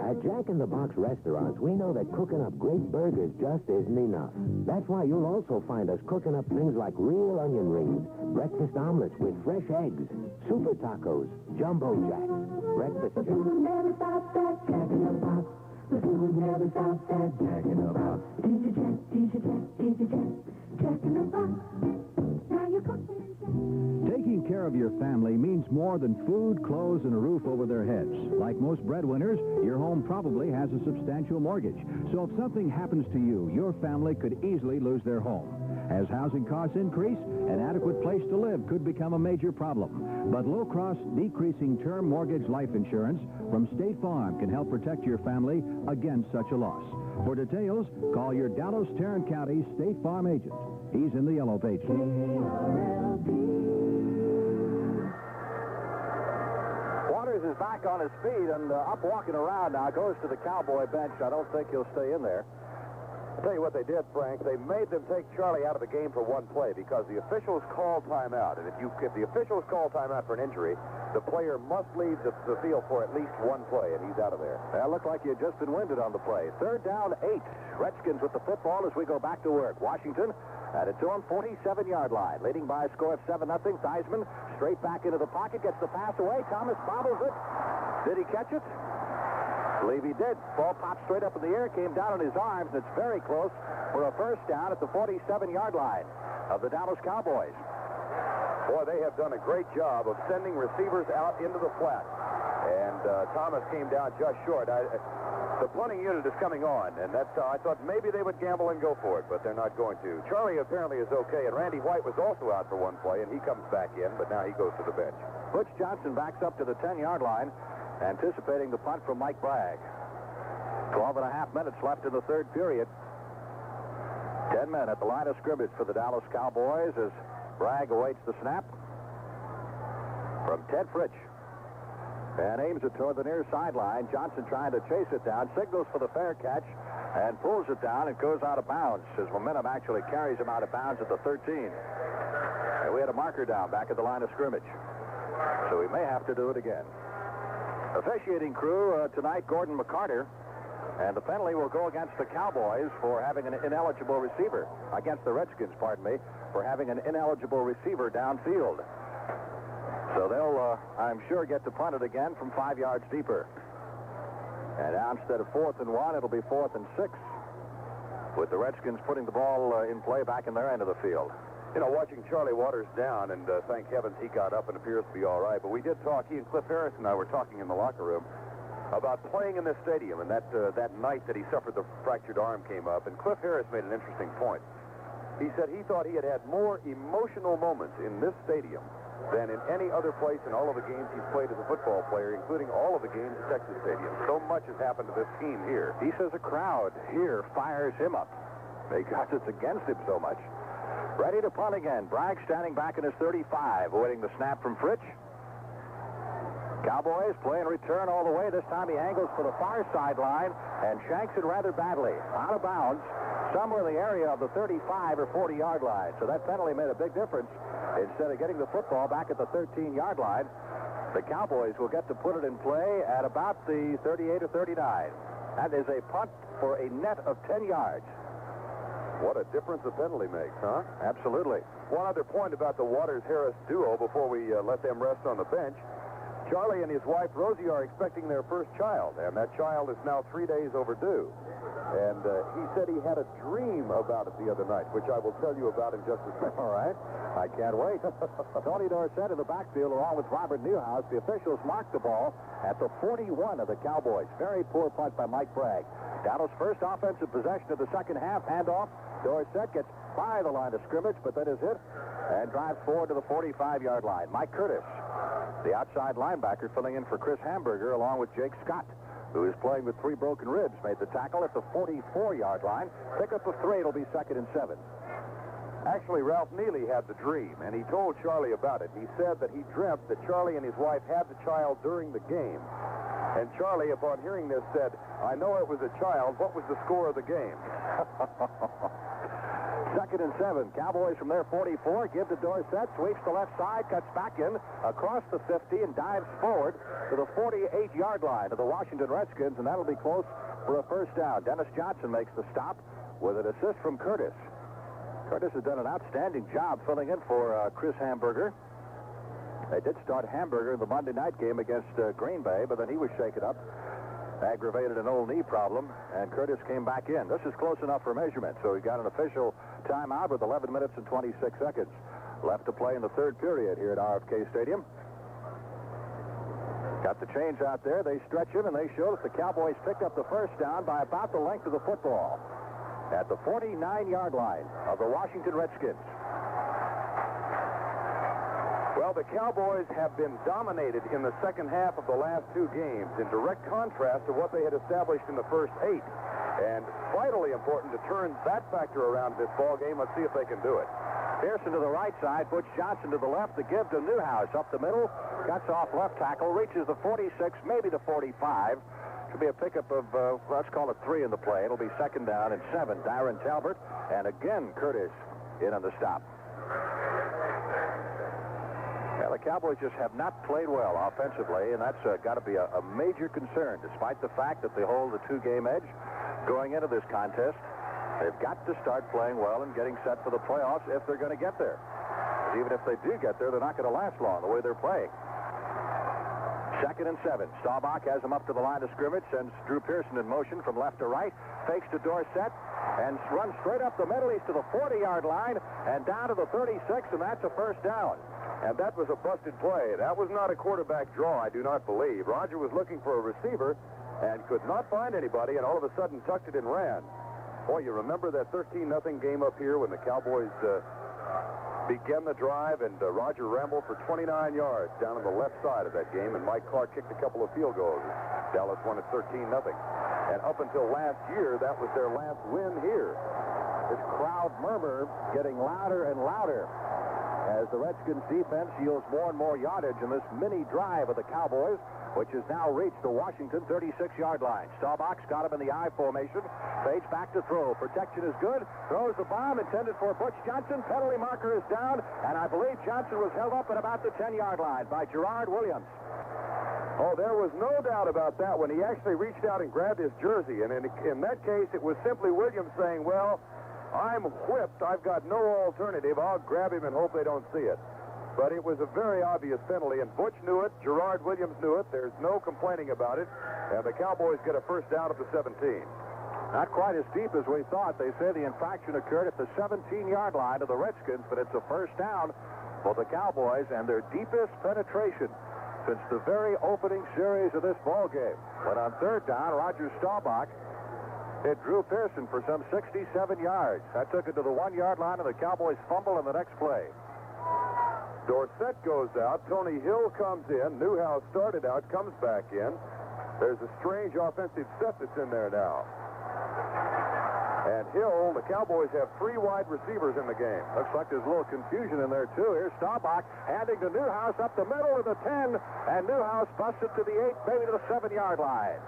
At Jack in the Box restaurants, we know that cooking up great burgers just isn't enough. That's why you'll also find us cooking up things like real onion rings, breakfast omelets with fresh eggs, super tacos, jumbo jacks, breakfast chicken. The food never stops at Jack in the Box. The food never stops at Jack in the Box. Jack in the Box. Now you're cooking. Taking care of your family means more than food, clothes, and a roof over their heads. Like most breadwinners, your home probably has a substantial mortgage. So if something happens to you, your family could easily lose their home. As housing costs increase, an adequate place to live could become a major problem. But low-cost, decreasing term mortgage life insurance from State Farm can help protect your family against such a loss. For details, call your Dallas, Tarrant County State Farm agent. He's in the yellow pages. Waters is back on his feet and up walking around now. Goes to the Cowboy bench. I don't think he'll stay in there. I'll tell you what they did, Frank. They made them take Charlie out of the game for one play because the officials called timeout. And if the officials call timeout for an injury, the player must leave the field for at least one play, and he's out of there. That looked like he had just been winded on the play. 3rd down, 8. Redskins with the football as we go back to work. Washington at its own 47-yard line, leading by a score of 7-0. Theismann straight back into the pocket, gets the pass away. Thomas bobbles it. Did he catch it? I believe he did. Ball popped straight up in the air, came down on his arms, and it's very close for a first down at the 47-yard line of the Dallas Cowboys. Boy, they have done a great job of sending receivers out into the flat. And Thomas came down just short. The punting unit is coming on, and that's I thought maybe they would gamble and go for it, but they're not going to. Charlie apparently is okay, and Randy White was also out for one play, and he comes back in, but now he goes to the bench. Butch Johnson backs up to the 10-yard line, anticipating the punt from Mike Bragg. 12 and a half minutes left in the third period. 10 men at the line of scrimmage for the Dallas Cowboys as Bragg awaits the snap from Ted Fritsch and aims it toward the near sideline. Johnson trying to chase it down, signals for the fair catch, and pulls it down and goes out of bounds. His momentum actually carries him out of bounds at the 13. And we had a marker down back at the line of scrimmage, so we may have to do it again. Officiating crew tonight, Gordon McCarter, and the penalty will go against the Cowboys for having an ineligible receiver. Against the Redskins, pardon me, for having an ineligible receiver downfield. So they'll, I'm sure, get to punt it again from 5 yards deeper. And now instead of 4th and 1, it'll be 4th and 6, with the Redskins putting the ball in play back in their end of the field. You know, watching Charlie Waters down, and thank heavens he got up and appears to be all right. But we did talk, he and Cliff Harris and I were talking in the locker room about playing in this stadium, and that night that he suffered the fractured arm came up, and Cliff Harris made an interesting point. He said he thought he had had more emotional moments in this stadium than in any other place in all of the games he's played as a football player, including all of the games at Texas Stadium. So much has happened to this team here. He says a crowd here fires him up because it's against him so much. Ready to punt again. Bragg standing back in his 35, awaiting the snap from Fritsch. Cowboys playing return all the way. This time he angles for the far sideline and shanks it rather badly. Out of bounds, somewhere in the area of the 35 or 40-yard line. So that penalty made a big difference. Instead of getting the football back at the 13-yard line, the Cowboys will get to put it in play at about the 38 or 39. That is a punt for a net of 10 yards. What a difference the penalty makes, huh? Absolutely. One other point about the Waters-Harris duo before we let them rest on the bench. Charlie and his wife, Rosie, are expecting their first child, and that child is now 3 days overdue. And he said he had a dream about it the other night, which I will tell you about in just a second. All right. I can't wait. Tony Dorsett in the backfield along with Robert Newhouse. The officials marked the ball at the 41 of the Cowboys. Very poor punt by Mike Bragg. Dowdle's first offensive possession of the second half. Handoff. Dorsett gets by the line of scrimmage, but then is hit and drives forward to the 45-yard line. Mike Curtis, the outside linebacker, filling in for Chris Hamburger along with Jake Scott, who is playing with 3 broken ribs, made the tackle at the 44-yard line. Pickup of 3. It'll be 2nd and 7. Actually, Ralph Neely had the dream, and he told Charlie about it. He said that he dreamt that Charlie and his wife had the child during the game. And Charlie, upon hearing this, said, I know it was a child. What was the score of the game? 2nd and 7. Cowboys from their 44 give to Dorsett, sweeps the left side, cuts back in across the 50 and dives forward to the 48-yard line of the Washington Redskins, and that'll be close for a first down. Dennis Johnson makes the stop with an assist from Curtis. Curtis has done an outstanding job filling in for Chris Hamburger. They did start Hamburger in the Monday night game against Green Bay, but then he was shaken up, aggravated an old knee problem, and Curtis came back in. This is close enough for measurement, so he got an official timeout with 11 minutes and 26 seconds left to play in the third period here at RFK Stadium. Got the chains out there. They stretch him, and they show that the Cowboys picked up the first down by about the length of the football at the 49-yard line of the Washington Redskins. Well, the Cowboys have been dominated in the second half of the last 2 games, in direct contrast to what they had established in the first 8. And vitally important to turn that factor around this ball game. Let's see if they can do it. Pearson to the right side, Butch Johnson to the left. The give to Newhouse up the middle. Cuts off left tackle, reaches the 46, maybe the 45. Should be a pickup of, let's call it 3 in the play. It'll be 2nd down and 7. Darren Talbert, and again Curtis in on the stop. Well, the Cowboys just have not played well offensively, and that's got to be a major concern, despite the fact that they hold the 2-game edge going into this contest. They've got to start playing well and getting set for the playoffs if they're going to get there. But even if they do get there, they're not going to last long the way they're playing. 2nd and 7. Staubach has him up to the line of scrimmage, sends Drew Pearson in motion from left to right, fakes to Dorsett, and runs straight up the middle. He's to the 40-yard line and down to the 36, and that's a first down. And that was a busted play. That was not a quarterback draw, I do not believe. Roger was looking for a receiver and could not find anybody, and all of a sudden tucked it and ran. Boy, you remember that 13-0 game up here when the Cowboys began the drive, and Roger rambled for 29 yards down on the left side of that game, and Mike Clark kicked a couple of field goals. Dallas won at 13-0. And up until last year, that was their last win here. This crowd murmur getting louder and louder as the Redskins defense yields more and more yardage in this mini drive of the Cowboys, which has now reached the Washington 36-yard line. Staubach's got him in the I formation. Fades back to throw. Protection is good. Throws the bomb intended for Butch Johnson. Penalty marker is down, and I believe Johnson was held up at about the 10-yard line by Gerard Williams. Oh, there was no doubt about that when he actually reached out and grabbed his jersey. And in that case, it was simply Williams saying, well, I'm whipped. I've got no alternative. I'll grab him and hope they don't see it. But it was a very obvious penalty, and Butch knew it. Gerard Williams knew it. There's no complaining about it. And the Cowboys get a first down at the 17. Not quite as deep as we thought. They say the infraction occurred at the 17-yard line of the Redskins, but it's a first down for the Cowboys and their deepest penetration since the very opening series of this ball game. But on 3rd down, Roger Staubach hit Drew Pearson for some 67 yards. That took it to the 1-yard line, and the Cowboys fumble in the next play. Dorsett goes out. Tony Hill comes in. Newhouse started out, comes back in. There's a strange offensive set that's in there now. And Hill, the Cowboys have 3 wide receivers in the game. Looks like there's a little confusion in there, too. Here's Staubach handing to Newhouse up the middle of the 10, and Newhouse busted to the 8, maybe to the 7-yard line.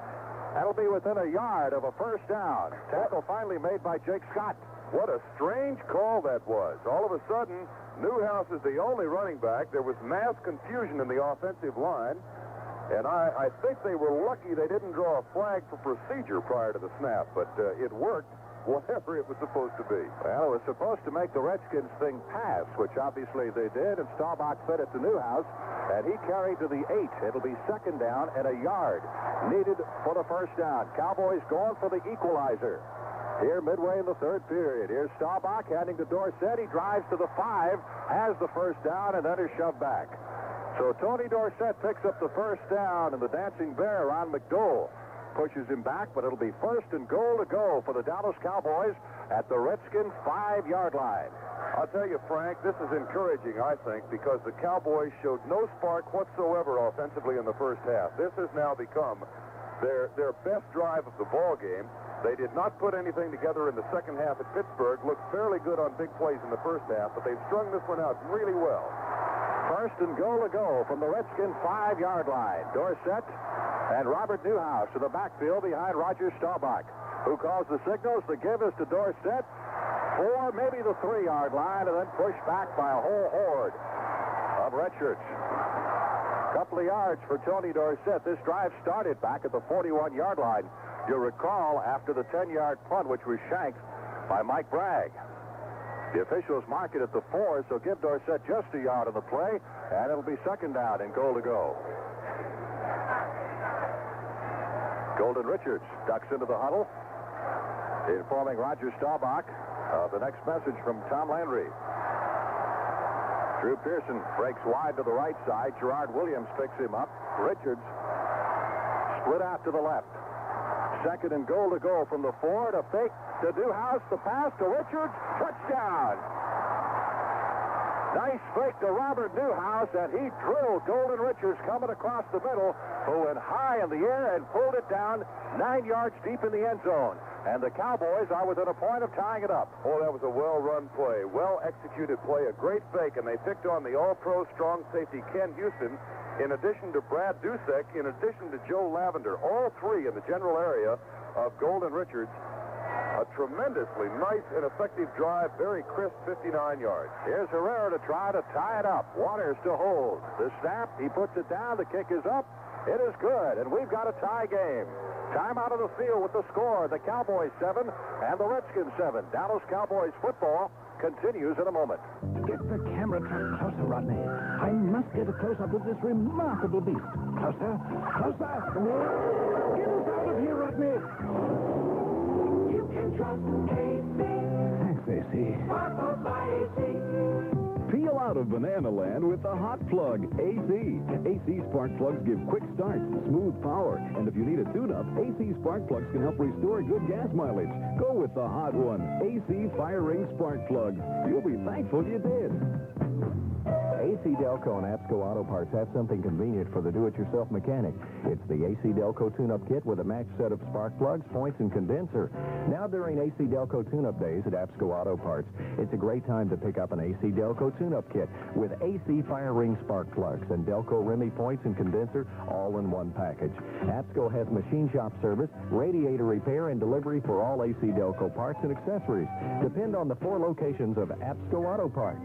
That'll be within a yard of a first down. Tackle finally made by Jake Scott. What a strange call that was. All of a sudden, Newhouse is the only running back. There was mass confusion in the offensive line, and I think they were lucky they didn't draw a flag for procedure prior to the snap, but it worked. whatever it was supposed to be. Well, it was supposed to make the Redskins thing pass, which obviously they did, and Staubach fed it to Newhouse, and he carried to the 8. It'll be second down and a yard needed for the first down. Cowboys going for the equalizer. Here, midway in the third period. Here's Staubach handing to Dorsett. He drives to the 5, has the first down, and then is shoved back. So Tony Dorsett picks up the first down, and the dancing bear, Ron McDowell, pushes him back, but it'll be first and goal to go for the Dallas Cowboys at the Redskins 5-yard line. I'll tell you, Frank, this is encouraging, I think, because the Cowboys showed no spark whatsoever offensively in the first half. This has now become their best drive of the ball game. They did not put anything together in the second half at Pittsburgh. Looked fairly good on big plays in the first half, but they've strung this one out really well. First and goal to go from the Redskins 5-yard line. Dorsett and Robert Newhouse to the backfield behind Roger Staubach, who calls the signals. The give is to Dorsett for maybe the 3-yard line, and then pushed back by a whole horde of redshirts. Couple of yards for Tony Dorsett. This drive started back at the 41-yard line. You'll recall after the 10-yard punt, which was shanked by Mike Bragg. The officials mark it at the 4, so give Dorsett just a yard on the play, and it'll be second down and goal to go. Golden Richards ducks into the huddle, informing Roger Staubach of the next message from Tom Landry. Drew Pearson breaks wide to the right side. Gerard Williams picks him up. Richards split out to the left. Second and goal to go from the 4. To fake to Newhouse. The pass to Richards. Touchdown. Nice fake to Robert Newhouse, and he drilled Golden Richards coming across the middle, who went high in the air and pulled it down 9 yards deep in the end zone. And the Cowboys are within a point of tying it up. Oh, that was a well-run play, well-executed play, a great fake, and they picked on the all-pro strong safety Ken Houston, in addition to Brad Dusek, in addition to Joe Lavender, all three in the general area of Golden Richards. A tremendously nice and effective drive, very crisp 59 yards. Here's Herrera to try to tie it up. Waters to hold. The snap, he puts it down, the kick is up. It is good, and we've got a tie game. Time out of the field with the score. The Cowboys 7 and the Redskins 7. Dallas Cowboys football continues in a moment. Get the camera truck closer, Rodney. I must get a close-up of this remarkable beast. Closer, closer. Get us out of here, Rodney. You can trust AC. Thanks, AC. Sparkles by AC. Peel out of Banana Land with the Hot Plug AC. AC spark plugs give quick starts, smooth power, and if you need a tune-up, AC spark plugs can help restore good gas mileage. Go with the hot one, AC Fire Ring Spark Plugs. You'll be thankful you did. AC Delco and Absco Auto Parts have something convenient for the do-it-yourself mechanic. It's the AC Delco tune-up kit with a matched set of spark plugs, points, and condenser. Now during AC Delco tune-up days at Absco Auto Parts, it's a great time to pick up an AC Delco tune-up kit with AC Fire Ring spark plugs and Delco Remy points and condenser all in one package. Absco has machine shop service, radiator repair, and delivery for all AC Delco parts and accessories. Depend on the 4 locations of Absco Auto Parts.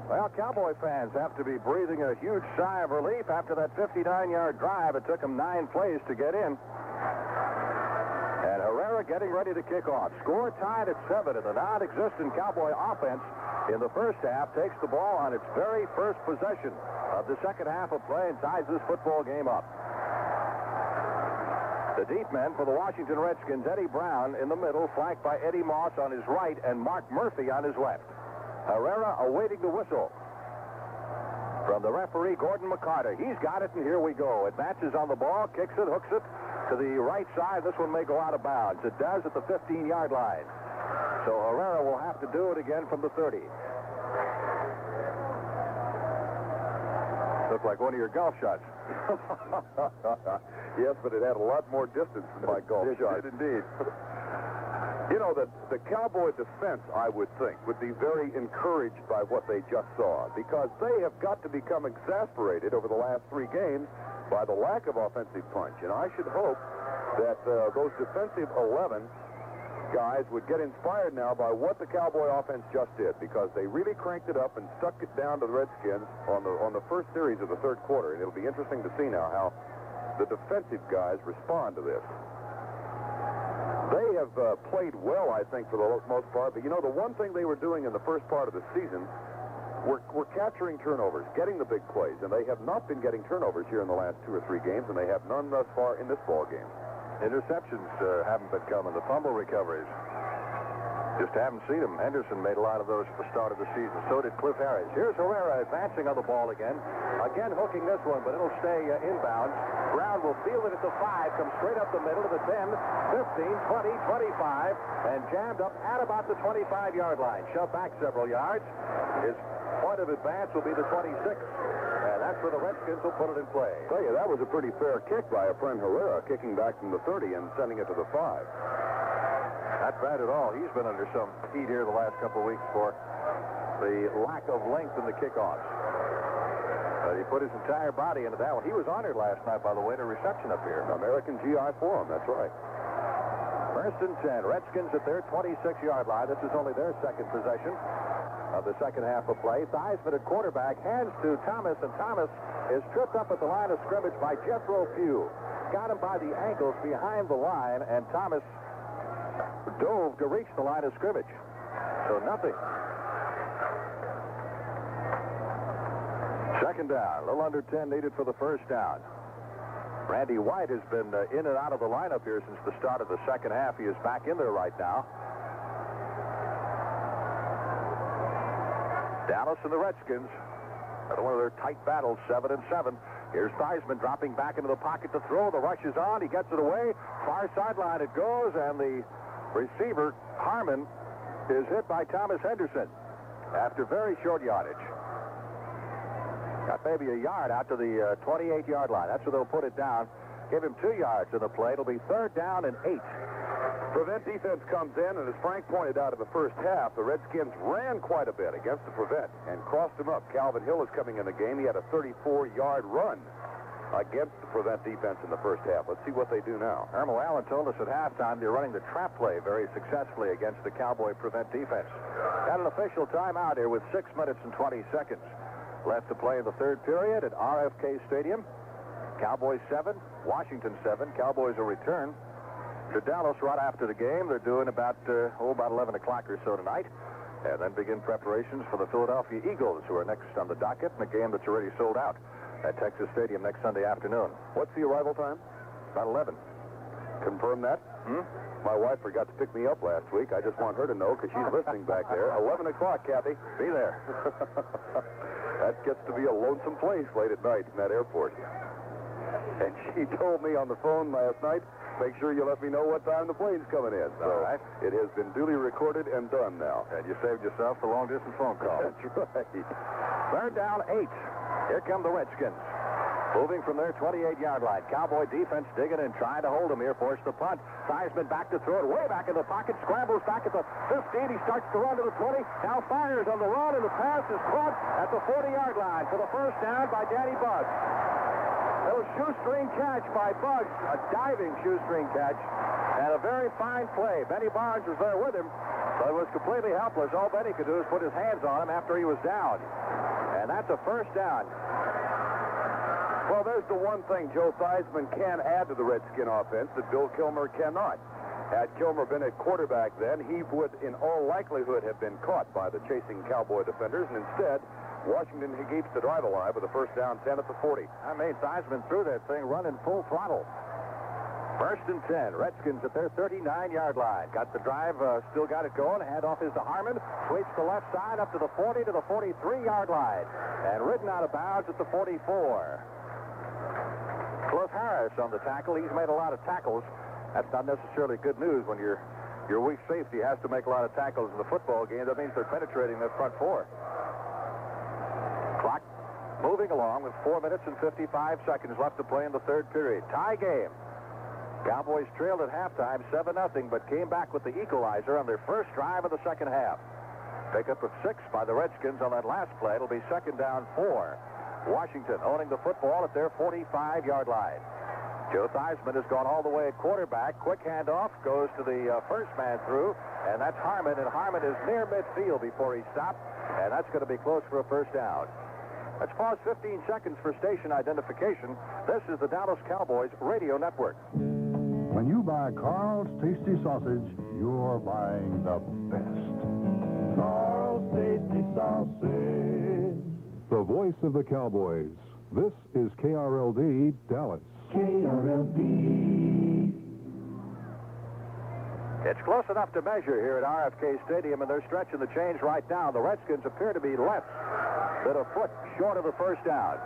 Well, Cowboy fans have to be breathing a huge sigh of relief after that 59-yard drive. It took them 9 plays to get in. And Herrera getting ready to kick off. Score tied at 7, and the non-existent Cowboy offense in the first half takes the ball on its very first possession of the second half of play and ties this football game up. The deep men for the Washington Redskins, Eddie Brown in the middle, flanked by Eddie Moss on his right and Mark Murphy on his left. Herrera awaiting the whistle from the referee, Gordon McCarter. He's got it, and here we go. It matches on the ball, kicks it, hooks it to the right side. This one may go out of bounds. It does at the 15-yard line. So Herrera will have to do it again from the 30. Looked like one of your golf shots. Yes, but it had a lot more distance than my golf shot. It did indeed. You know, the Cowboy defense, I would think, would be very encouraged by what they just saw, because they have got to become exasperated over the last 3 games by the lack of offensive punch. And I should hope that those defensive 11 guys would get inspired now by what the Cowboy offense just did, because they really cranked it up and stuck it down to the Redskins on the first series of the third quarter. And it'll be interesting to see now how the defensive guys respond to this. They have played well, I think, for the most part. But, you know, the one thing they were doing in the first part of the season were capturing turnovers, getting the big plays. And they have not been getting turnovers here in the last 2 or 3 games, and they have none thus far in this ball game. Interceptions haven't been coming. The fumble recoveries. Just haven't seen them. Henderson made a lot of those at the start of the season. So did Cliff Harris. Here's Herrera advancing on the ball again. Again hooking this one, but it'll stay inbounds. Brown will field it at the 5, comes straight up the middle to the 10, 15, 20, 25, and jammed up at about the 25-yard line. Shoved back several yards. His point of advance will be the 26. And that's where the Redskins will put it in play. Tell you, that was a pretty fair kick by a friend Herrera, kicking back from the 30 and sending it to the 5. Not bad at all. He's been under some heat here the last couple of weeks for the lack of length in the kickoffs. But he put his entire body into that one. He was honored last night, by the way, in a reception up here. American GI Forum, that's right. First and 10. Redskins at their 26-yard line. This is only their second possession of the second half of play. Theismann at quarterback, hands to Thomas, and Thomas is tripped up at the line of scrimmage by Jethro Pugh. Got him by the ankles behind the line, and Thomas dove to reach the line of scrimmage. So nothing. Second down. A little under 10 needed for the first down. Randy White has been in and out of the lineup here since the start of the second half. He is back in there right now. Dallas and the Redskins. Another one of their tight battles, 7-7. Here's Theismann dropping back into the pocket to throw. The rush is on. He gets it away. Far sideline it goes, and the receiver, Harmon, is hit by Thomas Henderson after very short yardage. Got maybe a yard out to the 28-yard line. That's where they'll put it down. Give him 2 yards in the play. It'll be 3rd down and 8. Prevent defense comes in, and as Frank pointed out in the first half, the Redskins ran quite a bit against the prevent and crossed him up. Calvin Hill is coming in the game. He had a 34-yard run against the prevent defense in the first half. Let's see what they do now. Ermal Allen told us at halftime they're running the trap play very successfully against the Cowboy prevent defense. Got an official timeout here with 6 minutes and 20 seconds left to play in the third period at RFK Stadium. Cowboys 7, Washington 7. Cowboys will return to Dallas right after the game. They're doing about 11 o'clock or so tonight, and then begin preparations for the Philadelphia Eagles, who are next on the docket in a game that's already sold out at Texas Stadium next Sunday afternoon. What's the arrival time? About 11. Confirm that? My wife forgot to pick me up last week. I just want her to know because she's listening back there. 11 o'clock, Kathy. Be there. That gets to be a lonesome place late at night in that airport. And she told me on the phone last night, make sure you let me know what time the plane's coming in. So all right. It has been duly recorded and done now. And you saved yourself the long-distance phone call. That's right. 3rd down, 8. Here come the Redskins. Moving from their 28-yard line. Cowboy defense digging in, trying to hold him here. Force the punt. Theismann back to throw it way back in the pocket. Scrambles back at the 15. He starts to run to the 20. Now fires on the run, and the pass is caught at the 40-yard line for the first down by Danny Buggs. Little shoestring catch by Buggs. A diving shoestring catch. And a very fine play. Benny Barnes was there with him, but was completely helpless. All Benny could do is put his hands on him after he was down. And that's a first down. Well, there's the one thing Joe Theismann can add to the Redskin offense that Bill Kilmer cannot. Had Kilmer been at quarterback then, he would in all likelihood have been caught by the chasing Cowboy defenders, and instead, Washington keeps the drive alive with a first down 10 at the 40. I mean, Theismann threw that thing running full throttle. 1st and 10. Redskins at their 39-yard line. Got the drive, still got it going. Handoff is to Harmon. Sweeps the left side up to the 40 to the 43-yard line. And ridden out of bounds at the 44. Cliff Harris on the tackle. He's made a lot of tackles. That's not necessarily good news when your weak safety has to make a lot of tackles in the football game. That means they're penetrating that front four. Clock moving along with 4 minutes and 55 seconds left to play in the third period. Tie game. Cowboys trailed at halftime 7-0, but came back with the equalizer on their first drive of the second half. Pickup of 6 by the Redskins on that last play. It'll be 2nd down 4. Washington owning the football at their 45-yard line. Joe Theismann has gone all the way at quarterback. Quick handoff goes to the first man through, and that's Harmon. And Harmon is near midfield before he stopped, and that's going to be close for a first down. Let's pause 15 seconds for station identification. This is the Dallas Cowboys Radio Network. When you buy Carl's Tasty Sausage, you're buying the best. Carl's Tasty Sausage. The voice of the Cowboys. This is KRLD Dallas. KRLD. It's close enough to measure here at RFK Stadium, and they're stretching the chains right now. The Redskins appear to be less than a foot short of the first down.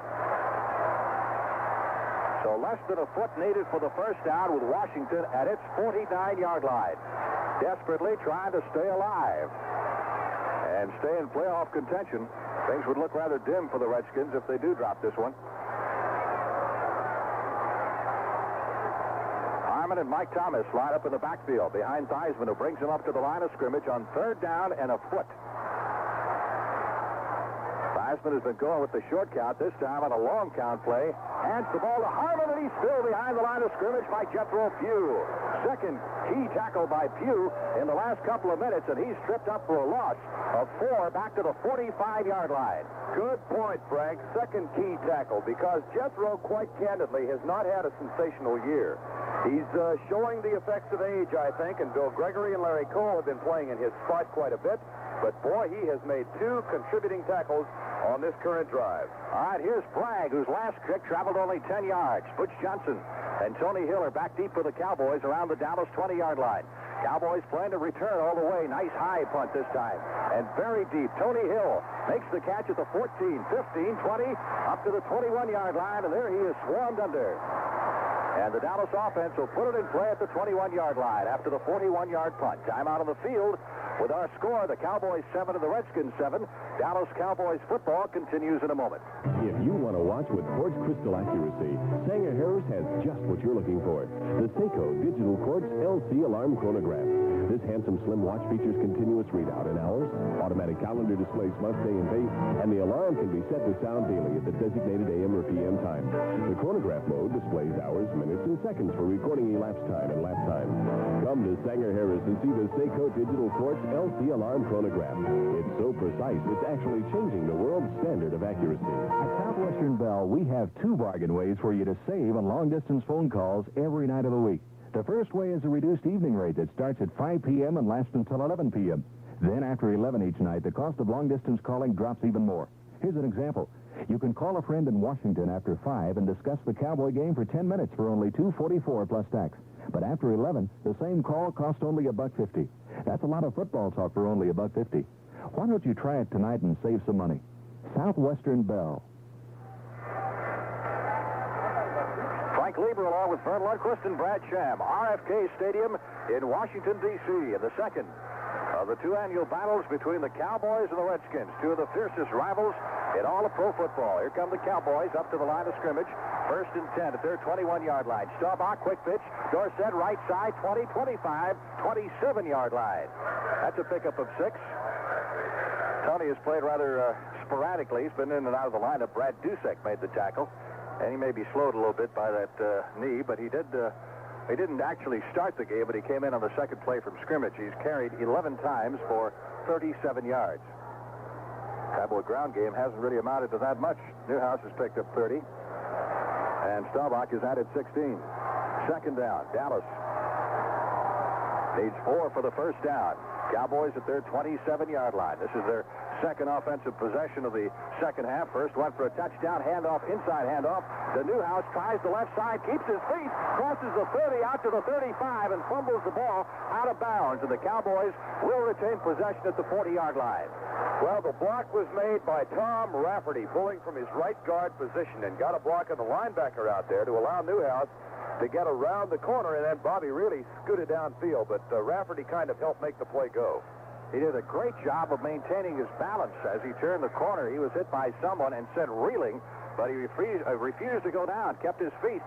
So less than a foot needed for the first down with Washington at its 49-yard line. Desperately trying to stay alive and stay in playoff contention. Things would look rather dim for the Redskins if they do drop this one. Harmon and Mike Thomas line up in the backfield behind Theismann, who brings him up to the line of scrimmage on third down and a foot. Theismann has been going with the short count, this time on a long count play. Hands the ball to Harmon, and he's still behind the line of scrimmage by Jethro Pugh. Second key tackle by Pugh in the last couple of minutes, and he's tripped up for a loss of 4 back to the 45-yard line. Good point, Frank. Second key tackle, because Jethro, quite candidly, has not had a sensational year. He's showing the effects of age, I think, and Bill Gregory and Larry Cole have been playing in his spot quite a bit. But, boy, he has made 2 contributing tackles on this current drive. All right, here's Bragg, whose last kick traveled only 10 yards. Butch Johnson and Tony Hill are back deep for the Cowboys around the Dallas 20-yard line. Cowboys plan to return all the way. Nice high punt this time. And very deep. Tony Hill makes the catch at the 14, 15, 20, up to the 21-yard line, and there he is swarmed under. And the Dallas offense will put it in play at the 21-yard line after the 41-yard punt. Time out on the field with our score, the Cowboys 7 and the Redskins 7. Dallas Cowboys football continues in a moment. If you want to watch with quartz crystal accuracy, Sanger Harris has just what you're looking for. The Seiko Digital Quartz LC Alarm Chronograph. This handsome slim watch features continuous readout in hours, automatic calendar displays month, day, and date, and the alarm can be set to sound daily at the designated AM or PM time. The chronograph mode displays hours, minutes, and seconds for recording elapsed time and lap time. Come to Sanger Harris and see the Seiko Digital Quartz LC Alarm Chronograph. It's so precise, it's actually changing the world's standard of accuracy. At Southwestern Bell, we have 2 bargain ways for you to save on long-distance phone calls every night of the week. The first way is a reduced evening rate that starts at 5 p.m. and lasts until 11 p.m. Then, after 11 each night, the cost of long-distance calling drops even more. Here's an example. You can call a friend in Washington after 5 and discuss the Cowboy game for 10 minutes for only $2.44 plus tax. But after 11, the same call costs only $1.50. That's a lot of football talk for only $1.50. Why don't you try it tonight and save some money? Southwestern Bell. Frank Glieber along with Vern Lundquist and Brad Sham. RFK Stadium in Washington, D.C. in the second of the 2 annual battles between the Cowboys and the Redskins, 2 of the fiercest rivals in all of pro football. Here come the Cowboys up to the line of scrimmage. 1st and 10 at their 21-yard line. Staubach, quick pitch. Dorsett, right side, 20, 25, 27-yard line. That's a pickup of 6. Tony has played rather sporadically. He's been in and out of the lineup. Brad Dusek made the tackle, and he may be slowed a little bit by that knee, but he didn't actually start the game, but he came in on the second play from scrimmage. He's carried 11 times for 37 yards. Cowboy ground game hasn't really amounted to that much. Newhouse has picked up 30, and Staubach has added 16. Second down, Dallas needs 4 for the first down. Cowboys at their 27-yard line. This is their second offensive possession of the second half. First one for a touchdown, handoff, inside handoff. The Newhouse tries the left side, keeps his feet, crosses the 30 out to the 35, and fumbles the ball out of bounds. And the Cowboys will retain possession at the 40-yard line. Well, the block was made by Tom Rafferty, pulling from his right guard position, and got a block on the linebacker out there to allow Newhouse to get around the corner, and then Bobby really scooted downfield, but Rafferty kind of helped make the play go. He did a great job of maintaining his balance as he turned the corner. He was hit by someone and sent reeling, but he refused to go down, kept his feet,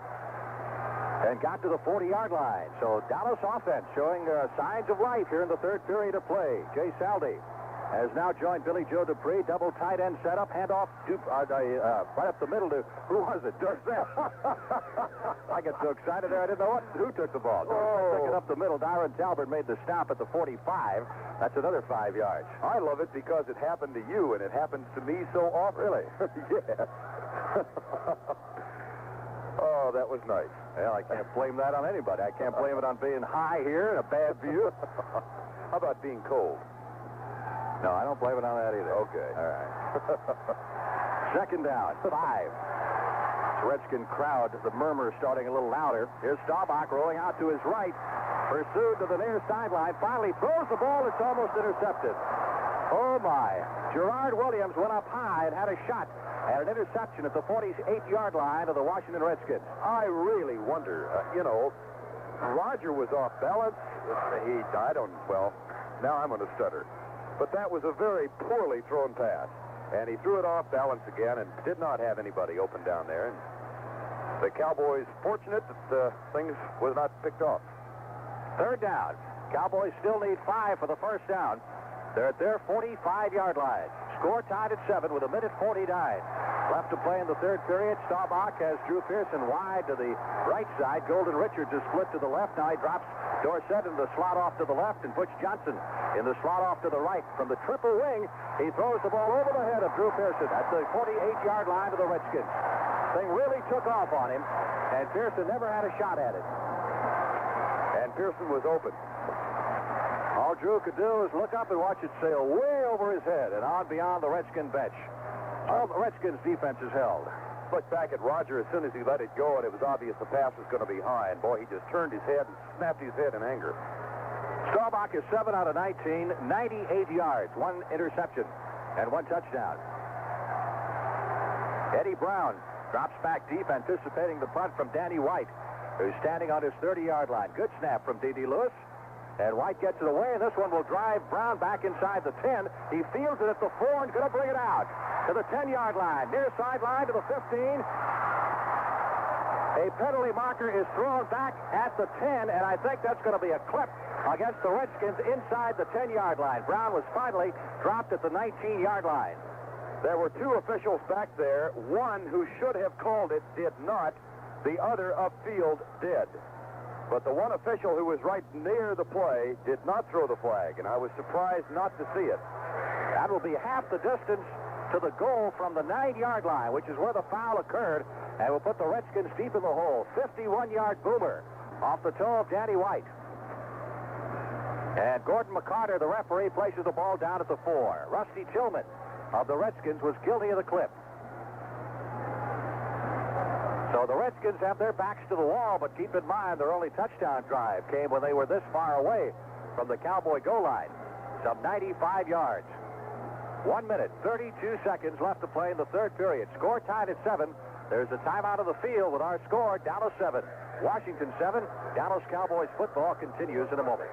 and got to the 40-yard line. So Dallas offense showing signs of life here in the third period of play. Jay Saldi has now joined Billy Joe Dupree. Double tight end setup. Handoff right up the middle to, who was it? Dorsett. I get so excited there, I didn't know who took the ball. Dorsett took it up the middle. Darren Talbert made the stop at the 45. That's another 5 yards. I love it because it happened to you, and it happens to me so often. Really? Yeah. Oh, that was nice. Well, I can't blame that on anybody. I can't blame it on being high here and a bad view. How about being cold? No, I don't blame it on that either. Okay. All right. Second down, 5. The Redskin crowd, the murmur starting a little louder. Here's Staubach rolling out to his right. Pursued to the near sideline. Finally throws the ball. It's almost intercepted. Oh, my. Gerard Williams went up high and had a shot at an interception at the 48-yard line of the Washington Redskins. I really wonder, Roger was off balance. Now I'm going to stutter. But that was a very poorly thrown pass. And he threw it off balance again and did not have anybody open down there. And the Cowboys fortunate that things was not picked off. Third down. Cowboys still need 5 for the first down. They're at their 45-yard line. Score tied at 7 with 1:49 left to play in the third period. Staubach has Drew Pearson wide to the right side. Golden Richards is split to the left. Now he drops Dorsett in the slot off to the left, and Butch Johnson in the slot off to the right. From the triple wing, he throws the ball over the head of Drew Pearson at the 48-yard line of the Redskins. Thing really took off on him, and Pearson never had a shot at it. And Pearson was open. All Drew could do is look up and watch it sail way over his head and on beyond the Redskin bench. All the Redskins' defense is held. Looked back at Roger as soon as he let it go, and it was obvious the pass was going to be high. And, boy, he just turned his head and snapped his head in anger. Staubach is 7 out of 19, 98 yards, 1 interception, and 1 touchdown. Eddie Brown drops back deep, anticipating the punt from Danny White, who's standing on his 30-yard line. Good snap from D.D. Lewis. And White gets it away, and this one will drive Brown back inside the 10. He fields it at the 4 and going to bring it out to the 10-yard line. Near sideline to the 15. A penalty marker is thrown back at the 10, and I think that's going to be a clip against the Redskins inside the 10-yard line. Brown was finally dropped at the 19-yard line. There were 2 officials back there. One who should have called it did not. The other upfield did. But the one official who was right near the play did not throw the flag, and I was surprised not to see it. That will be half the distance to the goal from the 9-yard line, which is where the foul occurred, and will put the Redskins deep in the hole. 51-yard boomer off the toe of Danny White. And Gordon McCarter, the referee, places the ball down at the 4. Rusty Tillman of the Redskins was guilty of the clip. So the Redskins have their backs to the wall, but keep in mind their only touchdown drive came when they were this far away from the Cowboy goal line. Some 95 yards. 1 minute, 32 seconds left to play in the third period. Score tied at 7. There's a timeout of the field with our score, Dallas 7. Washington 7. Dallas Cowboys football continues in a moment.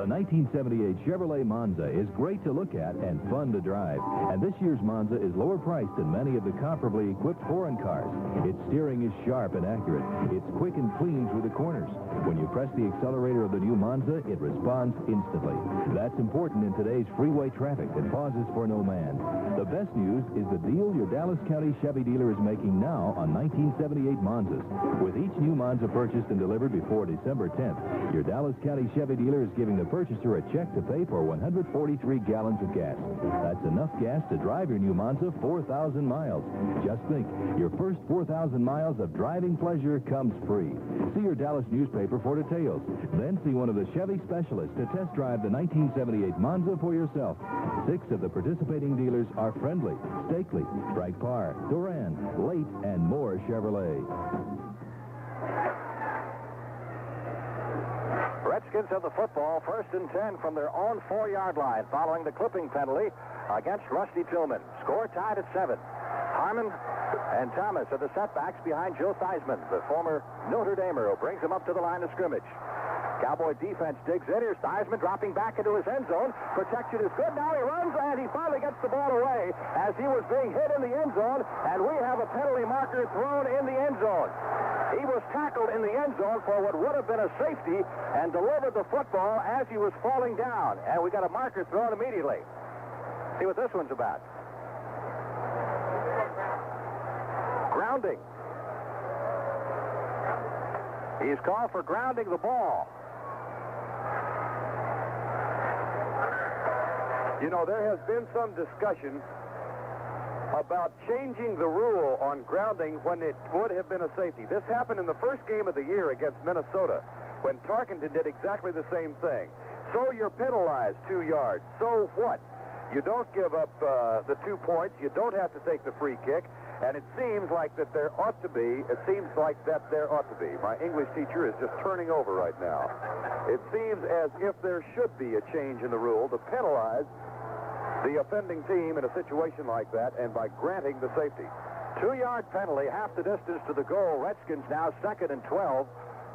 The 1978 Chevrolet Monza is great to look at and fun to drive. And this year's Monza is lower priced than many of the comparably equipped foreign cars. Its steering is sharp and accurate. It's quick and clean through the corners. When you press the accelerator of the new Monza, it responds instantly. That's important in today's freeway traffic that pauses for no man. The best news is the deal your Dallas County Chevy dealer is making now on 1978 Monzas. With each new Monza purchased and delivered before December 10th, your Dallas County Chevy dealer is giving the purchaser a check to pay for 143 gallons of gas. That's enough gas to drive your new Monza 4,000 miles. Just think, your first 4,000 miles of driving pleasure comes free. See your Dallas newspaper for details. Then see one of the Chevy specialists to test drive the 1978 Monza for yourself. 6 of the participating dealers are friendly: Stakely, Frank Parr, Duran, Late, and more Chevrolet. Redskins have the football, 1st and 10 from their own 4-yard line, following the clipping penalty against Rusty Tillman. Score tied at 7. Harmon and Thomas are the setbacks behind Joe Theismann, the former Notre Damer, who brings him up to the line of scrimmage. Cowboy defense digs in. Here's Theismann dropping back into his end zone. Protection is good. Now he runs, and he finally gets the ball away as he was being hit in the end zone, and we have a penalty marker thrown in the end zone. He was tackled in the end zone for what would have been a safety and delivered the football as he was falling down, and we got a marker thrown immediately. See what this one's about. Grounding. He's called for grounding the ball. You know, there has been some discussion about changing the rule on grounding when it would have been a safety. This happened in the first game of the year against Minnesota when Tarkenton did exactly the same thing. So you're penalized 2 yards. So what? You don't give up the 2 points. You don't have to take the free kick. And it seems like that there ought to be, my English teacher is just turning over right now. It seems as if there should be a change in the rule to penalize the offending team in a situation like that, and by granting the safety. 2-yard penalty, half the distance to the goal. Redskins now 2nd and 12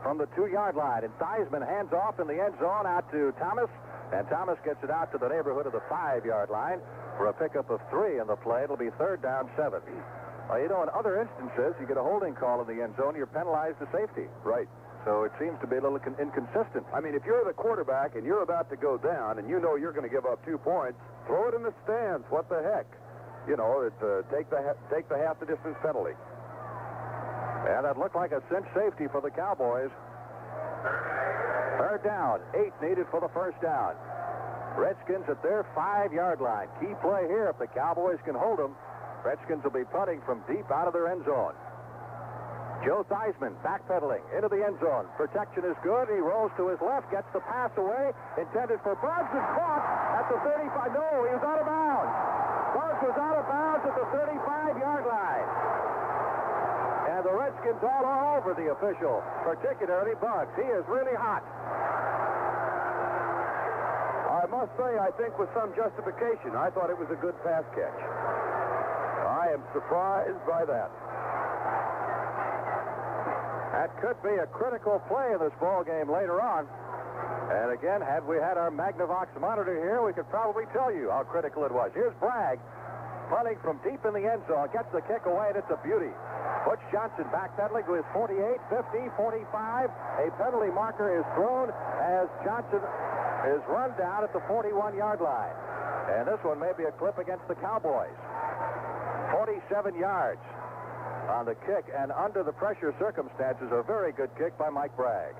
from the 2-yard line. And Theismann hands off in the end zone out to Thomas, and Thomas gets it out to the neighborhood of the 5-yard line for a pickup of 3 in the play. It'll be 3rd down 7. You know, in other instances, you get a holding call in the end zone, you're penalized to safety. Right. So it seems to be a little inconsistent. I mean, if you're the quarterback and you're about to go down and you know you're going to give up 2 points, throw it in the stands. What the heck? You know, take the half the distance penalty. And that looked like a cinch safety for the Cowboys. 3rd down, 8 needed for the 1st down. Redskins at their 5-yard line. Key play here if the Cowboys can hold them. Redskins will be punting from deep out of their end zone. Joe Theismann backpedaling into the end zone. Protection is good. He rolls to his left, gets the pass away, intended for Buggs, and caught at the 35. No, he was out of bounds. Buggs was out of bounds at the 35-yard line. And the Redskins all over the official, particularly Buggs. He is really hot. I must say, I think with some justification, I thought it was a good pass catch. I am surprised by that. That could be a critical play in this ball game later on. And again, had we had our Magnavox monitor here, we could probably tell you how critical it was. Here's Bragg, punting from deep in the end zone, gets the kick away, and it's a beauty. Butch Johnson backpedaling to his 48, 50, 45. A penalty marker is thrown as Johnson is run down at the 41-yard line. And this one may be a clip against the Cowboys. 47 yards on the kick, and under the pressure circumstances, a very good kick by Mike Bragg.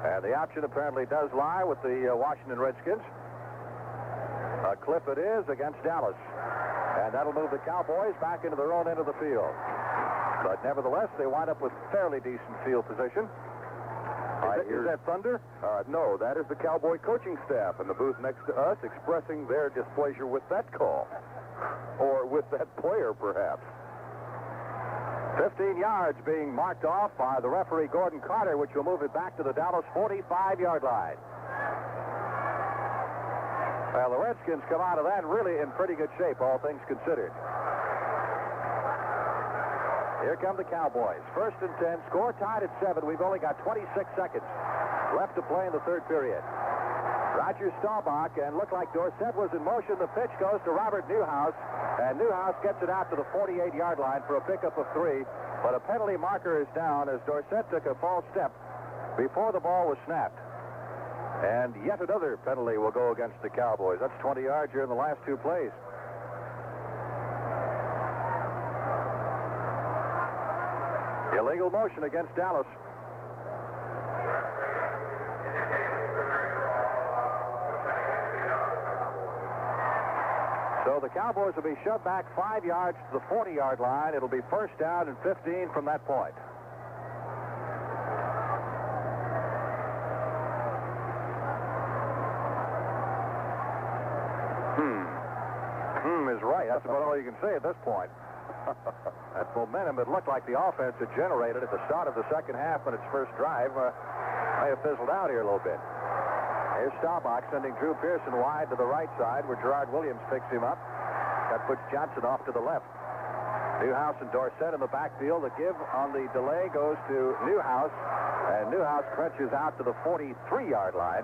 And the option apparently does lie with the Washington Redskins. A clip it is against Dallas. And that'll move the Cowboys back into their own end of the field. But nevertheless, they wind up with fairly decent field position. Is that thunder? No, that is the Cowboy coaching staff in the booth next to us expressing their displeasure with that call. Or with that player, perhaps. 15 yards being marked off by the referee, Gordon Carter, which will move it back to the Dallas 45-yard line. Well, the Redskins come out of that really in pretty good shape, all things considered. Here come the Cowboys. 1st and 10, score tied at 7. We've only got 26 seconds left to play in the 3rd period. Roger Staubach, and looked like Dorsett was in motion. The pitch goes to Robert Newhouse, and Newhouse gets it out to the 48-yard line for a pickup of 3. But a penalty marker is down as Dorsett took a false step before the ball was snapped. And yet another penalty will go against the Cowboys. That's 20 yards here in the last 2 plays. Illegal motion against Dallas. So the Cowboys will be shoved back 5 yards to the 40-yard line. It'll be 1st down and 15 from that point. Is right. That's about all you can say at this point. That momentum, it looked like the offense had generated at the start of the second half on its first drive. May have fizzled out here a little bit. Here's Staubach sending Drew Pearson wide to the right side where Gerard Williams picks him up. Got Butch Johnson off to the left. Newhouse and Dorsett in the backfield. The give on the delay goes to Newhouse, and Newhouse crunches out to the 43-yard line.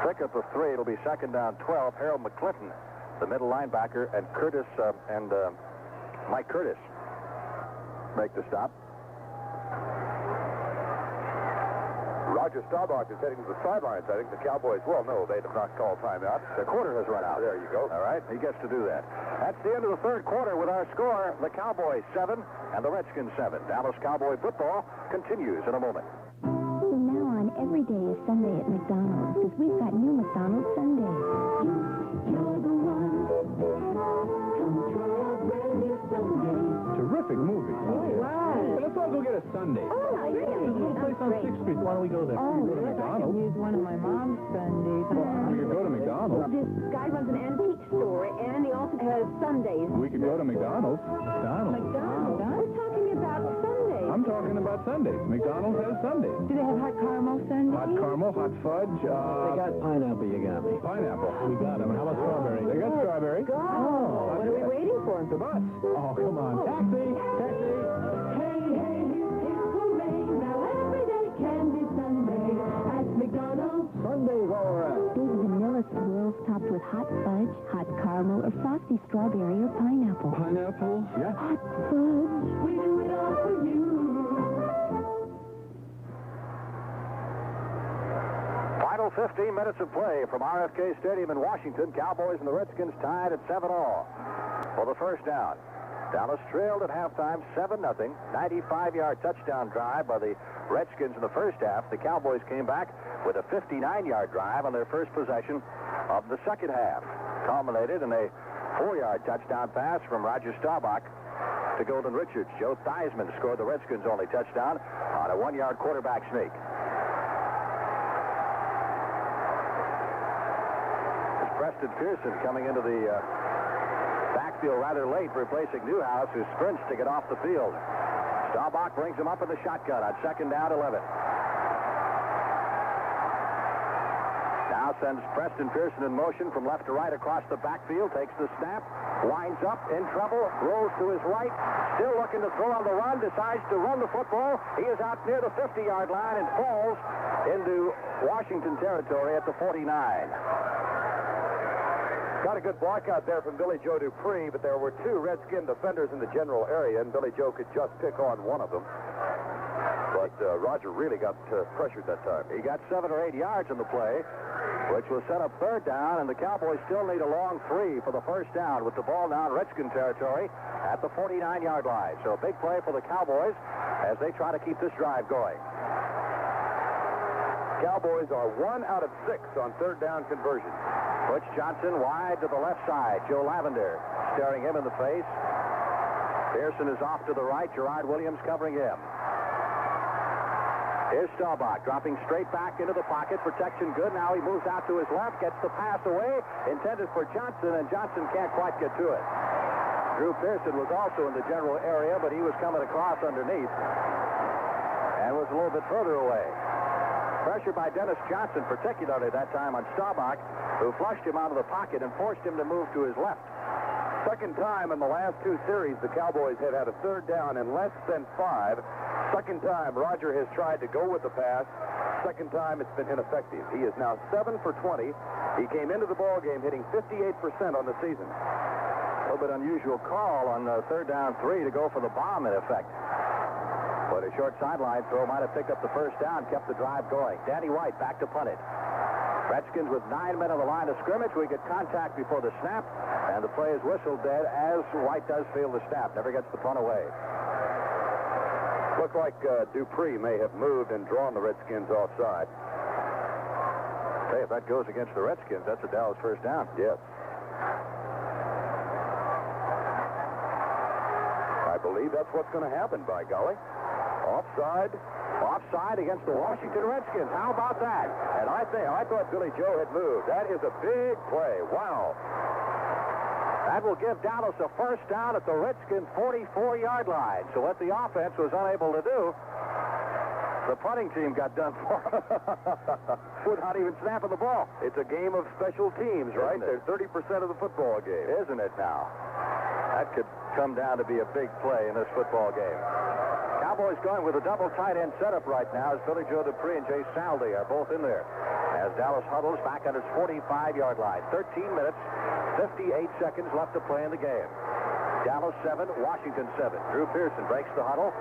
Pickup of 3. It'll be second down 12. Harold McClinton, the middle linebacker, and Mike Curtis make the stop. Roger Staubach is heading to the sidelines. I think the Cowboys, well, no, they have not called timeout. The quarter has run out. There you go. All right, he gets to do that. That's the end of the third quarter with our score, the Cowboys 7 and the Redskins 7. Dallas Cowboy football continues in a moment. From now on, every day is Sunday at McDonald's because we've got new McDonald's Sundays. You're the one. Come try a brand new Sunday. Terrific movie. Oh, wow. Let's all go get a Sunday. Oh, really? Little place on 6th Street. Why don't we go there? Oh, We go to McDonald's. use one of my mom's Sundays. We could go to McDonald's. This guy runs an antique store, and he also has Sundays. We could go to McDonald's. McDonald's? We're talking about Sundays. I'm talking about Sundays. McDonald's has Sundays. Do they have hot caramel Sundays? Hot caramel, hot fudge. They got pineapple, you got me. Pineapple. We got them. And how about strawberry? They got strawberry. Oh, what are we waiting for? The bus. Oh, come on. Taxi. Taxi. Hey, hey, it's hooray. Now every day can be Sunday at McDonald's. Sundays all right. Big vanilla swirls topped with hot fudge, hot caramel, or frosty strawberry or pineapple. Pineapple? Yeah. Hot fudge. We do it all for you. Final 15 minutes of play from RFK Stadium in Washington. Cowboys and the Redskins tied at 7-all for the first down. Dallas trailed at halftime 7-0. 95-yard touchdown drive by the Redskins in the first half. The Cowboys came back with a 59-yard drive on their first possession of the second half. Culminated in a 4-yard touchdown pass from Roger Staubach to Golden Richards. Joe Theismann scored the Redskins' only touchdown on a 1-yard quarterback sneak. Preston Pearson coming into the backfield rather late, replacing Newhouse, who sprints to get off the field. Staubach brings him up in the shotgun on second down 11. Now sends Preston Pearson in motion from left to right across the backfield, takes the snap, winds up, in trouble, rolls to his right, still looking to throw on the run, decides to run the football. He is out near the 50-yard line and falls into Washington territory at the 49. Got a good block out there from Billy Joe Dupree, but there were 2 Redskin defenders in the general area, and Billy Joe could just pick on one of them. But Roger really got pressured that time. He got 7 or 8 yards in the play, which will set up third down, and the Cowboys still need a long 3 for the first down with the ball now in Redskin territory at the 49-yard line. So a big play for the Cowboys as they try to keep this drive going. Cowboys are 1 out of 6 on third down conversion. Butch Johnson wide to the left side. Joe Lavender staring him in the face. Pearson is off to the right. Gerard Williams covering him. Here's Staubach dropping straight back into the pocket. Protection good. Now he moves out to his left. Gets the pass away. Intended for Johnson, and Johnson can't quite get to it. Drew Pearson was also in the general area, but he was coming across underneath and was a little bit further away. Pressure by Dennis Johnson, particularly that time on Staubach, who flushed him out of the pocket and forced him to move to his left. Second time in the last 2 series, the Cowboys have had a third down in less than 5. Second time, Roger has tried to go with the pass. Second time, it's been ineffective. He is now 7 for 20. He came into the ballgame hitting 58% on the season. A little bit unusual call on third down 3 to go for the bomb, in effect. But a short sideline throw might have picked up the first down, kept the drive going. Danny White back to punt it. Redskins with 9 men on the line of scrimmage. We get contact before the snap, and the play is whistled dead as White does field the snap. Never gets the punt away. Looked like Dupree may have moved and drawn the Redskins offside. Hey, if that goes against the Redskins, that's a Dallas first down. Yes. I believe that's what's going to happen, by golly. Offside against the Washington Redskins. How about that? And I thought Billy Joe had moved. That is a big play. Wow. That will give Dallas a first down at the Redskins' 44-yard line. So what the offense was unable to do, the punting team got done for. Without even snapping the ball. It's a game of special teams, right? They're 30% of the football game. Isn't it now? that could come down to be a big play in this football game. Cowboys going with a double tight end setup right now as Billy Joe Dupree and Jay Saldi are both in there. As Dallas huddles back on its 45-yard line. 13 minutes, 58 seconds left to play in the game. Dallas 7, Washington 7. Drew Pearson breaks the huddle.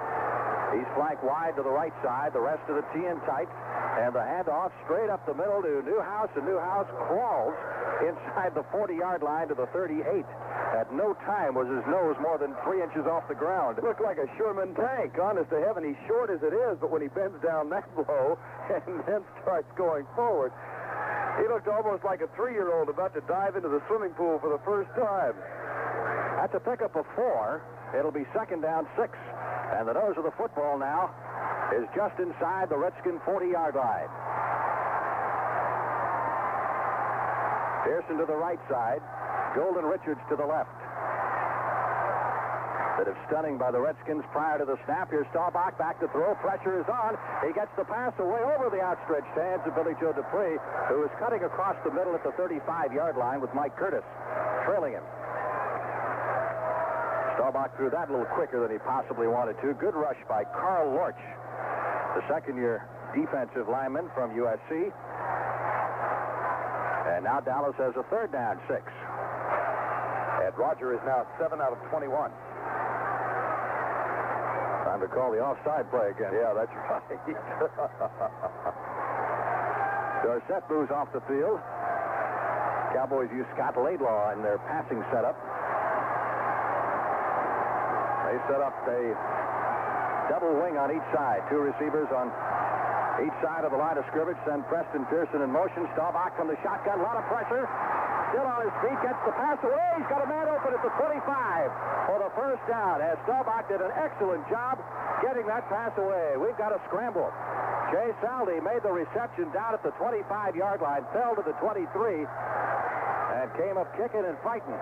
He's flanked wide to the right side. The rest of the T in tight. And the handoff straight up the middle to Newhouse. And Newhouse crawls inside the 40-yard line to the 38. At no time was his nose more than 3 inches off the ground. It looked like a Sherman tank. Honest to heaven, he's short as it is, but when he bends down that low and then starts going forward, he looked almost like a 3-year-old about to dive into the swimming pool for the first time. That's a pickup of 4. It'll be second down 6. And the nose of the football now is just inside the Redskin 40-yard line. Pearson to the right side. Golden Richards to the left. Bit of stunning by the Redskins prior to the snap. Here's Staubach back to throw. Pressure is on. He gets the pass away over the outstretched hands of Billy Joe Dupree, who is cutting across the middle at the 35-yard line with Mike Curtis trailing him. Staubach threw that a little quicker than he possibly wanted to. Good rush by Carl Lorch, the second-year defensive lineman from USC. And now Dallas has a third down 6. And Roger is now 7 out of 21. Time to call the offside play again. Yeah, that's right. Dorsett moves off the field. Cowboys use Scott Laidlaw in their passing setup. They set up a double wing on each side. 2 receivers on each side of the line of scrimmage. Send Preston Pearson in motion. Staubach from the shotgun. A lot of pressure. Still on his feet. Gets the pass away. He's got a man open at the 25 for the first down. As Staubach did an excellent job getting that pass away. We've got a scramble. Jay Saldi made the reception down at the 25-yard line. Fell to the 23 and came up kicking and fighting.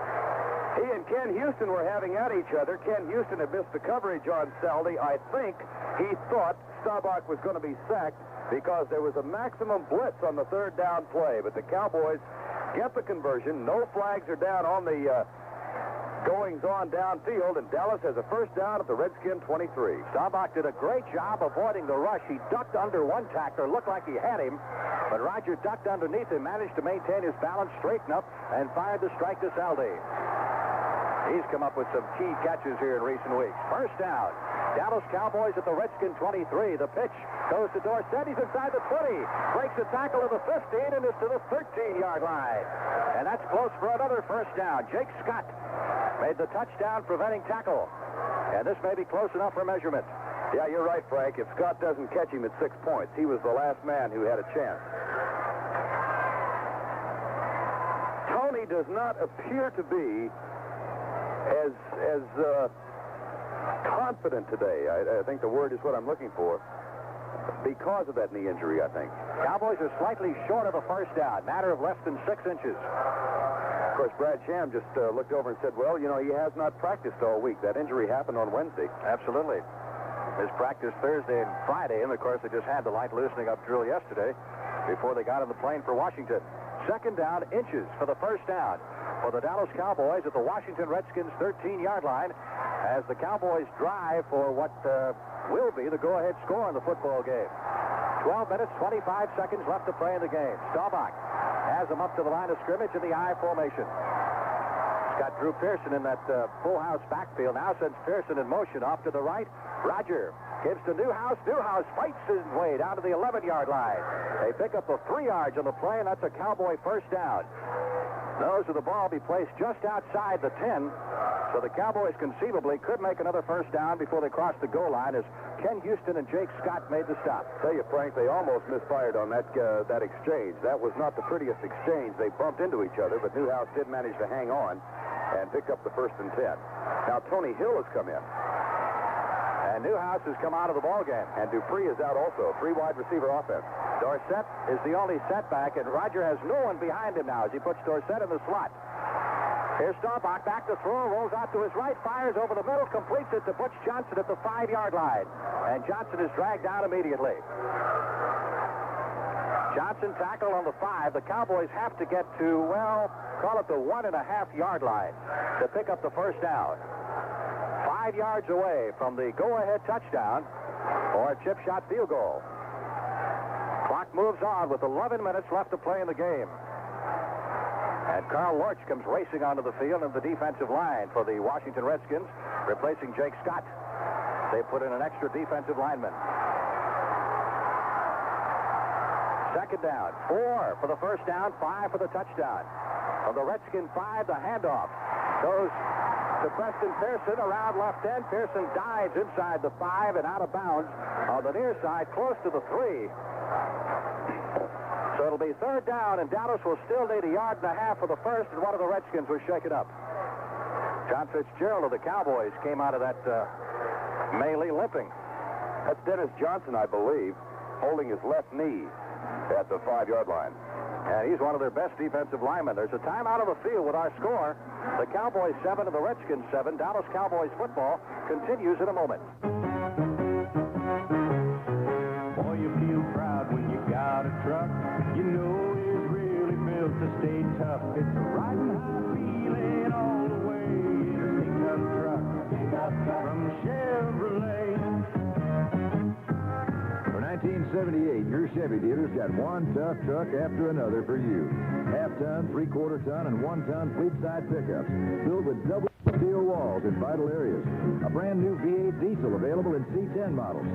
He and Ken Houston were having at each other. Ken Houston had missed the coverage on Saldi. I think he thought Staubach was going to be sacked because there was a maximum blitz on the third down play. But the Cowboys get the conversion. No flags are down on the goings-on downfield, and Dallas has a first down at the Redskin 23. Staubach did a great job avoiding the rush. He ducked under one tackler. Looked like he had him, but Roger ducked underneath him, managed to maintain his balance, straighten up, and fired the strike to Saldi. He's come up with some key catches here in recent weeks. First down. Dallas Cowboys at the Redskin 23. The pitch goes to Dorsett. He's inside the 20. Breaks the tackle of the 15 and is to the 13-yard line. And that's close for another first down. Jake Scott made the touchdown preventing tackle. And this may be close enough for measurement. Yeah, you're right, Frank. If Scott doesn't catch him at 6 points, he was the last man who had a chance. Tony does not appear to be as confident today. I think the word is what I'm looking for. Because of that knee injury, I think. Cowboys are slightly short of the first down. Matter of less than 6 inches. Of course, Brad Sham just looked over and said, well, you know, he has not practiced all week. That injury happened on Wednesday. Absolutely. His practice Thursday and Friday, and of course they just had the light loosening up drill yesterday before they got on the plane for Washington. Second down, inches for the first down for the Dallas Cowboys at the Washington Redskins 13-yard line as the Cowboys drive for what will be the go-ahead score in the football game. 12 minutes, 25 seconds left to play in the game. Staubach has him up to the line of scrimmage in the I formation. He's got Drew Pearson in that full house backfield. Now sends Pearson in motion off to the right. Roger gives to Newhouse. Newhouse fights his way down to the 11-yard line. They pick up the 3 yards on the play, and that's a Cowboy first down. Nose of the ball be placed just outside the 10, so the Cowboys conceivably could make another first down before they cross the goal line as Ken Houston and Jake Scott made the stop. Tell you, Frank, they almost misfired on that exchange. That was not the prettiest exchange. They bumped into each other, but Newhouse did manage to hang on and pick up the 1st and 10. Now Tony Hill has come in. And Newhouse has come out of the ballgame. And Dupree is out also. 3 wide receiver offense. Dorsett is the only setback, and Roger has no one behind him now as he puts Dorsett in the slot. Here's Staubach back to throw, rolls out to his right, fires over the middle, completes it to Butch Johnson at the 5-yard line. And Johnson is dragged down immediately. Johnson tackled on the 5. The Cowboys have to get to, well, call it the 1.5-yard line to pick up the first down. 5 yards away from the go-ahead touchdown or a chip shot field goal. Clock moves on with 11 minutes left to play in the game. And Carl Lorch comes racing onto the field in the defensive line for the Washington Redskins, replacing Jake Scott. They put in an extra defensive lineman. Second down, 4 for the first down, 5 for the touchdown. From the Redskin 5, the handoff goes to Preston Pearson around left end. Pearson dives inside the 5 and out of bounds on the near side, close to the 3. So it'll be third down, and Dallas will still need 1.5 yards for the first, and one of the Redskins was shaken up. John Fitzgerald of the Cowboys came out of that melee limping. That's Dennis Johnson, I believe, holding his left knee at the 5-yard line. And he's one of their best defensive linemen. There's a timeout on the field with our score. The Cowboys 7 and the Redskins 7. Dallas Cowboys football continues in a moment. Boy, you feel proud when you got a truck. You know it's really built to stay tough. It's a riding high feeling all the way. It's a pickup truck from Chevrolet. 1978, your Chevy dealers got one tough truck after another for you. Half-ton, three-quarter-ton, and one-ton fleet-side pickups filled with double steel walls in vital areas. A brand-new V8 diesel available in C10 models.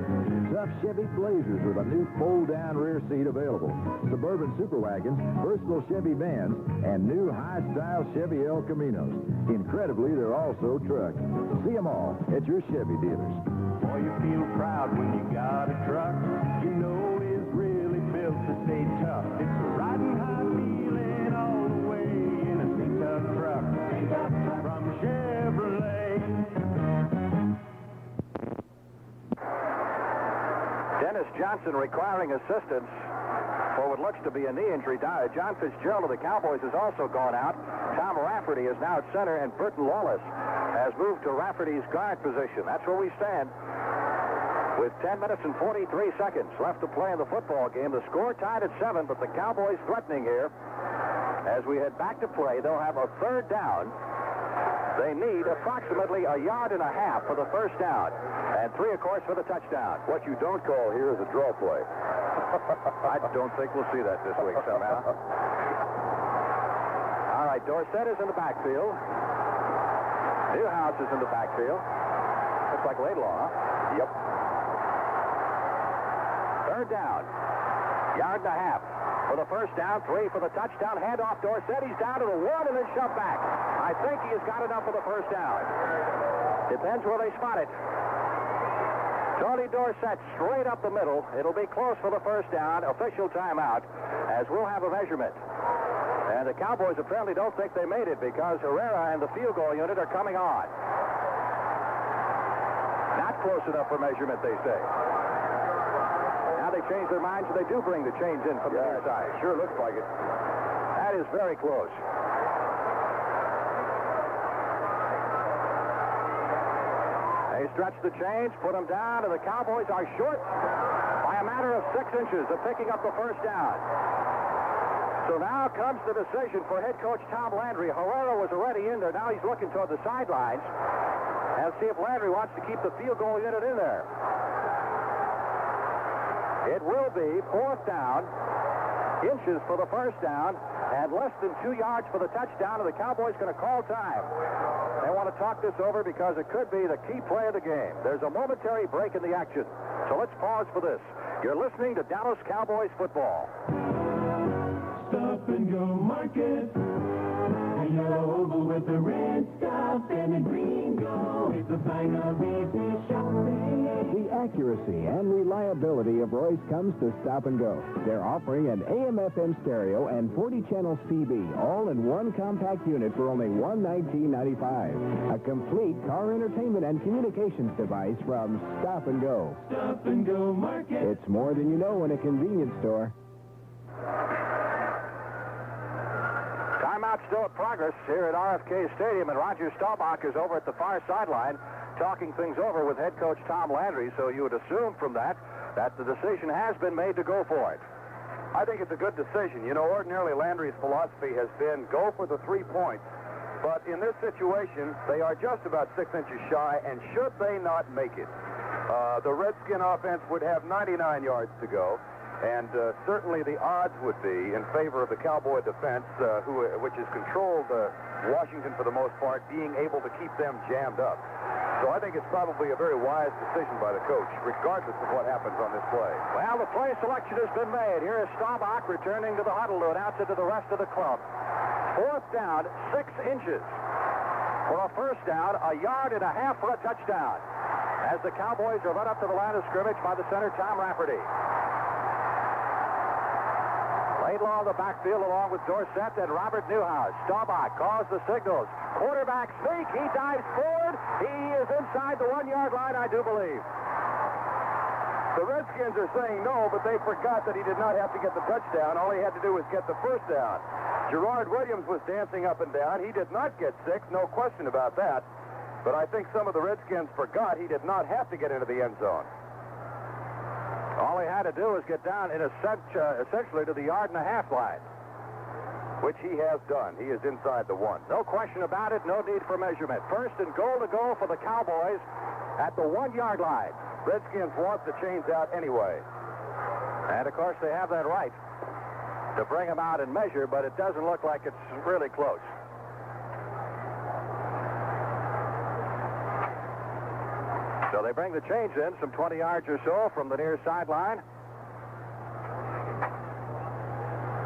Tough Chevy Blazers with a new fold-down rear seat available. Suburban super wagons, versatile Chevy vans, and new high-style Chevy El Caminos. Incredibly, they're also trucks. See them all at your Chevy dealers. Boy, you feel proud when you got a truck. You know it's really built to stay tough. It's a riding high feeling all the way in a pickup truck from Chevrolet. Dennis Johnson requiring assistance for what looks to be a knee injury. John Fitzgerald of the Cowboys has also gone out. Tom Rafferty is now at center, and Burton Lawless has moved to Rafferty's guard position. That's where we stand with 10 minutes and 43 seconds left to play in the football game. The score tied at 7, but the Cowboys threatening here. As we head back to play, they'll have a third down. They need approximately 1.5 yards for the first down, and 3, of course, for the touchdown. What you don't call here is a draw play. I don't think we'll see that this week somehow. All right, Dorsett is in the backfield. Newhouse is in the backfield. Looks like Laidlaw, huh? Yep. Third down. 1.5 yards for the first down, 3 for the touchdown. Handoff Dorsett. He's down to the 1 and then shoved back. I think he has got enough for the first down. Depends where they spot it. Tony Dorsett straight up the middle. It'll be close for the first down. Official timeout, as we'll have a measurement. And the Cowboys apparently don't think they made it because Herrera and the field goal unit are coming on. Not close enough for measurement, they say. Now they change their minds and they do bring the chains in from the near side. Sure looks like it. That is very close. They stretch the chains, put them down, and the Cowboys are short by a matter of 6 inches of picking up the first down. So now comes the decision for head coach Tom Landry. Herrera was already in there. Now he's looking toward the sidelines and see if Landry wants to keep the field goal unit in there. It will be 4th down, inches for the first down, and less than 2 yards for the touchdown, and the Cowboys going to call time. They want to talk this over because it could be the key play of the game. There's a momentary break in the action. So let's pause for this. You're listening to Dallas Cowboys football. Stop and go market. A yellow oval with the red stuff and the green gold. It's a sign of easy shopping. The accuracy and reliability of Royce comes to Stop and Go. They're offering an AM/FM stereo and 40-channel CB, all in one compact unit for only $119.95. A complete car entertainment and communications device from Stop and Go. Stop and Go market. It's more than you know in a convenience store. Timeout still in progress here at RFK Stadium, and Roger Staubach is over at the far sideline talking things over with head coach Tom Landry, so you would assume from that the decision has been made to go for it. I think it's a good decision. You know, ordinarily Landry's philosophy has been go for the 3 points. But in this situation, they are just about 6 inches shy, and should they not make it, the Redskin offense would have 99 yards to go, and certainly the odds would be in favor of the Cowboy defense, which has controlled Washington for the most part, being able to keep them jammed up. So I think it's probably a very wise decision by the coach, regardless of what happens on this play. Well, the play selection has been made. Here is Staubach returning to the huddle to announce it to the rest of the club. 4th down, 6 inches for a first down, 1.5 yards for a touchdown, as the Cowboys are led up to the line of scrimmage by the center, Tom Rafferty. Laidlaw in the backfield along with Dorsett and Robert Newhouse. Staubach calls the signals. Quarterback sneak. He dives forward. He is inside the 1-yard line, I do believe. The Redskins are saying no, but they forgot that he did not have to get the touchdown. All he had to do was get the first down. Gerard Williams was dancing up and down. He did not get 6, no question about that. But I think some of the Redskins forgot he did not have to get into the end zone. All he had to do was get down in essentially to the 1.5 yard line, which he has done. He is inside the 1. No question about it. No need for measurement. First and goal to go for the Cowboys at the 1-yard line. Redskins want the chains out anyway. And, of course, they have that right to bring them out and measure, but it doesn't look like it's really close. So they bring the chains in some 20 yards or so from the near sideline.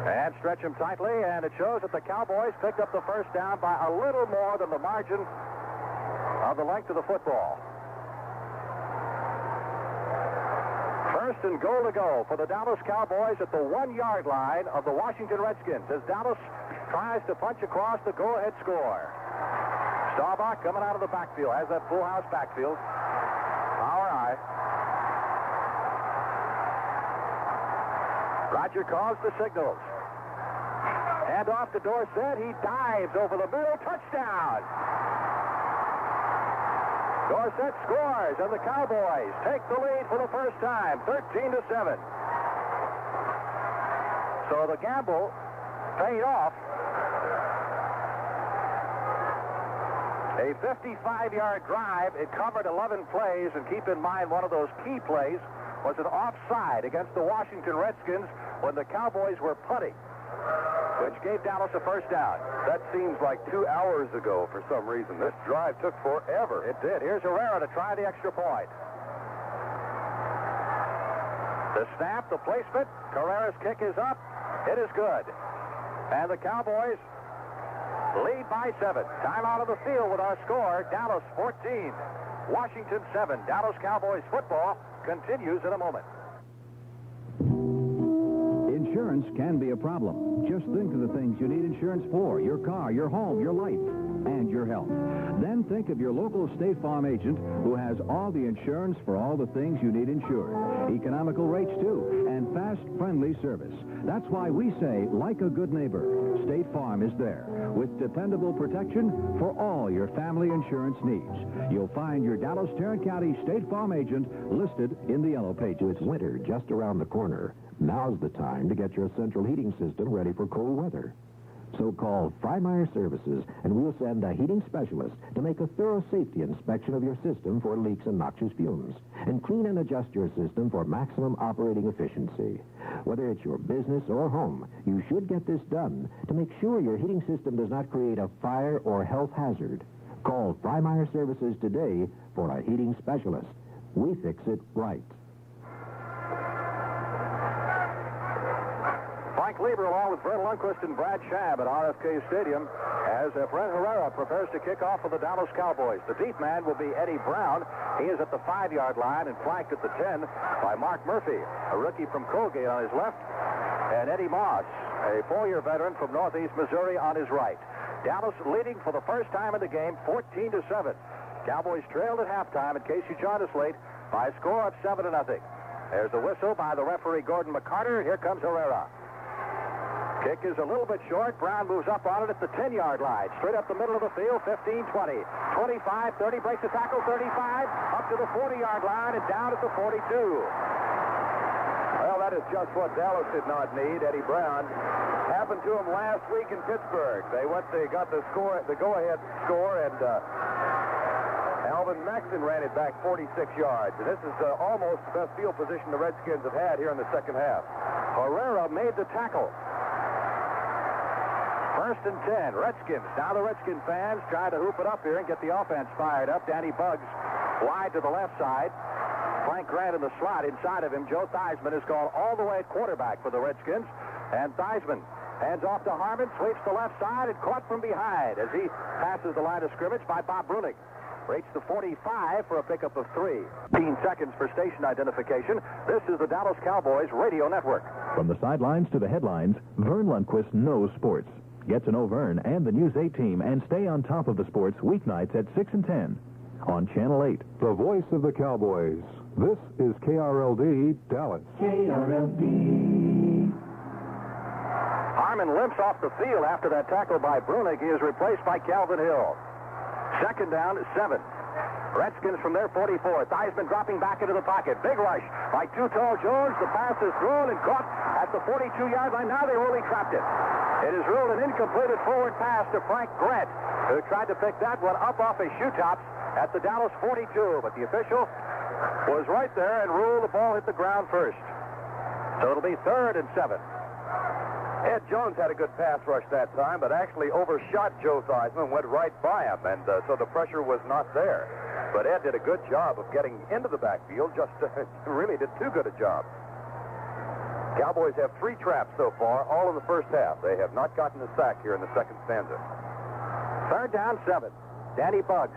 And stretch them tightly, and it shows that the Cowboys picked up the first down by a little more than the margin of the length of the football. First and goal to go for the Dallas Cowboys at the 1-yard line of the Washington Redskins as Dallas tries to punch across the go-ahead score. Staubach coming out of the backfield, has that full house backfield. Power eye. Roger calls the signals. Hand off to Dorsett. He dives over the middle. Touchdown. Dorsett scores, and the Cowboys take the lead for the first time, 13-7. So the gamble paid off. A 55-yard drive. It covered 11 plays, and keep in mind one of those key plays was an offside against the Washington Redskins when the Cowboys were punting, which gave Dallas a first down. That seems like 2 hours ago for some reason. This drive took forever. It did. Here's Herrera to try the extra point. The snap, the placement. Carrera's kick is up. It is good. And the Cowboys lead by 7. Time out of the field with our score. Dallas 14, Washington 7. Dallas Cowboys football continues in a moment. Insurance can be a problem. Just think of the things you need insurance for: your car, your home, your life, and your health. Then think of your local State Farm agent who has all the insurance for all the things you need insured. Economical rates, too, and fast, friendly service. That's why we say, like a good neighbor, State Farm is there with dependable protection for all your family insurance needs. You'll find your Dallas Tarrant County State Farm agent listed in the Yellow Pages. With winter just around the corner, now's the time to get your central heating system ready for cold weather. So call Freimeyer Services, and we'll send a heating specialist to make a thorough safety inspection of your system for leaks and noxious fumes, and clean and adjust your system for maximum operating efficiency. Whether it's your business or home, you should get this done to make sure your heating system does not create a fire or health hazard. Call Freimeyer Services today for a heating specialist. We fix it right. Glieber along with Vern Lundquist and Brad Sham at RFK Stadium as Brent Herrera prepares to kick off for the Dallas Cowboys. The deep man will be Eddie Brown. He is at the 5-yard line and flanked at the 10 by Mark Murphy, a rookie from Colgate on his left, and Eddie Moss, a 4-year veteran from Northeast Missouri, on his right. Dallas leading for the first time in the game, 14-7. Cowboys trailed at halftime, in case you joined us late, by a score of 7-0. There's the whistle by the referee, Gordon McCarter. Here comes Herrera. Kick is a little bit short. Brown moves up on it at the 10-yard line. Straight up the middle of the field, 15, 20, 25, 30, breaks the tackle, 35, up to the 40-yard line and down at the 42. Well, that is just what Dallas did not need. Eddie Brown happened to him last week in Pittsburgh. They got the go-ahead score, and Alvin Maxson ran it back 46 yards. And this is almost the best field position the Redskins have had here in the second half. Herrera made the tackle. 1st and 10, Redskins. Now the Redskin fans try to hoop it up here and get the offense fired up. Danny Buggs wide to the left side. Frank Grant in the slot. Inside of him, Joe Theismann has gone all the way at quarterback for the Redskins. And Theismann hands off to Harmon, sweeps the left side, and caught from behind as he passes the line of scrimmage by Bob Brunig. Rates the 45 for a pickup of 3. 15 seconds for station identification. This is the Dallas Cowboys Radio Network. From the sidelines to the headlines, Vern Lundquist knows sports. Get to know Vern and the News 8 team and stay on top of the sports weeknights at 6 and 10 on Channel 8. The voice of the Cowboys. This is KRLD, Dallas. KRLD. Harmon limps off the field after that tackle by Brunig. He is replaced by Calvin Hill. 2nd down, 7. Redskins from their 44. Theismann dropping back into the pocket. Big rush by Too Tall Jones. The pass is thrown and caught at the 42-yard line. Now they really trapped it. It is ruled an incompleted forward pass to Frank Grant, who tried to pick that one up off his shoe tops at the Dallas 42. But the official was right there and ruled the ball hit the ground first. So it'll be 3rd and 7. Ed Jones had a good pass rush that time, but actually overshot Joe Theismann, went right by him, and so the pressure was not there. But Ed did a good job of getting into the backfield, just really did too good a job. Cowboys have 3 traps so far, all in the first half. They have not gotten a sack here in the second stanza. 3rd down, 7. Danny Buggs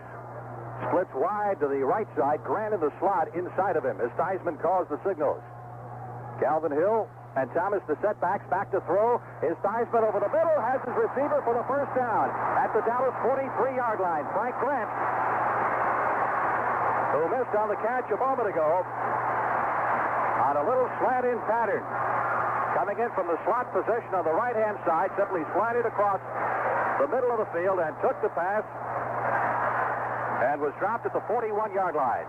splits wide to the right side. Grant in the slot inside of him as Theismann calls the signals. Calvin Hill and Thomas, the setbacks, back to throw. Is Theismann over the middle, has his receiver for the first down at the Dallas 43-yard line. Frank Grant, who missed on the catch a moment ago on a little slant-in pattern. Coming in from the slot position on the right-hand side, simply slanted across the middle of the field and took the pass and was dropped at the 41-yard line.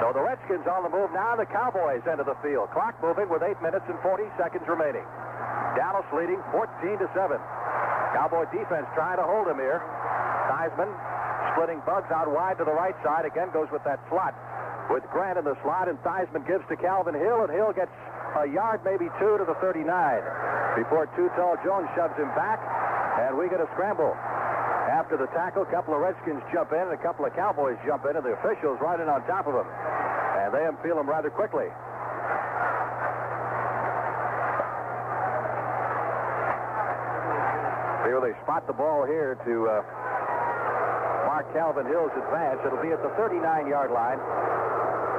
So the Redskins on the move now. The Cowboys enter the field. Clock moving with 8 minutes and 40 seconds remaining. Dallas leading 14-7. Cowboy defense trying to hold him here. Theismann splitting Buggs out wide to the right side. Again goes with that slot with Grant in the slot, and Theismann gives to Calvin Hill, and Hill gets a yard, maybe 2 to the 39 before Too Tall Jones shoves him back, and we get a scramble. After the tackle, a couple of Redskins jump in and a couple of Cowboys jump in, and the officials right in on top of them. And they unpeel them rather quickly. Here they spot the ball here to mark Calvin Hill's advance. It'll be at the 39-yard line.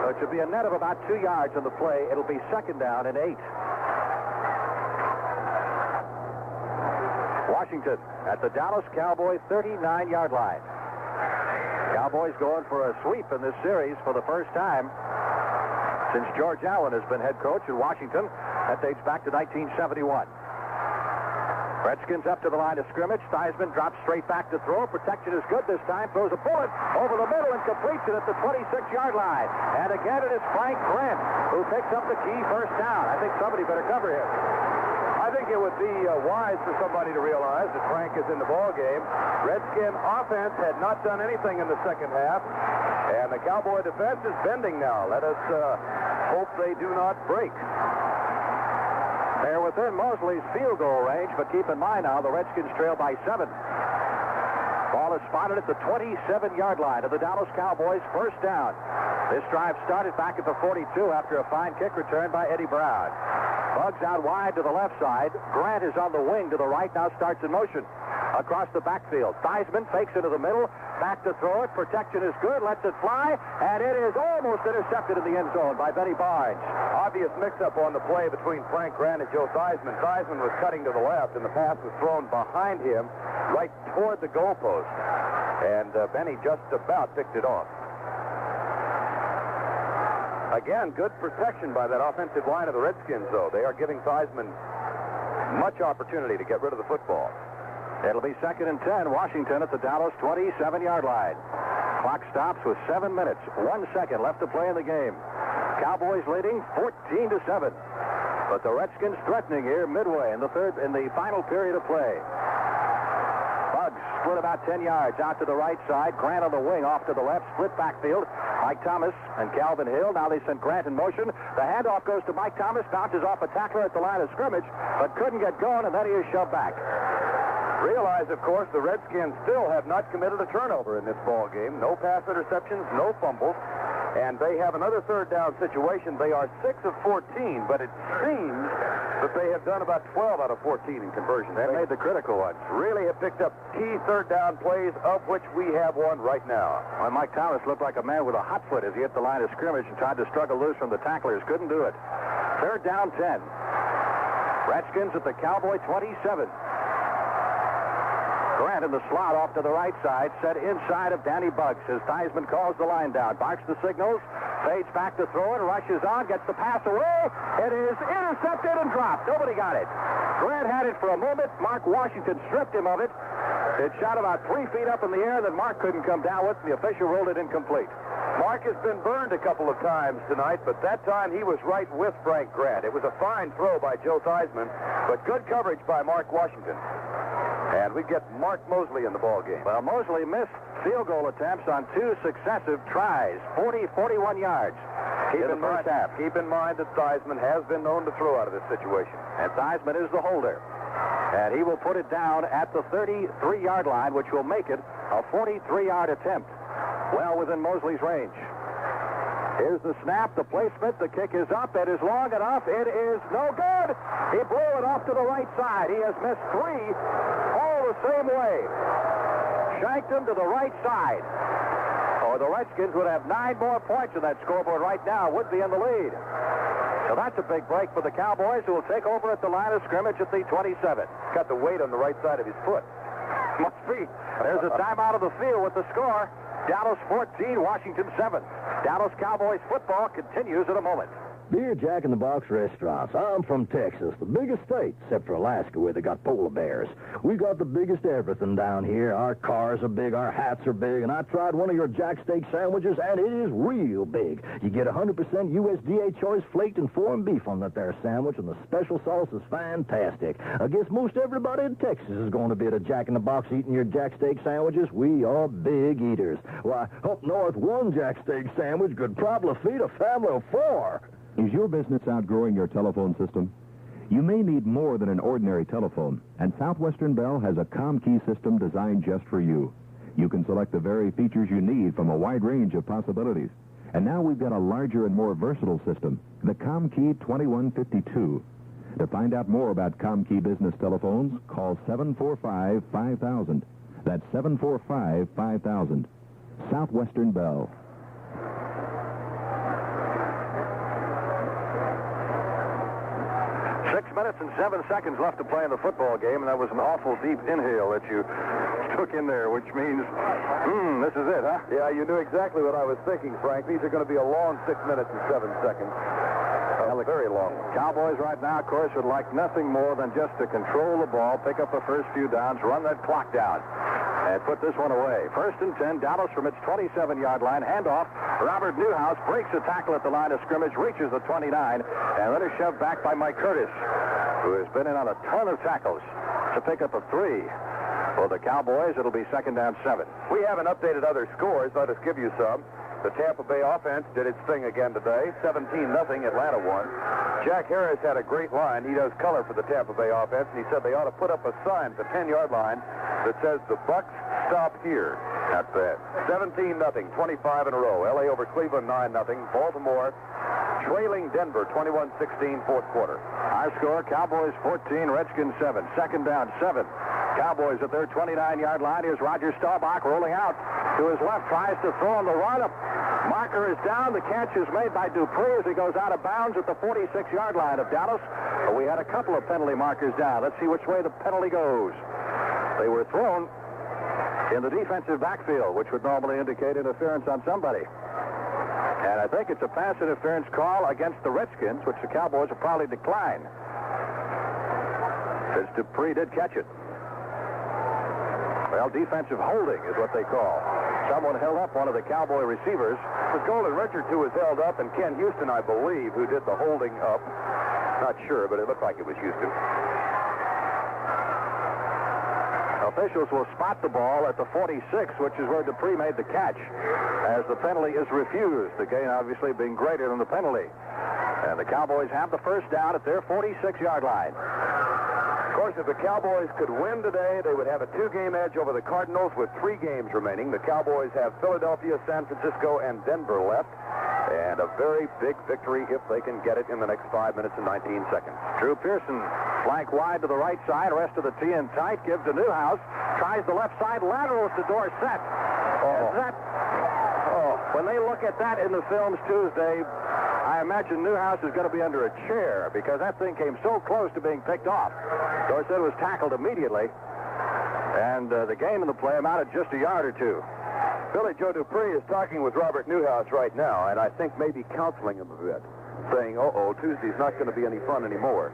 So it should be a net of about 2 yards on the play. It'll be 2nd down and 8. Washington at the Dallas Cowboy 39-yard line. Cowboys going for a sweep in this series for the first time since George Allen has been head coach in Washington. That dates back to 1971. Redskins up to the line of scrimmage. Theismann drops straight back to throw. Protection is good this time. Throws a bullet over the middle and completes it at the 26-yard line. And again, it is Frank Grant who picks up the key first down. I think somebody better cover him. I think it would be wise for somebody to realize that Frank is in the ball game. Redskin offense had not done anything in the second half, and the Cowboy defense is bending now. Let us hope they do not break. They're within Mosley's field goal range, but keep in mind now the Redskins trail by 7. Ball is spotted at the 27-yard line of the Dallas Cowboys. First down. This drive started back at the 42 after a fine kick return by Eddie Brown. Buggs out wide to the left side. Grant is on the wing to the right, now starts in motion across the backfield. Theismann fakes into the middle, back to throw it. Protection is good, lets it fly, and it is almost intercepted in the end zone by Benny Barnes. Obvious mix-up on the play between Frank Grant and Joe Theismann. Theismann was cutting to the left, and the pass was thrown behind him right toward the goalpost. And Benny just about picked it off. Again, good protection by that offensive line of the Redskins, though. They are giving Theismann much opportunity to get rid of the football. It'll be 2nd and 10, Washington at the Dallas 27-yard line. Clock stops with 7 minutes, 1 second left to play in the game. Cowboys leading 14-7. But the Redskins threatening here midway in the final period of play. Bugs split about 10 yards out to the right side. Grant on the wing off to the left. Split backfield. Mike Thomas and Calvin Hill. Now they send Grant in motion. The handoff goes to Mike Thomas. Bounces off a tackler at the line of scrimmage, but couldn't get going, and then he is shoved back. Realize, of course, the Redskins still have not committed a turnover in this ball game. No pass interceptions, no fumbles. And they have another third down situation. They are 6 of 14, but it seems that they have done about 12 out of 14 in conversions. They made the critical ones. Really have picked up key third down plays, of which we have one right now. Well, Mike Thomas looked like a man with a hot foot as he hit the line of scrimmage and tried to struggle loose from the tacklers. Couldn't do it. Third down 10. Redskins at the Cowboy 27. Grant in the slot off to the right side, set inside of Danny Buggs as Theismann calls the line down. Barks the signals, fades back to throw it, rushes on, gets the pass away. It is intercepted and dropped. Nobody got it. Grant had it for a moment. Mark Washington stripped him of it. It shot about 3 feet up in the air that Mark couldn't come down with, and the official ruled it incomplete. Mark has been burned a couple of times tonight, but that time he was right with Frank Grant. It was a fine throw by Joe Theismann, but good coverage by Mark Washington. And we get Mark Mosley in the ball game. Well, Mosley missed field goal attempts on 2 successive tries, 41 yards. Keep in mind that Theismann has been known to throw out of this situation. And Theismann is the holder. And he will put it down at the 33-yard line, which will make it a 43-yard attempt. Well within Mosley's range. Here's the snap, the placement, the kick is up. It is long enough. It is no good. He blew it off to the right side. He has missed 3 all the same way. Shanked him to the right side. Or the Redskins would have 9 more points on that scoreboard right now, would be in the lead. So that's a big break for the Cowboys, who will take over at the line of scrimmage at the 27. Got the weight on the right side of his foot. Must be. There's a timeout of the field with the score. Dallas 14, Washington 7. Dallas Cowboys football continues in a moment. Dear Jack in the Box restaurants, I'm from Texas, the biggest state, except for Alaska, where they got polar bears. We got the biggest everything down here. Our cars are big, our hats are big, and I tried one of your Jack Steak sandwiches, and it is real big. You get 100% USDA choice flaked and foreign beef on that there sandwich, and the special sauce is fantastic. I guess most everybody in Texas is going to be at a Jack in the Box eating your Jack Steak sandwiches. We are big eaters. Why, up north, one Jack Steak sandwich could probably feed a family of 4. Is your business outgrowing your telephone system? You may need more than an ordinary telephone, and Southwestern Bell has a ComKey system designed just for you. You can select the very features you need from a wide range of possibilities. And now we've got a larger and more versatile system, the ComKey 2152. To find out more about ComKey business telephones, call 745-5000. That's 745-5000. Southwestern Bell. 6 minutes and 7 seconds left to play in the football game, and that was an awful deep inhale that you took in there, which means, this is it, huh? Yeah, you knew exactly what I was thinking, Frank. These are going to be a long 6 minutes and 7 seconds. Very long. Cowboys right now, of course, would like nothing more than just to control the ball, pick up the first few downs, run that clock down, and put this one away. 1st and 10, Dallas from its 27-yard line. Handoff. Robert Newhouse breaks a tackle at the line of scrimmage, reaches the 29, and then is shoved back by Mike Curtis, who has been in on a ton of tackles to pick up a 3. For the Cowboys, it'll be 2nd down 7. We haven't updated other scores. Let us give you some. The Tampa Bay offense did its thing again today. 17-0, Atlanta won. Jack Harris had a great line. He does color for the Tampa Bay offense, and he said they ought to put up a sign at the 10-yard line that says the Bucks stop here. Not bad. 17-0, 25 in a row. L.A. over Cleveland, 9-0. Baltimore trailing Denver, 21-16, fourth quarter. Our score, Cowboys 14, Redskins 7. 2nd down 7. Cowboys at their 29-yard line. Here's Roger Staubach rolling out to his left, tries to throw on the run. Marker is down. The catch is made by Dupree as he goes out of bounds at the 46-yard line of Dallas. But we had a couple of penalty markers down. Let's see which way the penalty goes. They were thrown in the defensive backfield, which would normally indicate interference on somebody. And I think it's a pass interference call against the Redskins, which the Cowboys will probably decline, since Dupree did catch it. Well, defensive holding is what they call. Someone held up one of the Cowboy receivers. It was Golden Richards who was held up, and Ken Houston, I believe, who did the holding up. Not sure, but it looked like it was Houston. Officials will spot the ball at the 46, which is where Dupree made the catch, as the penalty is refused, the gain obviously being greater than the penalty. And the Cowboys have the first down at their 46-yard line. Of course, if the Cowboys could win today, they would have a 2-game edge over the Cardinals with 3 games remaining. The Cowboys have Philadelphia, San Francisco, and Denver left. And a very big victory if they can get it in the next 5 minutes and 19 seconds. Drew Pearson, flank wide to the right side, rest of the T in tight, gives to Newhouse, tries the left side, laterals to Dorsett. When they look at that in the films Tuesday, I imagine Newhouse is going to be under a chair because that thing came so close to being picked off. Dorsett was tackled immediately, and the gain in the play amounted just a yard or two. Billy Joe Dupree is talking with Robert Newhouse right now, and I think maybe counseling him a bit, saying, Tuesday's not going to be any fun anymore.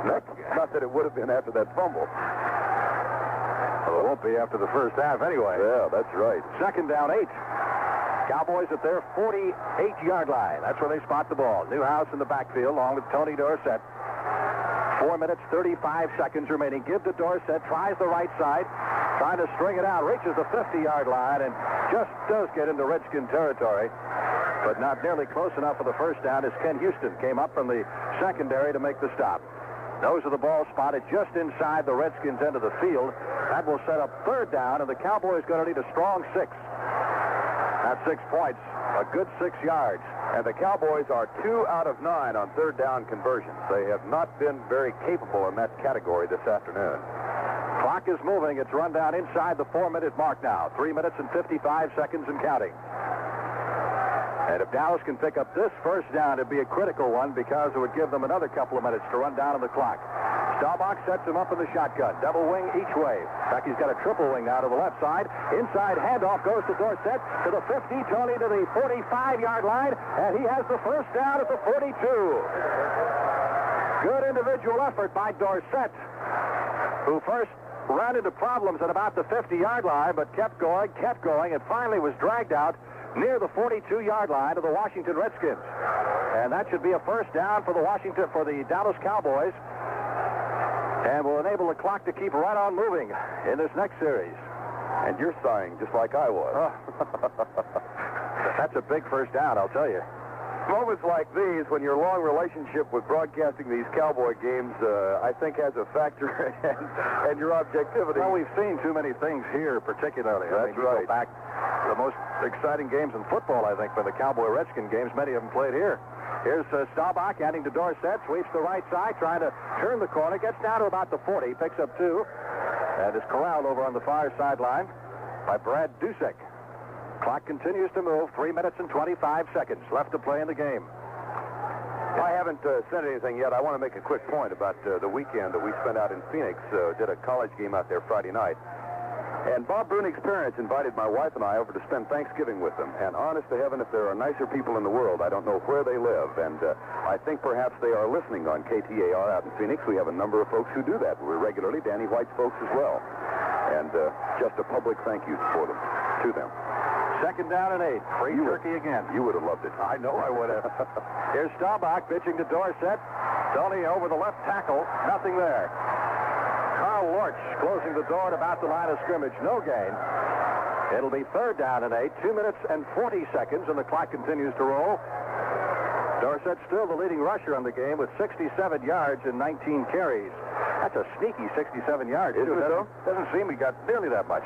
Not that it would have been after that fumble. Well, it won't be after the first half anyway. Yeah, that's right. Second down, 8. Cowboys at their 48-yard line. That's where they spot the ball. Newhouse in the backfield along with Tony Dorsett. 4 minutes, 35 seconds remaining. Give to Dorsett, tries the right side, trying to string it out, reaches the 50-yard line, and just does get into Redskin territory, but not nearly close enough for the first down as Ken Houston came up from the secondary to make the stop. Those are the balls spotted just inside the Redskins' end of the field. That will set up third down, and the Cowboys going to need a strong 6. That's 6 points, a good 6 yards. And the Cowboys are 2 out of 9 on third down conversions. They have not been very capable in that category this afternoon. Clock is moving. It's run down inside the 4-minute mark now. 3 minutes and 55 seconds and counting. And if Dallas can pick up this first down, it'd be a critical one because it would give them another couple of minutes to run down on the clock. Staubach sets him up in the shotgun. Double wing each way. In fact, he's got a triple wing now to the left side. Inside handoff goes to Dorsett to the 50, Tony to the 45-yard line, and he has the first down at the 42. Good individual effort by Dorsett, who first ran into problems at about the 50-yard line, but kept going, and finally was dragged out near the 42-yard line of the Washington Redskins. And that should be a first down for the Dallas Cowboys, and will enable the clock to keep right on moving in this next series. And you're sighing just like I was. That's a big first down, I'll tell you. Moments like these, when your long relationship with broadcasting these Cowboy games, I think has a factor and your objectivity. Well, we've seen too many things here, particularly. That's right. Go back, the most exciting games in football, I think, were the Cowboy-Redskin games. Many of them played here. Here's Staubach adding to Dorsett, sweeps the right side, trying to turn the corner, gets down to about the 40, picks up 2, and is corralled over on the far sideline by Brad Dusek. Clock continues to move. 3 minutes and 25 seconds left to play in the game. I haven't said anything yet. I want to make a quick point about the weekend that we spent out in Phoenix. Did a college game out there Friday night. And Bob Brunig's parents invited my wife and I over to spend Thanksgiving with them. And honest to heaven, if there are nicer people in the world, I don't know where they live. And I think perhaps they are listening on KTAR out in Phoenix. We have a number of folks who do that regularly. Danny White's folks as well. And just a public thank you to them. Second down and 8. Free turkey again. You would have loved it. I know I would have. Here's Staubach pitching to Dorsett. Tony over the left tackle. Nothing there. Carl Lorch closing the door at about the line of scrimmage. No gain. It'll be third down and 8. 2 minutes and 40 seconds, and the clock continues to roll. Dorsett still the leading rusher on the game with 67 yards and 19 carries. That's a sneaky 67 yards. Isn't it, though? Doesn't seem he got nearly that much.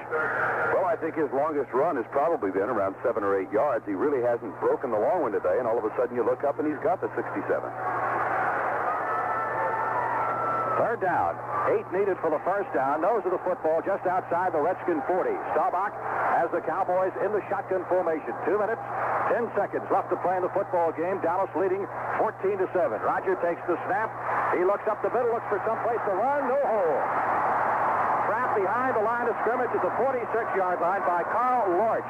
Well, I think his longest run has probably been around 7 or 8 yards. He really hasn't broken the long one today, and all of a sudden you look up and he's got the 67. Third down. 8 needed for the first down. Nose of the football just outside the Redskin 40. Staubach has the Cowboys in the shotgun formation. 2 minutes, 10 seconds left to play in the football game. Dallas leading 14-7. Roger takes the snap. He looks up the middle, looks for someplace to run. No hole. Trapped behind the line of scrimmage at the 46-yard line by Carl Lorch.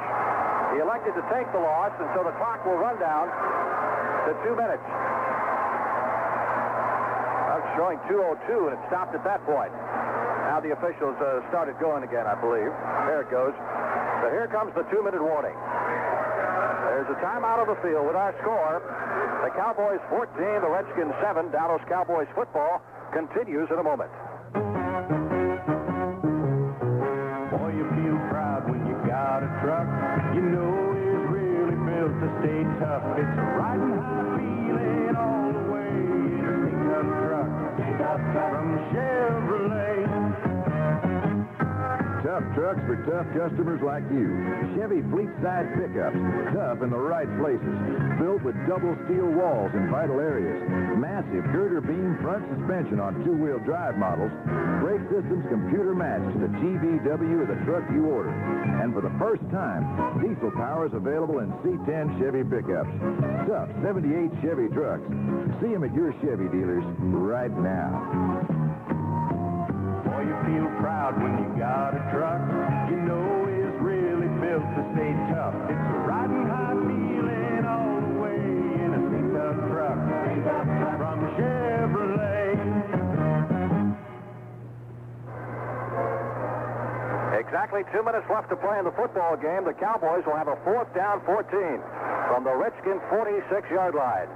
He elected to take the loss, and so the clock will run down to 2 minutes. Showing 2:02, and it stopped at that point. Now the officials started going again, I believe. There it goes. So here comes the 2-minute warning. There's a timeout on the field with our score. The Cowboys 14, the Redskins 7. Dallas Cowboys football continues in a moment. Boy, you feel proud when you got a truck. You know it's really built to stay tough. It's a riding high feeling all the way. It's a tough truck from Chevrolet. Tough trucks for tough customers like you. Chevy fleet-size pickups, tough in the right places. Built with double steel walls in vital areas. Massive girder beam front suspension on two-wheel drive models. Brake systems computer matched to the GVW of the truck you order. And for the first time, diesel power is available in C10 Chevy pickups. Tough 78 Chevy trucks. See them at your Chevy dealers right now. Boy, you feel proud when you got a truck. You know it's really built to stay tough. It's a riding high feeling all the way in a tough truck from Chevrolet. Exactly 2 minutes left to play in the football game. The Cowboys will have a 4th down 14 from the Redskins 46-yard line.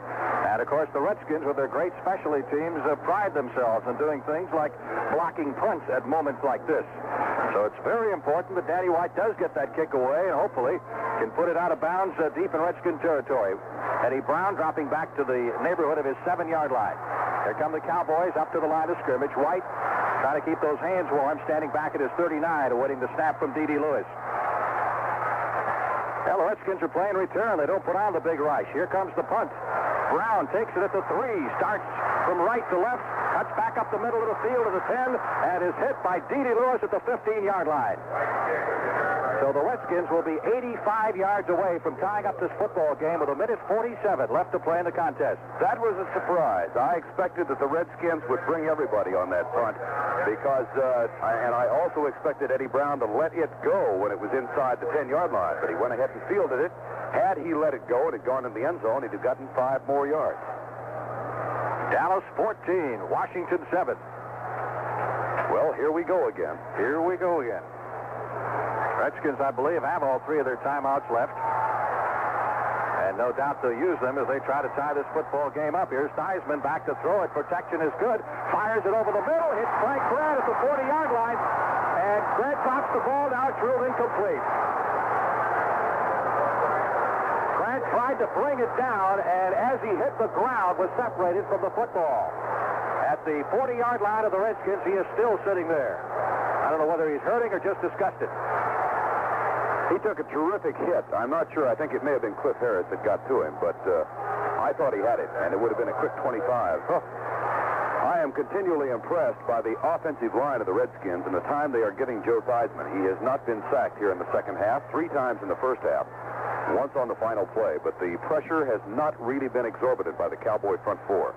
And, of course, the Redskins, with their great specialty teams, pride themselves in doing things like blocking punts at moments like this. So it's very important that Danny White does get that kick away and hopefully can put it out of bounds deep in Redskin territory. Eddie Brown dropping back to the neighborhood of his 7-yard line. Here come the Cowboys up to the line of scrimmage. White trying to keep those hands warm, standing back at his 39, awaiting the snap from D.D. Lewis. Well, the Redskins are playing return. They don't put on the big rush. Here comes the punt. Brown takes it at the 3, starts from right to left, cuts back up the middle of the field to the 10, and is hit by D.D. Lewis at the 15-yard line. So the Redskins will be 85 yards away from tying up this football game with 1:47 left to play in the contest. That was a surprise. I expected that the Redskins would bring everybody on that punt because, and I also expected Eddie Brown to let it go when it was inside the 10-yard line, but he went ahead and fielded it. Had he let it go and had gone in the end zone, he'd have gotten 5 more yards. Dallas 14, Washington 7. Well, here we go again. Here we go again. Redskins, I believe, have all 3 of their timeouts left. And no doubt they'll use them as they try to tie this football game up. Here's Theismann back to throw it. Protection is good. Fires it over the middle. Hits Frank Grant at the 40-yard line. And Grant drops the ball. Now it's ruled incomplete. Grant tried to bring it down, and as he hit the ground, was separated from the football. At the 40-yard line of the Redskins, he is still sitting there. I don't know whether he's hurting or just disgusted. He took a terrific hit. I'm not sure. I think it may have been Cliff Harris that got to him, but I thought he had it, and it would have been a quick 25. I am continually impressed by the offensive line of the Redskins and the time they are giving Joe Theismann. He has not been sacked here in the second half, 3 times in the first half, once on the final play, but the pressure has not really been exorbitant by the Cowboy front 4.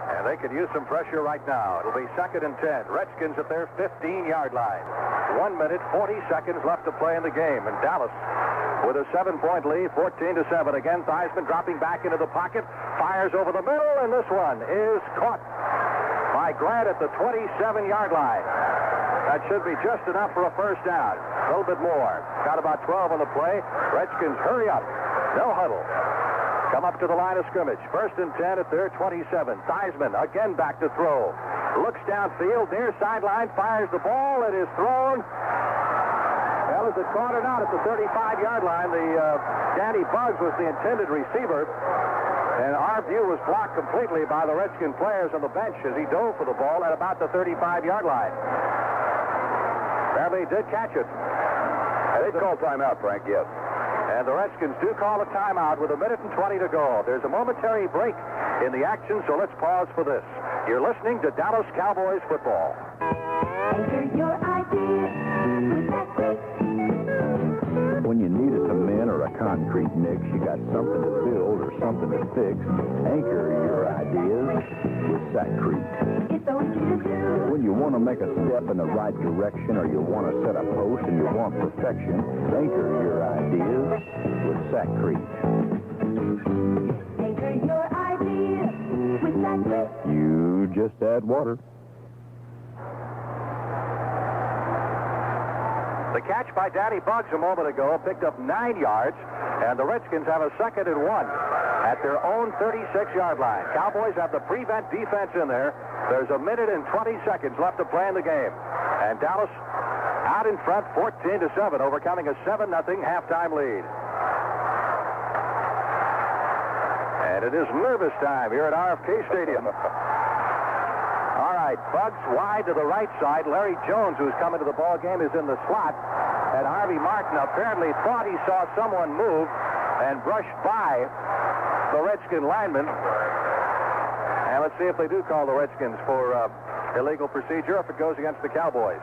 And they could use some pressure right now. It'll be 2nd and 10. Redskins at their 15-yard line. 1 minute, 40 seconds left to play in the game. And Dallas with a 7-point lead, 14-7. Again, Theismann dropping back into the pocket. Fires over the middle, and this one is caught by Grant at the 27-yard line. That should be just enough for a first down. A little bit more. Got about 12 on the play. Redskins hurry up. No huddle. Come up to the line of scrimmage. 1st and 10 at their 27. Theismann again back to throw. Looks downfield, near sideline, fires the ball. It is thrown. Well, is it caught or not at the 35-yard line? Danny Buggs was the intended receiver. And our view was blocked completely by the Redskin players on the bench as he dove for the ball at about the 35-yard line. Apparently he did catch it. They called timeout, Frank, yes. And the Redskins do call a timeout with 1:20 to go. There's a momentary break in the action, so let's pause for this. You're listening to Dallas Cowboys football. Enter your ideas with that great. When you need a cement or a concrete mix, you got something to build or something to fix, anchor your ideas with Sackcrete. It's so easy to do. When you want to make a step in the right direction or you want to set a post and you want perfection, anchor your ideas with Sackcrete. Anchor your ideas with Sackcrete. You just add water. The The catch by Danny Buggs a moment ago picked up 9 yards, and the Redskins have a 2nd and 1 at their own 36-yard line. Cowboys have the prevent defense in there. There's a minute and 20 seconds left to play in the game. And Dallas out in front 14-7, overcoming a 7-0 halftime lead. And it is nervous time here at RFK Stadium. All right, Buggs wide to the right side. Larry Jones, who's coming to the ball game, is in the slot. And Harvey Martin apparently thought he saw someone move and brushed by the Redskin lineman. And let's see if they do call the Redskins for illegal procedure if it goes against the Cowboys.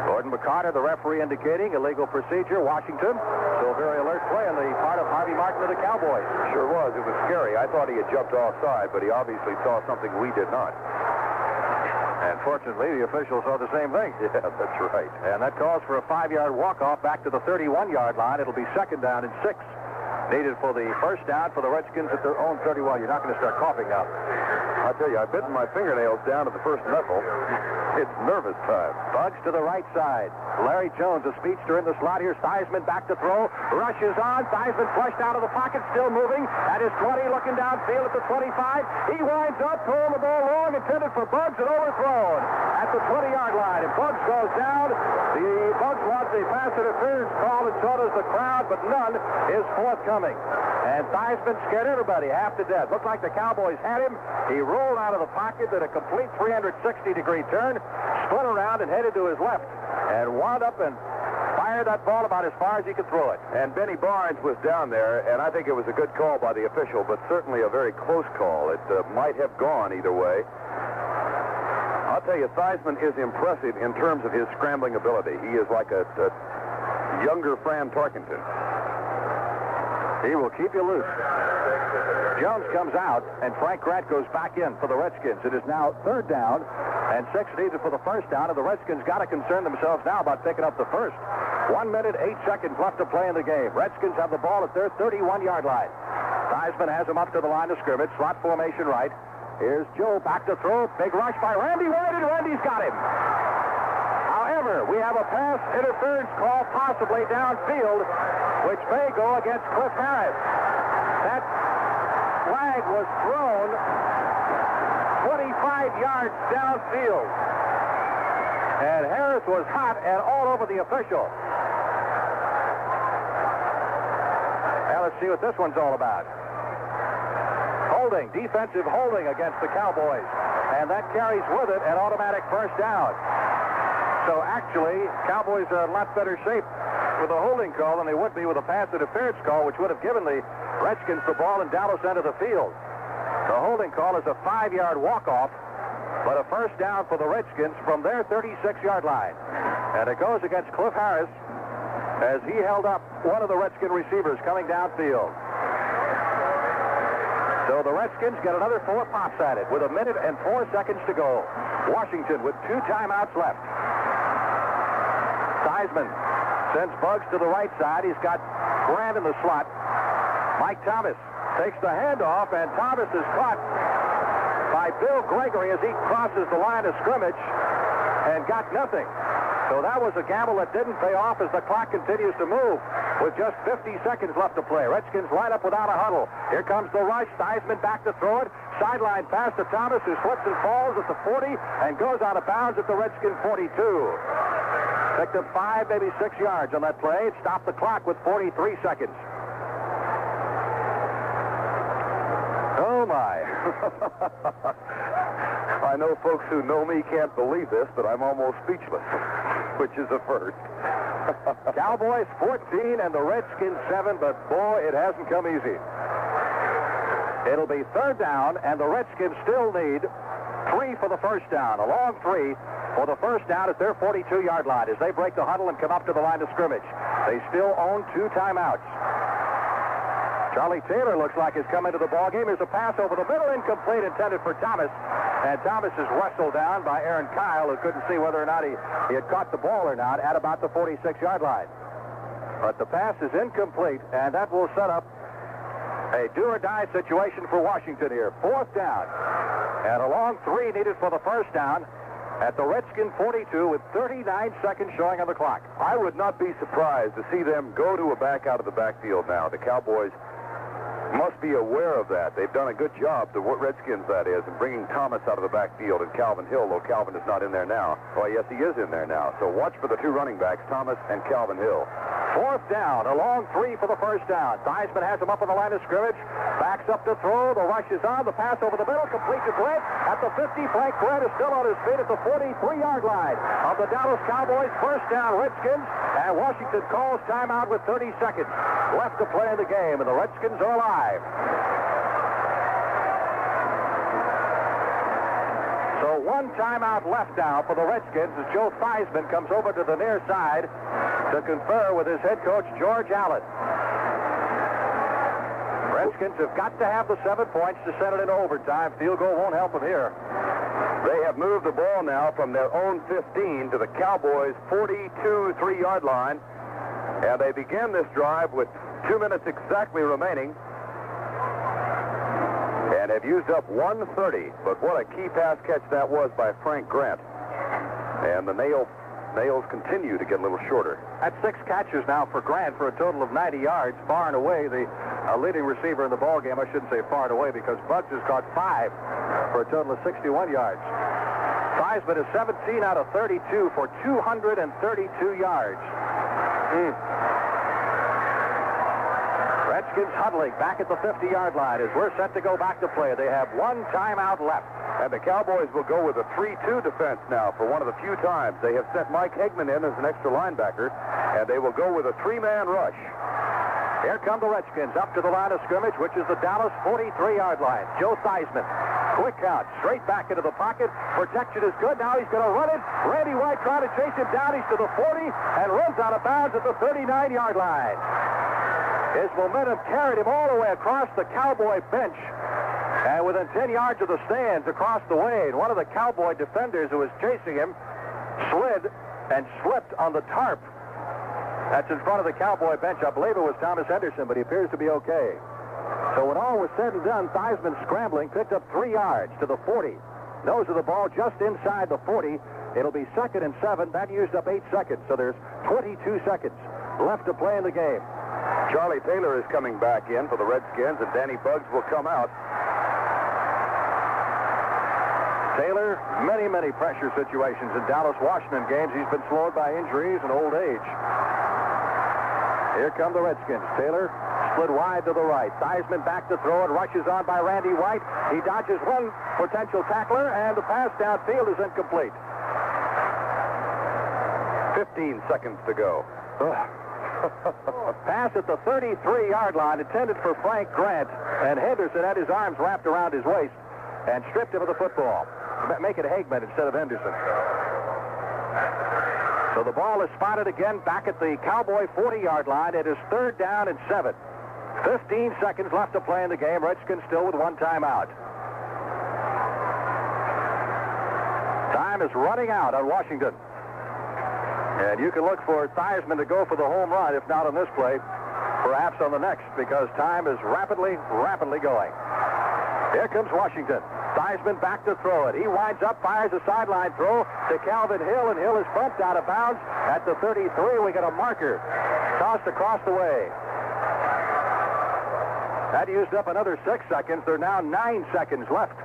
Gordon McCarter, the referee, indicating illegal procedure. Washington, still very alert play on the part of Harvey Martin of the Cowboys. Sure was. It was scary. I thought he had jumped offside, but he obviously saw something we did not. And fortunately, the officials saw the same thing. Yeah, that's right. And that calls for a 5-yard walk-off back to the 31-yard line. It'll be 2nd down and 6. Needed for the first down for the Redskins at their own 31. You're not going to start coughing now. I'll tell you, I've bitten my fingernails down to the first knuckle. It's nervous time. Buggs to the right side. Larry Jones, a speedster in the slot here. Theismann back to throw. Rushes on. Theismann flushed out of the pocket, still moving. At his 20, looking downfield at the 25. He winds up, throwing the ball long, intended for Buggs, and overthrown at the 20-yard line. And Buggs goes down. The Buggs wants a pass interference call, and so does the crowd, but none is forthcoming. And Theismann scared everybody half to death. Looked like the Cowboys had him. He rolled out of the pocket, did a complete 360-degree turn, spun around and headed to his left, and wound up and fired that ball about as far as he could throw it. And Benny Barnes was down there, and I think it was a good call by the official, but certainly a very close call. It might have gone either way. I'll tell you, Theismann is impressive in terms of his scrambling ability. He is like a younger Fran Tarkenton. He will keep you loose. Jones comes out, and Frank Grant goes back in for the Redskins. It is now 3rd down, and 6 needed for the first down, and the Redskins got to concern themselves now about picking up the first. 1 minute, 8 seconds left to play in the game. Redskins have the ball at their 31-yard line. Theismann has him up to the line of scrimmage, slot formation right. Here's Joe back to throw. Big rush by Randy White, and Randy's got him. However, we have a pass interference call possibly downfield, which may go against Cliff Harris. That flag was thrown 25 yards downfield. And Harris was hot and all over the official. Now let's see what this one's all about. Holding, defensive holding against the Cowboys. And that carries with it an automatic first down. So actually, Cowboys are in a lot better shape with a holding call than they would be with a pass interference call, which would have given the Redskins the ball in Dallas end of the field. The holding call is a 5-yard walk-off, but a first down for the Redskins from their 36-yard line. And it goes against Cliff Harris as he held up one of the Redskin receivers coming downfield. So the Redskins get another 4 pops at it with 1 minute and 4 seconds to go. Washington with 2 timeouts left. Theismann sends Buggs to the right side. He's got Grant in the slot. Mike Thomas takes the handoff, and Thomas is caught by Bill Gregory as he crosses the line of scrimmage and got nothing. So that was a gamble that didn't pay off as the clock continues to move with just 50 seconds left to play. Redskins line up without a huddle. Here comes the rush. Theismann back to throw it. Sideline pass to Thomas, who slips and falls at the 40 and goes out of bounds at the Redskin 42. Picked up 5, maybe 6 yards on that play. It stopped the clock with 43 seconds. Oh, my. I know folks who know me can't believe this, but I'm almost speechless, which is a first. Cowboys 14 and the Redskins 7, but boy, it hasn't come easy. It'll be 3rd down, and the Redskins still need 3 for the first down. A long 3 for the first down at their 42-yard line as they break the huddle and come up to the line of scrimmage. They still own 2 timeouts. Charlie Taylor looks like has come into the ballgame. There's a pass over the middle, incomplete, intended for Thomas. And Thomas is wrestled down by Aaron Kyle, who couldn't see whether or not he had caught the ball or not at about the 46-yard line. But the pass is incomplete, and that will set up a do-or-die situation for Washington here. 4th down. And a long 3 needed for the first down. at the Redskin 42 with 39 seconds showing on the clock. I would not be surprised to see them go to a back out of the backfield now. The Cowboys must be aware of that. They've done a good job, the Redskins that is, in bringing Thomas out of the backfield and Calvin Hill, though Calvin is not in there now. Oh, yes, he is in there now. So watch for the two running backs, Thomas and Calvin Hill. Fourth down, a long three for the first down. Theismann has him up on the line of scrimmage, backs up to throw, the rush is on, the pass over the middle, complete to Grant at the 50. Frank Grant is still on his feet at the 43-yard line of the Dallas Cowboys. First down, Redskins, and Washington calls timeout with 30 seconds left to play in the game, and the Redskins are alive. So one timeout left now for the Redskins as Joe Theismann comes over to the near side to confer with his head coach, George Allen. Redskins have got to have the 7 points to send it into overtime. Field goal won't help them here. They have moved the ball now from their own 15 to the Cowboys' 42 3-yard line, and they begin this drive with 2 minutes exactly remaining and have used up 130. But what a key pass catch that was by Frank Grant. And the nails continue to get a little shorter. That's 6 catches now for Grant for a total of 90 yards. Far and away the leading receiver in the ball game. I shouldn't say far and away because Bugs has caught 5 for a total of 61 yards. Theismann is 17 out of 32 for 232 yards. Redskins huddling back at the 50-yard line as we're set to go back to play. They have one timeout left. And the Cowboys will go with a 3-2 defense now for one of the few times. They have sent Mike Hegman in as an extra linebacker, and they will go with a 3-man rush. Here come the Redskins up to the line of scrimmage, which is the Dallas 43-yard line. Joe Theismann, quick out, straight back into the pocket. Protection is good. Now he's going to run it. Randy White trying to chase him down. He's to the 40 and runs out of bounds at the 39-yard line. His momentum carried him all the way across the Cowboy bench and within 10 yards of the stands across the way. And one of the Cowboy defenders who was chasing him slid and slipped on the tarp. That's in front of the Cowboy bench. I believe it was Thomas Henderson, but he appears to be okay. So when all was said and done, Theismann scrambling picked up 3 yards to the 40. Nose of the ball just inside the 40. It'll be 2nd and 7. That used up 8 seconds, so there's 22 seconds left to play in the game. Charlie Taylor is coming back in for the Redskins, and Danny Bugs will come out. Taylor, many pressure situations in Dallas Washington games. He's been slowed by injuries and old age. Here come the Redskins. Taylor split wide to the right. Theismann back to throw and rushes on by Randy White. He dodges one potential tackler, and the pass downfield is incomplete. 15 seconds to go. Pass at the 33-yard line intended for Frank Grant, and Henderson had his arms wrapped around his waist and stripped him of the football. Make it Hegman instead of Henderson. So the ball is spotted again back at the Cowboy 40-yard line. It is 3rd down and 7. 15 seconds left to play in the game. Redskins still with one timeout. Time is running out on Washington. And you can look for Theismann to go for the home run, if not on this play, perhaps on the next, because time is rapidly going. Here comes Washington. Theismann back to throw it. He winds up, fires a sideline throw to Calvin Hill, and Hill is bumped out of bounds at the 33. We get a marker tossed across the way. That used up another 6 seconds. There are now 9 seconds left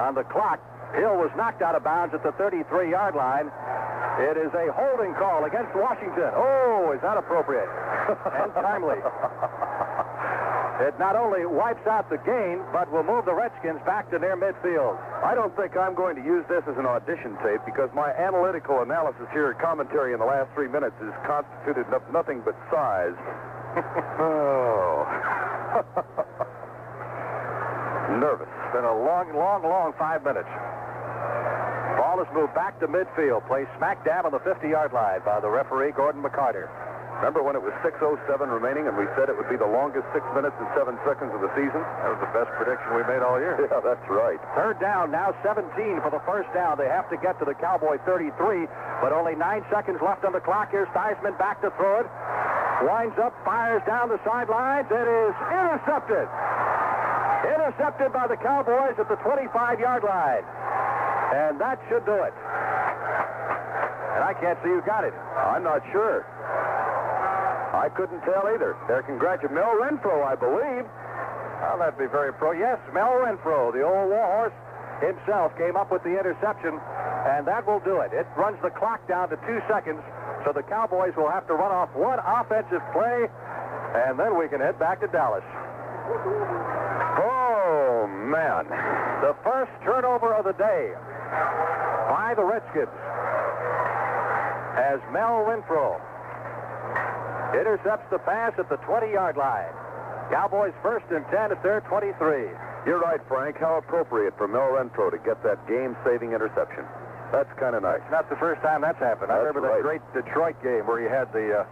on the clock. Hill was knocked out of bounds at the 33-yard line. It is a holding call against Washington. Oh, is that appropriate and timely. It not only wipes out the gain, but will move the Redskins back to near midfield. I don't think I'm going to use this as an audition tape because my analytical analysis here at commentary in the last 3 minutes is constituted of nothing but sighs. Oh. Nervous. It's been a long 5 minutes. Ball is moved back to midfield. Placed smack dab on the 50-yard line by the referee, Gordon McCarter. Remember when it was 6:07 remaining and we said it would be the longest 6 minutes and 7 seconds of the season? That was the best prediction we made all year. Yeah, that's right. 3rd down, now 17 for the first down. They have to get to the Cowboy 33, but only 9 seconds left on the clock. Here's Theismann back to throw it. Winds up, fires down the sidelines. It is intercepted. Intercepted by the Cowboys at the 25-yard line. And that should do it. I can't see who got it. I'm not sure. I couldn't tell either. They're congratulating Mel Renfro, I believe. Well, that'd be very pro. Yes, Mel Renfro, the old warhorse himself, came up with the interception, and that will do it. It runs the clock down to 2 seconds, so the Cowboys will have to run off one offensive play, and then we can head back to Dallas. Oh, man. The first turnover of the day by the Redskins as Mel Renfro intercepts the pass at the 20-yard line. Cowboys first and 10 at their 23. You're right, Frank. How appropriate for Mel Renfro to get that game-saving interception. That's kind of nice. Not the first time that's happened. I remember that great Detroit game where he had that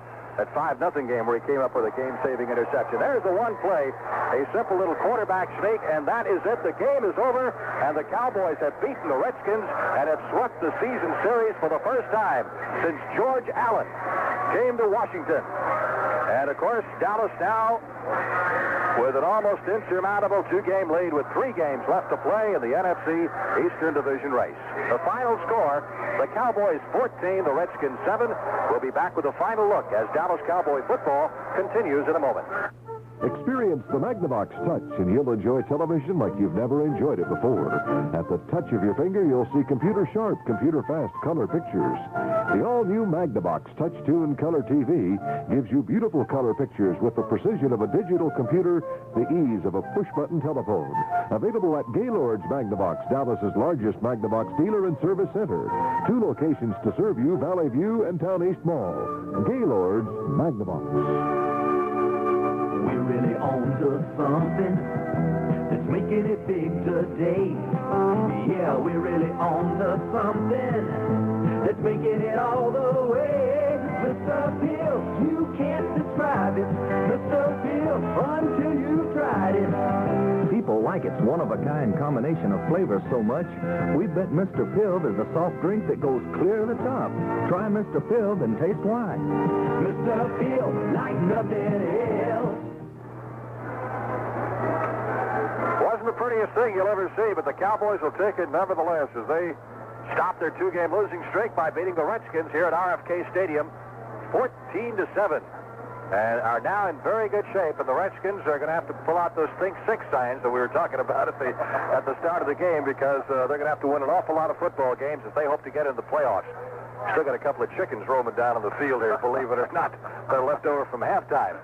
5-0 game where he came up with a game-saving interception. There's the one play, a simple little quarterback sneak, and that is it. The game is over, and the Cowboys have beaten the Redskins and have swept the season series for the first time since George Allen came to Washington. And, of course, Dallas now with an almost insurmountable 2-game lead with 3 games left to play in the NFC Eastern Division race. The final score, the Cowboys 14, the Redskins 7. We'll be back with a final look as Dallas Cowboy football continues in a moment. Experience the Magnavox Touch, and you'll enjoy television like you've never enjoyed it before. At the touch of your finger, you'll see computer-sharp, computer-fast color pictures. The all-new Magnavox Touch-Tune Color TV gives you beautiful color pictures with the precision of a digital computer, the ease of a push-button telephone. Available at Gaylord's Magnavox, Dallas's largest Magnavox dealer and service center. 2 locations to serve you, Valley View and Town East Mall. Gaylord's Magnavox. We're really on to something that's making it big today. Yeah, we're really on to something that's making it all the way. Mr. Pill, you can't describe it. Mr. Pill, until you've tried it. People like its one-of-a-kind combination of flavors so much, we bet Mr. Pill is a soft drink that goes clear to the top. Try Mr. Pill and taste why. Mr. Pill, like nothing else. Wasn't the prettiest thing you'll ever see, but the Cowboys will take it nevertheless as they stop their 2-game losing streak by beating the Redskins here at RFK Stadium 14-7. And are now in very good shape, and the Redskins are going to have to pull out those Think 6 signs that we were talking about at the start of the game, because they're going to have to win an awful lot of football games if they hope to get into the playoffs. Still got a couple of chickens roaming down on the field here, believe it or not. They're left over from halftime.